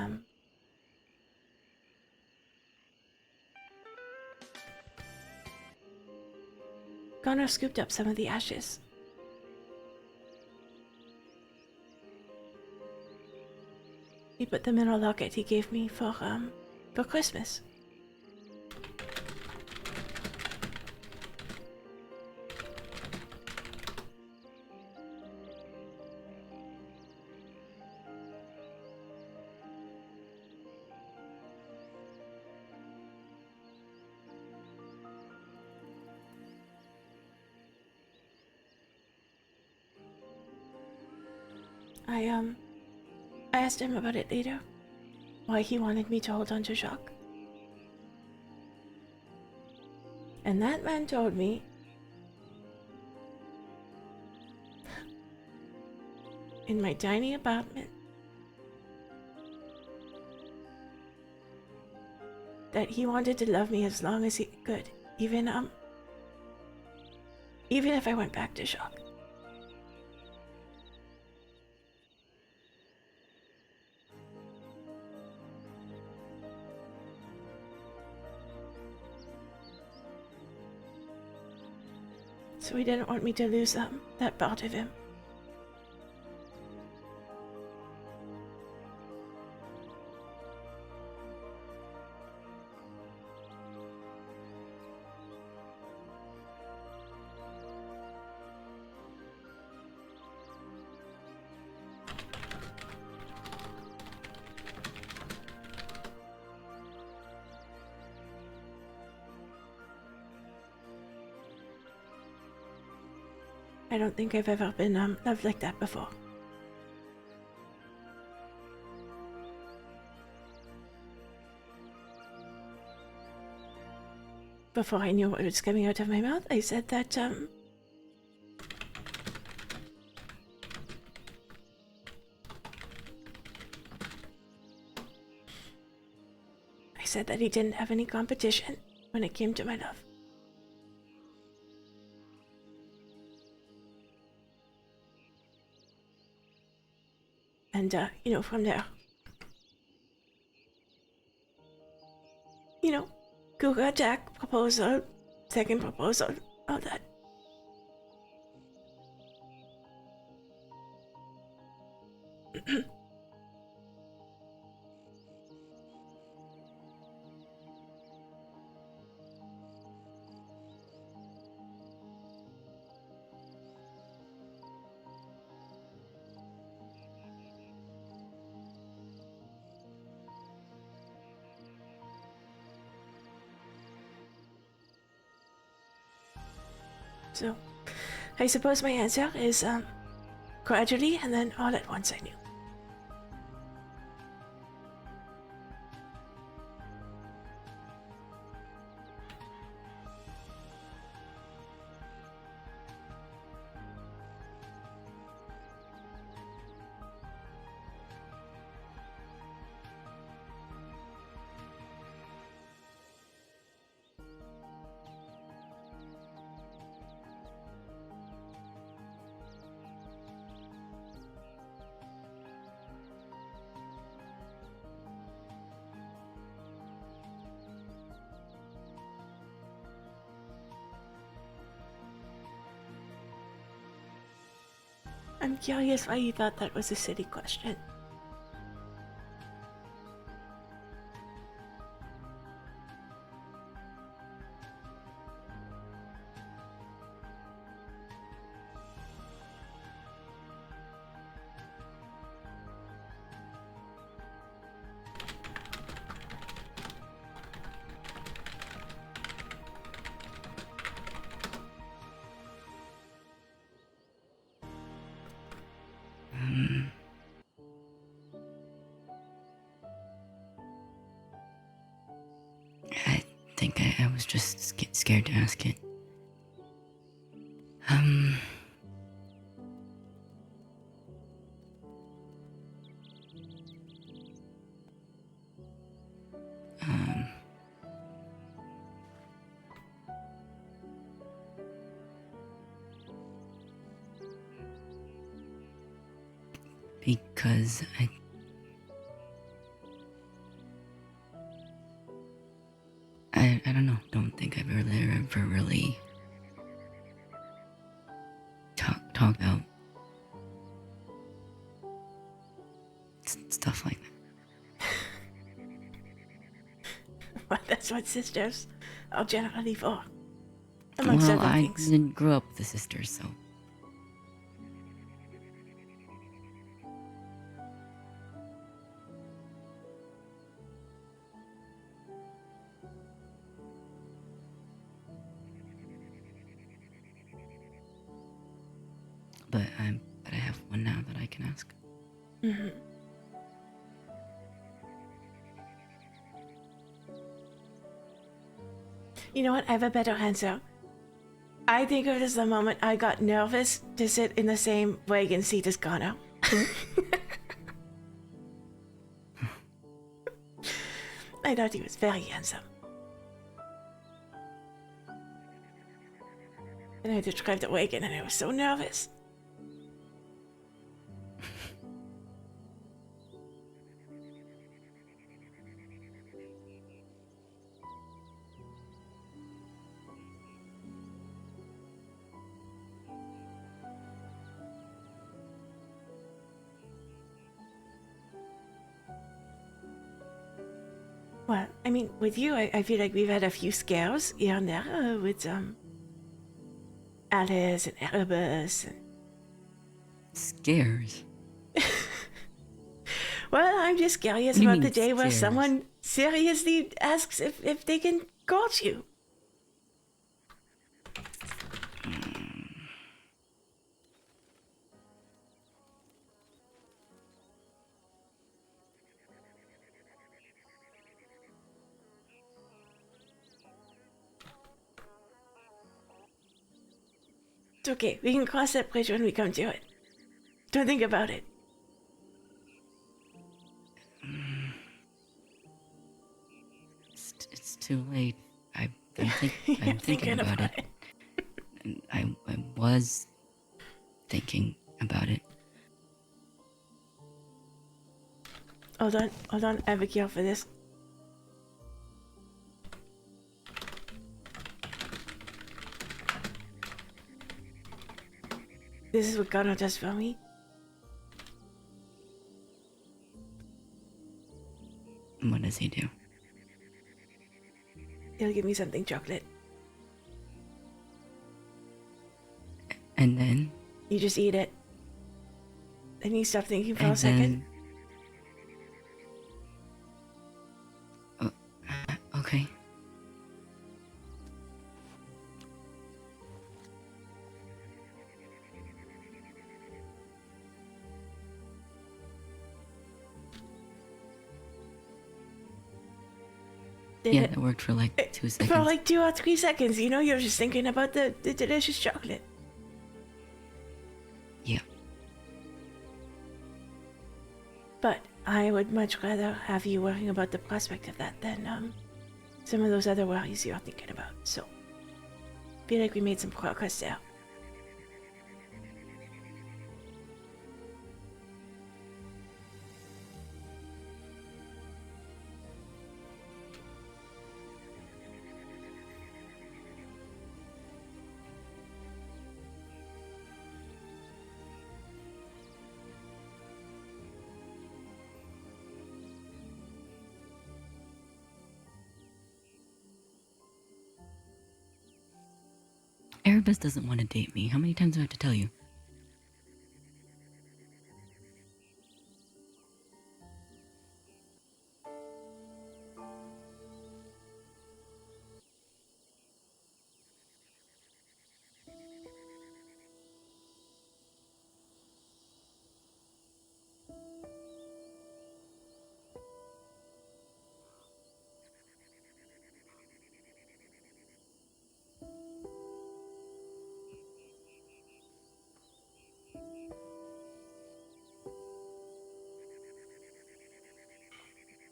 [SPEAKER 1] Connor scooped up some of the ashes. He put them in a locket he gave me for Christmas. I asked him about it later. Why he wanted me to hold on to Jacques. And that man told me in my tiny apartment that he wanted to love me as long as he could, even if I went back to Jacques. So he didn't want me to lose that part of him. I don't think I've ever been loved like that before. Before I knew what was coming out of my mouth, I said that he didn't have any competition when it came to my love. And, from there, Cougar attack, proposal, second proposal, all that. So, I suppose my answer is, gradually and then all at once I knew. I'm curious why you thought that was a silly question.
[SPEAKER 7] I think I was just scared to ask it. Because I don't know, don't think I've ever really talk about stuff like that.
[SPEAKER 1] Well, that's what sisters are generally for. Amongst
[SPEAKER 7] Well,
[SPEAKER 1] other
[SPEAKER 7] I
[SPEAKER 1] things.
[SPEAKER 7] didn't grow up with the sisters, so. But I have one now that I can ask.
[SPEAKER 1] Mm-hmm. You know what? I have a better answer. I think of it as the moment I got nervous to sit in the same wagon seat as Ghana. I thought he was very handsome. And I had to drive the wagon and I was so nervous. Well, I mean, with you, I feel like we've had a few scares here and there with Alice and Erebus. And...
[SPEAKER 7] Scares?
[SPEAKER 1] Well, I'm just curious
[SPEAKER 7] What do you
[SPEAKER 1] about the
[SPEAKER 7] mean,
[SPEAKER 1] day where
[SPEAKER 7] scares?
[SPEAKER 1] someone seriously asks if they can court you. It's okay. We can cross that bridge when we come to it. Don't think about it.
[SPEAKER 7] It's too late. I'm thinking about it. I was thinking about it.
[SPEAKER 1] Hold on. I have a cure for this. This is what Ghana does for me.
[SPEAKER 7] What does he do?
[SPEAKER 1] He'll give me something chocolate.
[SPEAKER 7] And then?
[SPEAKER 1] You just eat it. Then you stop thinking for
[SPEAKER 7] And
[SPEAKER 1] a second.
[SPEAKER 7] then... okay. Yeah, that worked for like 2 seconds.
[SPEAKER 1] For like 2 or 3 seconds, you know, you're just thinking about the delicious chocolate.
[SPEAKER 7] Yeah.
[SPEAKER 1] But I would much rather have you worrying about the prospect of that than some of those other worries you're thinking about. So, feel like we made some progress there.
[SPEAKER 7] Erebus doesn't want to date me. How many times do I have to tell you?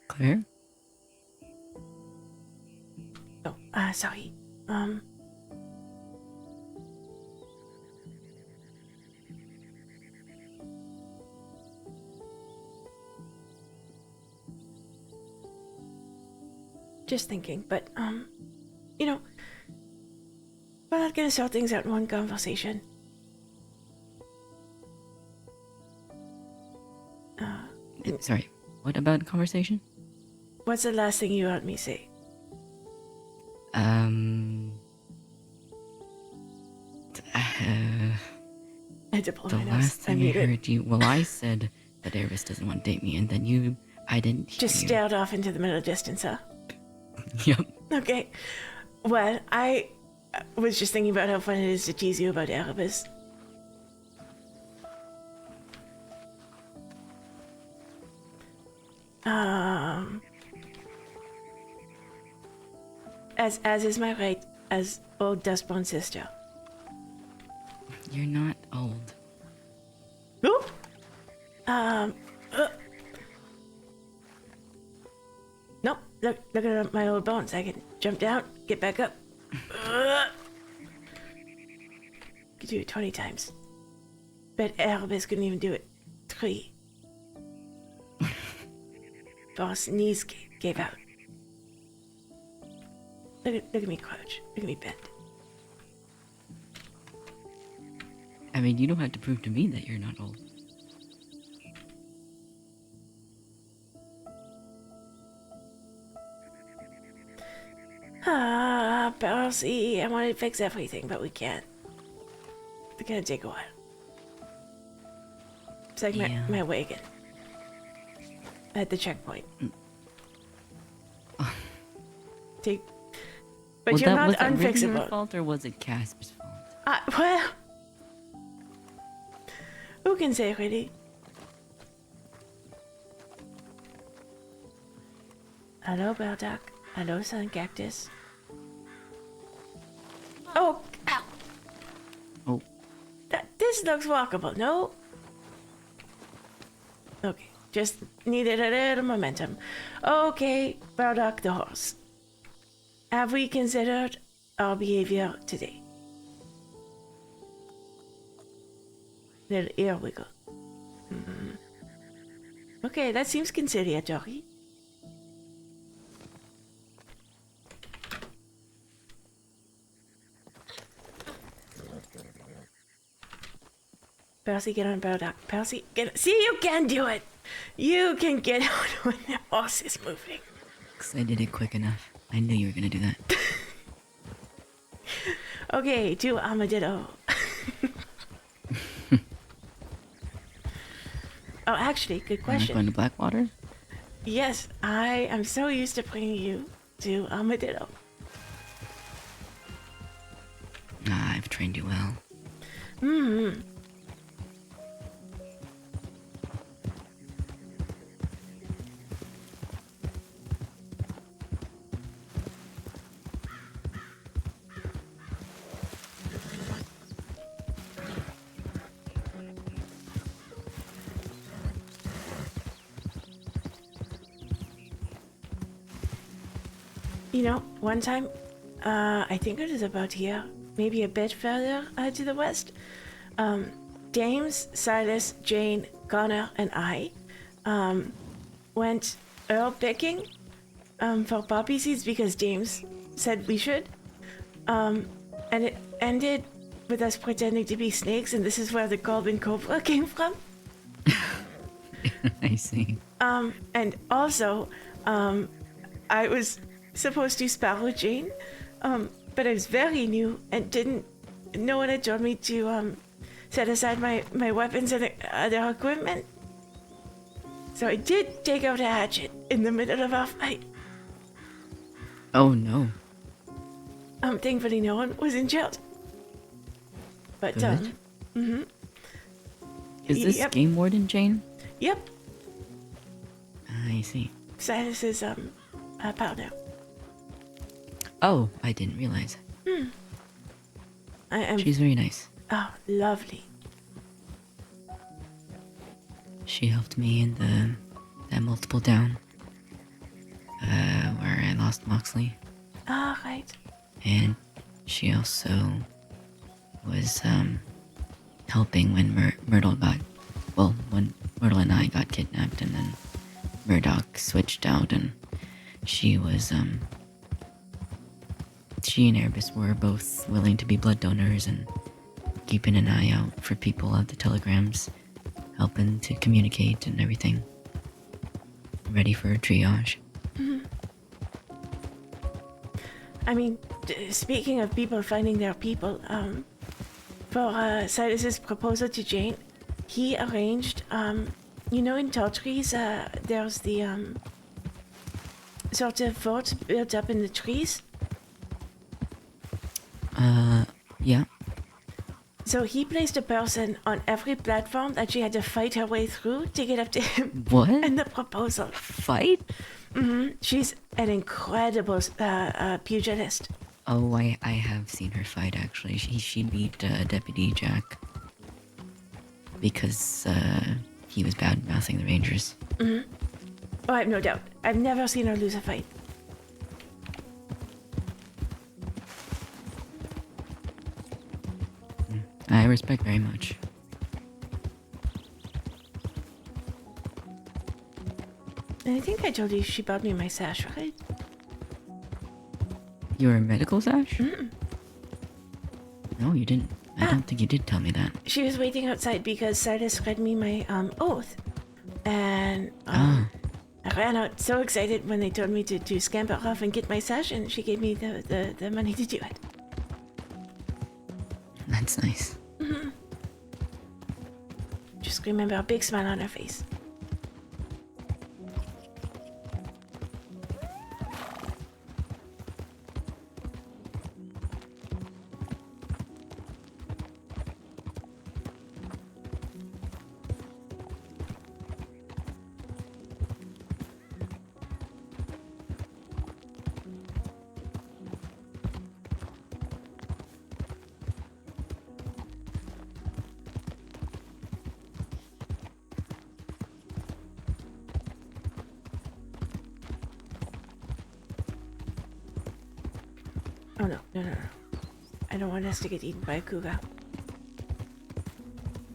[SPEAKER 7] Claire?
[SPEAKER 1] Oh, sorry. Just thinking, but, you know, we're not gonna sort things out in one conversation.
[SPEAKER 7] Sorry, what about conversation?
[SPEAKER 1] What's the last thing you heard me say? I had to blow
[SPEAKER 7] The
[SPEAKER 1] my nose.
[SPEAKER 7] last
[SPEAKER 1] I
[SPEAKER 7] thing I
[SPEAKER 1] muted.
[SPEAKER 7] heard you, well, I said that Eris doesn't want to date me, and then I didn't hear
[SPEAKER 1] Just
[SPEAKER 7] you.
[SPEAKER 1] stared off into the middle distance, huh?
[SPEAKER 7] Yep.
[SPEAKER 1] Okay. Well, I was just thinking about how fun it is to tease you about Erebus. As is my right as old dustbone sister.
[SPEAKER 7] You're not old.
[SPEAKER 1] Ooh. Nope. Look at my old bones. I can jump down, get back up. Could do it 20 times. Bet Erebus couldn't even do it 3. Boss knees gave out. Look at me crouch. Look at me bend.
[SPEAKER 7] I mean, you don't have to prove to me that you're not old.
[SPEAKER 1] Percy, I want to fix everything, but we can't. It's gonna take a while. It's like
[SPEAKER 7] Yeah.
[SPEAKER 1] my wagon. At the checkpoint. Take, but
[SPEAKER 7] Well,
[SPEAKER 1] you're
[SPEAKER 7] that,
[SPEAKER 1] not
[SPEAKER 7] was it really your
[SPEAKER 1] unfixable.
[SPEAKER 7] fault, or was it Casper's fault?
[SPEAKER 1] Well, who can say really? Hello, Bardock. Hello, Sun Cactus. Oh, ow.
[SPEAKER 7] Oh.
[SPEAKER 1] This looks walkable, no? Okay, just needed a little momentum. Okay, Bardock the horse. Have we considered our behavior today? Little ear wiggle. Okay, that seems conciliatory. Percy, get on Bardock. Percy, get. See, you can do it. You can get out when the horse is moving.
[SPEAKER 7] 'Cause I did it quick enough. I knew you were gonna do that.
[SPEAKER 1] Okay, to Armadillo. Oh, actually, good
[SPEAKER 7] We're not
[SPEAKER 1] question.
[SPEAKER 7] going to Blackwater?
[SPEAKER 1] Yes, I am so used to bringing you to Armadillo.
[SPEAKER 7] Ah, I've trained you well.
[SPEAKER 1] You know, one time, I think it is about here, maybe a bit further to the west, James, Silas, Jane, Connor, and I went herb picking for poppy seeds because James said we should. And it ended with us pretending to be snakes, and this is where the Corbin cobra came from.
[SPEAKER 7] I see.
[SPEAKER 1] And also, I was supposed to spar with Jane, but I was very new and no one had told me to set aside my weapons and other equipment. So I did take out a hatchet in the middle of our fight.
[SPEAKER 7] Oh no.
[SPEAKER 1] Thankfully no one was injured. But,
[SPEAKER 7] Good. Is this
[SPEAKER 1] Yep.
[SPEAKER 7] Game Warden Jane?
[SPEAKER 1] Yep,
[SPEAKER 7] I see.
[SPEAKER 1] Silas's, partner.
[SPEAKER 7] Oh, I didn't realize.
[SPEAKER 1] I am,
[SPEAKER 7] She's very nice.
[SPEAKER 1] oh, lovely.
[SPEAKER 7] She helped me in that multiple down, where I lost Moxley,
[SPEAKER 1] All right.
[SPEAKER 7] and she also was helping when Myrtle when Myrtle and I got kidnapped, and then Murdoch switched out, and she was she and Erebus were both willing to be blood donors and keeping an eye out for people of the telegrams helping to communicate and everything. Ready for a triage.
[SPEAKER 1] I mean, speaking of people finding their people, for Silas's proposal to Jane, he arranged, you know, in tall trees, there's the sort of forts built up in the trees.
[SPEAKER 7] Yeah.
[SPEAKER 1] So he placed a person on every platform that she had to fight her way through to get up to him.
[SPEAKER 7] What?
[SPEAKER 1] And the proposal.
[SPEAKER 7] Fight?
[SPEAKER 1] She's an incredible pugilist.
[SPEAKER 7] Oh, I have seen her fight actually. She beat Deputy Jack because he was bad mouthing the Rangers.
[SPEAKER 1] Oh, I have no doubt. I've never seen her lose a fight.
[SPEAKER 7] I respect very much.
[SPEAKER 1] And I think I told you she bought me my sash, right?
[SPEAKER 7] Your medical sash?
[SPEAKER 1] Mm-mm.
[SPEAKER 7] No, you didn't. I don't think you did tell me that.
[SPEAKER 1] She was waiting outside because Silas read me my oath. And
[SPEAKER 7] Ah.
[SPEAKER 1] I ran out so excited when they told me to scamper off and get my sash, and she gave me the money to do it.
[SPEAKER 7] That's nice.
[SPEAKER 1] Just remember a big smile on her face. Oh no. I don't want us to get eaten by a cougar.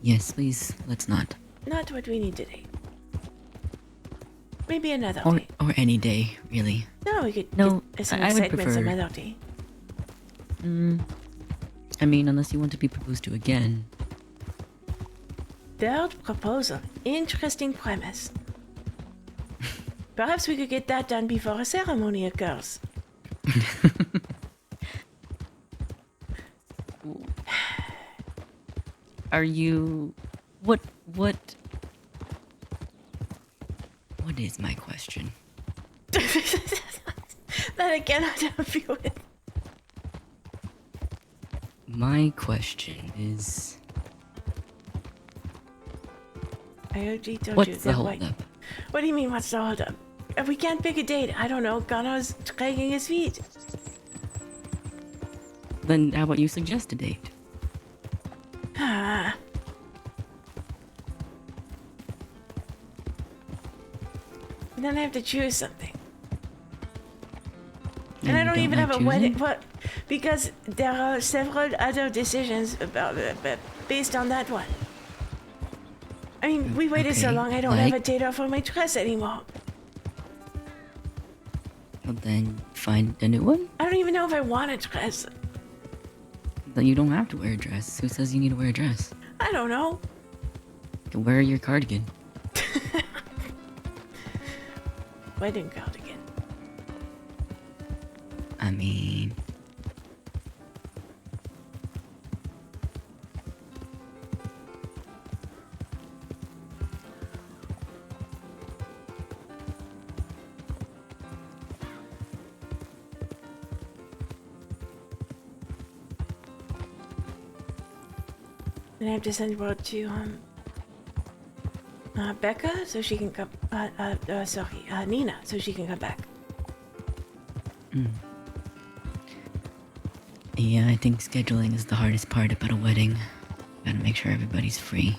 [SPEAKER 7] Yes, please, let's not.
[SPEAKER 1] Not what we need today. Maybe another
[SPEAKER 7] Or
[SPEAKER 1] day.
[SPEAKER 7] any day, really.
[SPEAKER 1] No, we could
[SPEAKER 7] No,
[SPEAKER 1] get some
[SPEAKER 7] I would
[SPEAKER 1] excitement
[SPEAKER 7] prefer-
[SPEAKER 1] some other day.
[SPEAKER 7] I mean, unless you want to be proposed to again.
[SPEAKER 1] Third proposal. Interesting premise. Perhaps we could get that done before a ceremony occurs.
[SPEAKER 7] Are you... What is my question?
[SPEAKER 1] That I cannot help you with.
[SPEAKER 7] My question is...
[SPEAKER 1] I already told you.
[SPEAKER 7] What's the
[SPEAKER 1] that
[SPEAKER 7] hold
[SPEAKER 1] way.
[SPEAKER 7] up?
[SPEAKER 1] What do you mean, what's the hold up? If we can't pick a date, I don't know. Gunner's dragging his feet.
[SPEAKER 7] Then how about you suggest a date?
[SPEAKER 1] Ah. Then I have to choose something. And I
[SPEAKER 7] You
[SPEAKER 1] don't even
[SPEAKER 7] like
[SPEAKER 1] have a wedding.
[SPEAKER 7] choosing?
[SPEAKER 1] What? Because there are several other decisions about based on that one. I mean, we waited so
[SPEAKER 7] Okay,
[SPEAKER 1] long, I don't have a
[SPEAKER 7] like-
[SPEAKER 1] date for my dress anymore.
[SPEAKER 7] Well, then find a new one?
[SPEAKER 1] I don't even know if I want a dress.
[SPEAKER 7] Then you don't have to wear a dress. Who says you need to wear a dress?
[SPEAKER 1] I don't know.
[SPEAKER 7] You can wear your cardigan.
[SPEAKER 1] Wedding cardigan.
[SPEAKER 7] I mean...
[SPEAKER 1] Then I have to send word to Becca so she can come. Nina so she can come back.
[SPEAKER 7] Yeah, I think scheduling is the hardest part about a wedding. Gotta make sure everybody's free.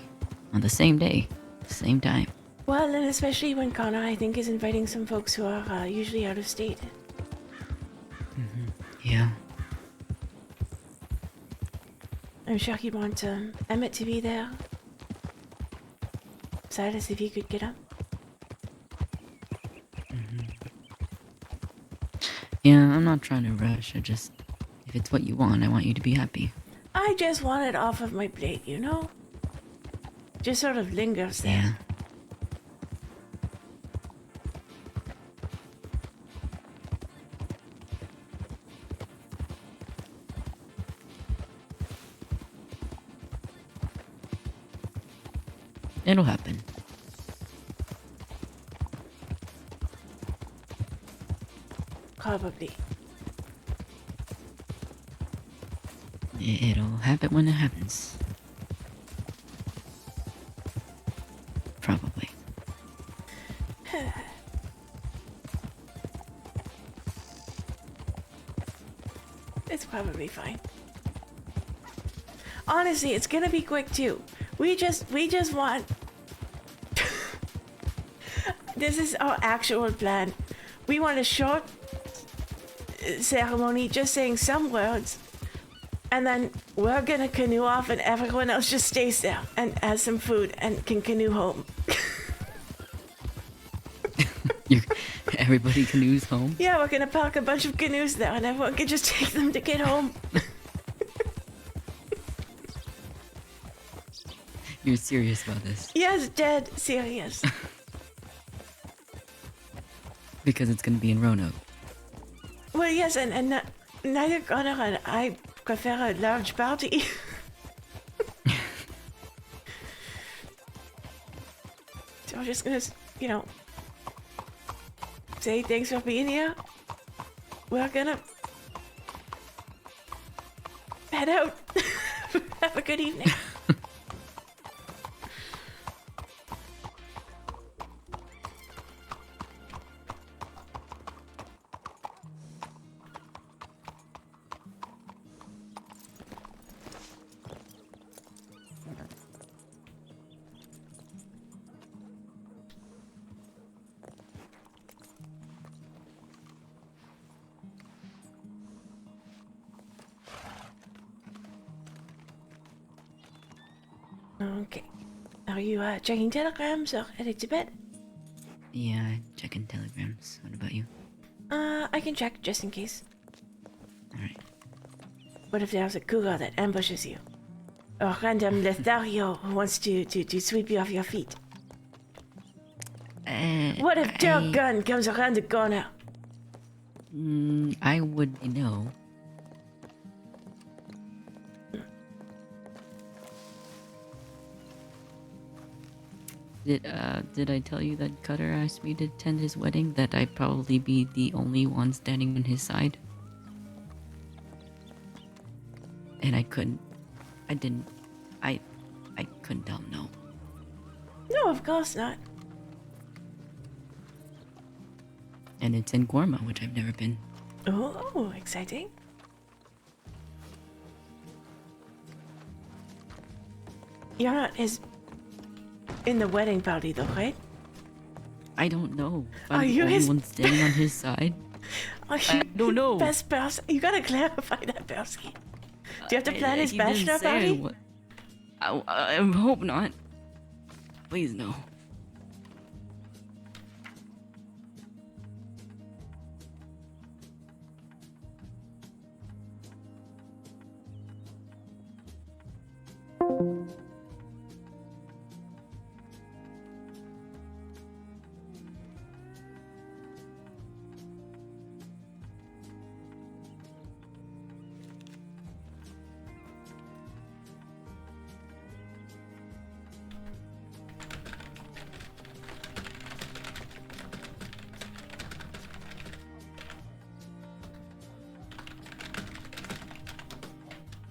[SPEAKER 7] On the same day, same time.
[SPEAKER 1] Well, and especially when Connor, I think, is inviting some folks who are usually out of state.
[SPEAKER 7] Yeah.
[SPEAKER 1] I'm sure he'd want Emmett to be there. Silas, if he could get up.
[SPEAKER 7] Yeah, I'm not trying to rush. I just... If it's what you want, I want you to be happy.
[SPEAKER 1] I just want it off of my plate, you know? just sort of lingers there.
[SPEAKER 7] Yeah. It'll happen.
[SPEAKER 1] Probably.
[SPEAKER 7] It'll happen when it happens. Probably.
[SPEAKER 1] It's probably fine. Honestly, it's gonna be quick too. We just want. This is our actual plan. We want a short ceremony, just saying some words, and then we're gonna canoe off, and everyone else just stays there and has some food and can canoe home.
[SPEAKER 7] Everybody canoes home.
[SPEAKER 1] Yeah, we're gonna park a bunch of canoes there, and everyone can just take them to get home.
[SPEAKER 7] You're serious about this?
[SPEAKER 1] Yes, dead serious.
[SPEAKER 7] Because it's gonna be in Roanoke.
[SPEAKER 1] Well, yes, and neither Connor and I prefer a large party. So we're just gonna, say thanks for being here. We're gonna head out. Have a good evening. Okay. Are you checking telegrams or headed to bed?
[SPEAKER 7] Yeah, checking telegrams. What about you?
[SPEAKER 1] I can check just in case.
[SPEAKER 7] Alright.
[SPEAKER 1] What if there's a cougar that ambushes you? Or random Lothario who wants to sweep you off your feet? What if Dirk Gunn comes around the corner?
[SPEAKER 7] I would know. Did I tell you that Cutter asked me to attend his wedding? That I'd probably be the only one standing on his side? And I couldn't. I didn't. I couldn't tell him no.
[SPEAKER 1] No, of course not.
[SPEAKER 7] And it's in Gorma, which I've never been.
[SPEAKER 1] Oh, exciting. You're not in the wedding party though, right?
[SPEAKER 7] I don't know. If
[SPEAKER 1] Are
[SPEAKER 7] I'm
[SPEAKER 1] you
[SPEAKER 7] the only
[SPEAKER 1] his-
[SPEAKER 7] one standing on his side.
[SPEAKER 1] Are you
[SPEAKER 7] don't know.
[SPEAKER 1] Best person. You gotta clarify that, Persky. Do you have to plan his
[SPEAKER 7] He didn't
[SPEAKER 1] bachelor
[SPEAKER 7] say I
[SPEAKER 1] party?
[SPEAKER 7] wa- I hope not. Please no.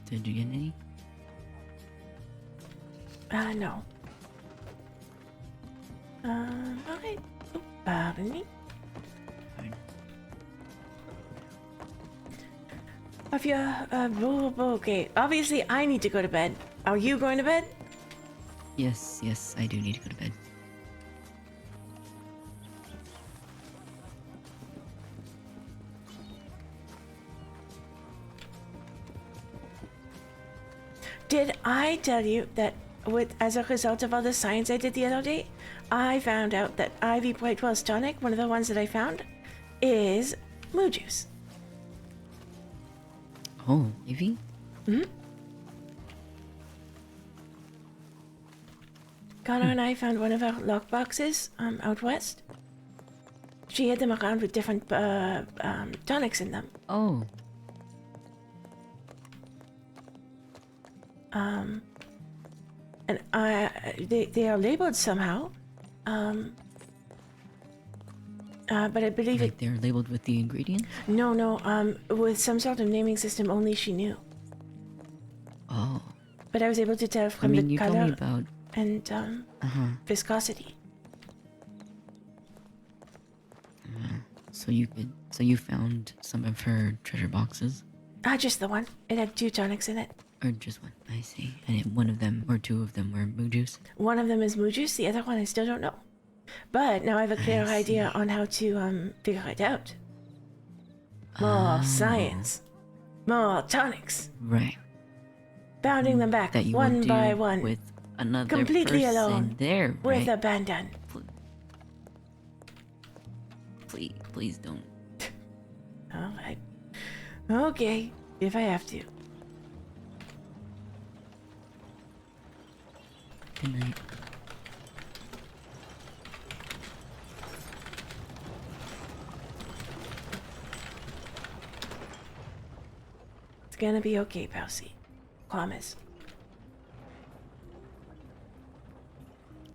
[SPEAKER 7] Did you get any?
[SPEAKER 1] No. Okay. Oh, pardon me.
[SPEAKER 7] Fine.
[SPEAKER 1] Have you, okay. Obviously, I need to go to bed. Are you going to bed?
[SPEAKER 7] Yes, I do need to go to bed.
[SPEAKER 1] Did I tell you that as a result of all the science I did the other day, I found out that Ivy Brightwell's tonic, one of the ones that I found, is moo juice.
[SPEAKER 7] Oh, Ivy?
[SPEAKER 1] Hmm? Connor and I found one of our lockboxes out west. She hid them around with different tonics in them.
[SPEAKER 7] Oh,
[SPEAKER 1] And they are labeled somehow. But I believe
[SPEAKER 7] like they're labeled with the ingredients?
[SPEAKER 1] no, with some sort of naming system only she knew.
[SPEAKER 7] Oh,
[SPEAKER 1] But I was able to tell
[SPEAKER 7] I
[SPEAKER 1] from
[SPEAKER 7] mean,
[SPEAKER 1] the
[SPEAKER 7] you told me
[SPEAKER 1] color
[SPEAKER 7] about.
[SPEAKER 1] and viscosity.
[SPEAKER 7] So you found some of her treasure boxes,
[SPEAKER 1] Just the one. It had 2 tonics in it.
[SPEAKER 7] or just one? I see. And one of them or two of them were moo juice.
[SPEAKER 1] One of them is moo juice, the other one I still don't know. But now I have a clear
[SPEAKER 7] I
[SPEAKER 1] idea
[SPEAKER 7] see.
[SPEAKER 1] on how to figure it out. More
[SPEAKER 7] Oh,
[SPEAKER 1] science. More tonics.
[SPEAKER 7] Right.
[SPEAKER 1] Bounding them back
[SPEAKER 7] That you
[SPEAKER 1] one
[SPEAKER 7] will do
[SPEAKER 1] by one.
[SPEAKER 7] with another
[SPEAKER 1] Completely
[SPEAKER 7] person
[SPEAKER 1] alone.
[SPEAKER 7] there,
[SPEAKER 1] With
[SPEAKER 7] right?
[SPEAKER 1] abandon.
[SPEAKER 7] Please don't.
[SPEAKER 1] Alright. Okay, if I have to.
[SPEAKER 7] Good night.
[SPEAKER 1] It's gonna be okay, Percy. Promise.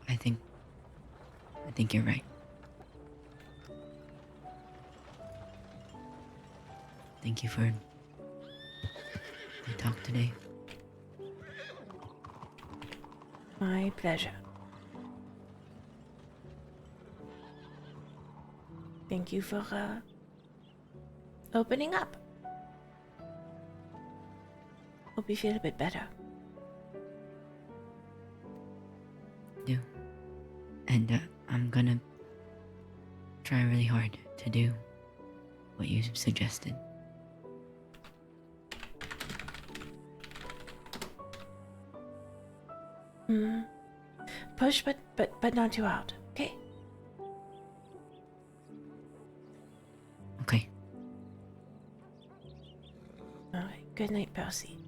[SPEAKER 7] I think you're right. Thank you for the talk today.
[SPEAKER 1] My pleasure. Thank you for opening up. Hope you feel a bit better.
[SPEAKER 7] Do. And I'm gonna try really hard to do what you suggested.
[SPEAKER 1] Push, but not too hard. Okay.
[SPEAKER 7] Okay.
[SPEAKER 1] All right. Good night, Percy.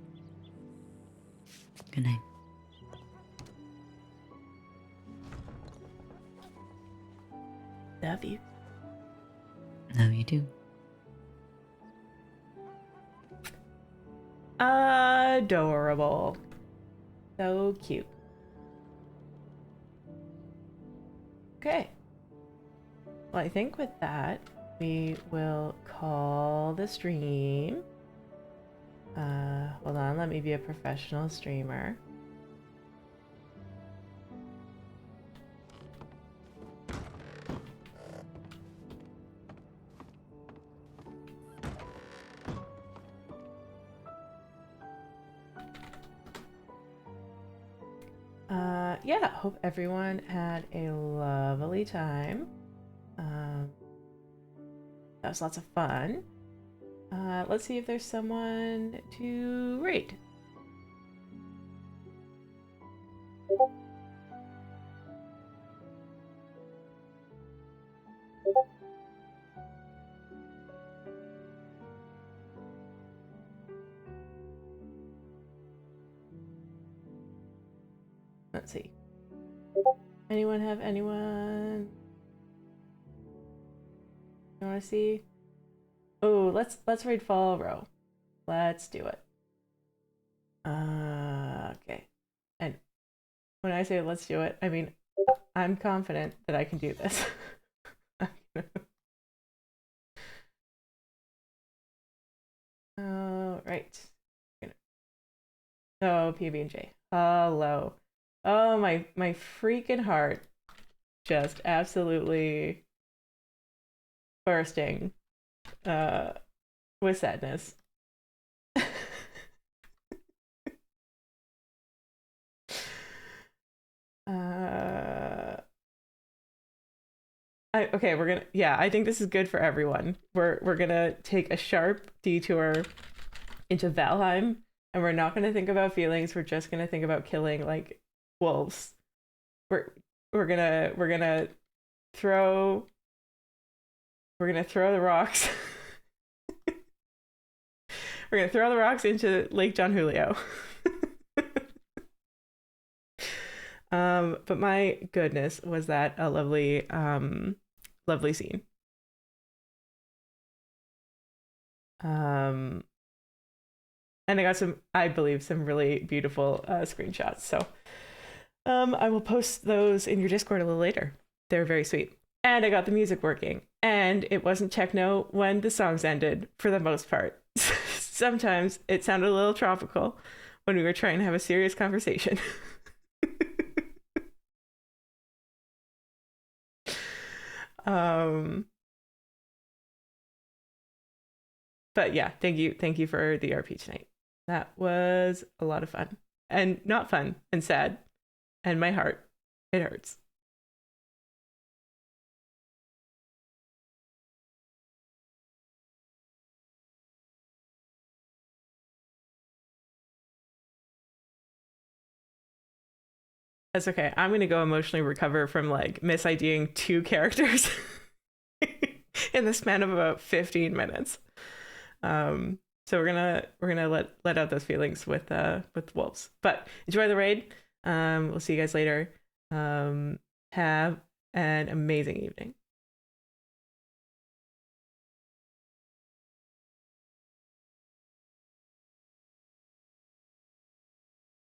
[SPEAKER 7] Good night.
[SPEAKER 1] Love you.
[SPEAKER 7] Love you too.
[SPEAKER 1] Adorable. So cute. Okay. Well, I think with that, we will call the stream. Hold on, let me be a professional streamer. Yeah, hope everyone had a lovely time. That was lots of fun. Let's see if there's someone to raid. Let's see. Anyone have anyone you want to see? Oh, let's raid Fall Row. Let's do it. Okay. And when I say let's do it, I mean I'm confident that I can do this. All right. Oh, PB&J. Hello. Oh, my freaking heart just absolutely bursting with sadness. Okay, I think this is good for everyone. We're gonna take a sharp detour into Valheim, and we're not gonna think about feelings. We're just gonna think about killing like wolves. We're gonna throw the rocks. We're gonna throw the rocks into Lake John Julio. But my goodness, was that a lovely, lovely scene. And I got some, I believe, some really beautiful screenshots. So I will post those in your Discord a little later. They're very sweet. And I got the music working. And it wasn't techno when the songs ended, for the most part. Sometimes it sounded a little tropical when we were trying to have a serious conversation. But yeah, thank you for the RP tonight. That was a lot of fun. And not fun, and sad. And my heart, it hurts. That's okay. I'm gonna go emotionally recover from like mis-IDing 2 characters in the span of about 15 minutes. So we're gonna let out those feelings with wolves. But enjoy the raid. We'll see you guys later. Have an amazing evening.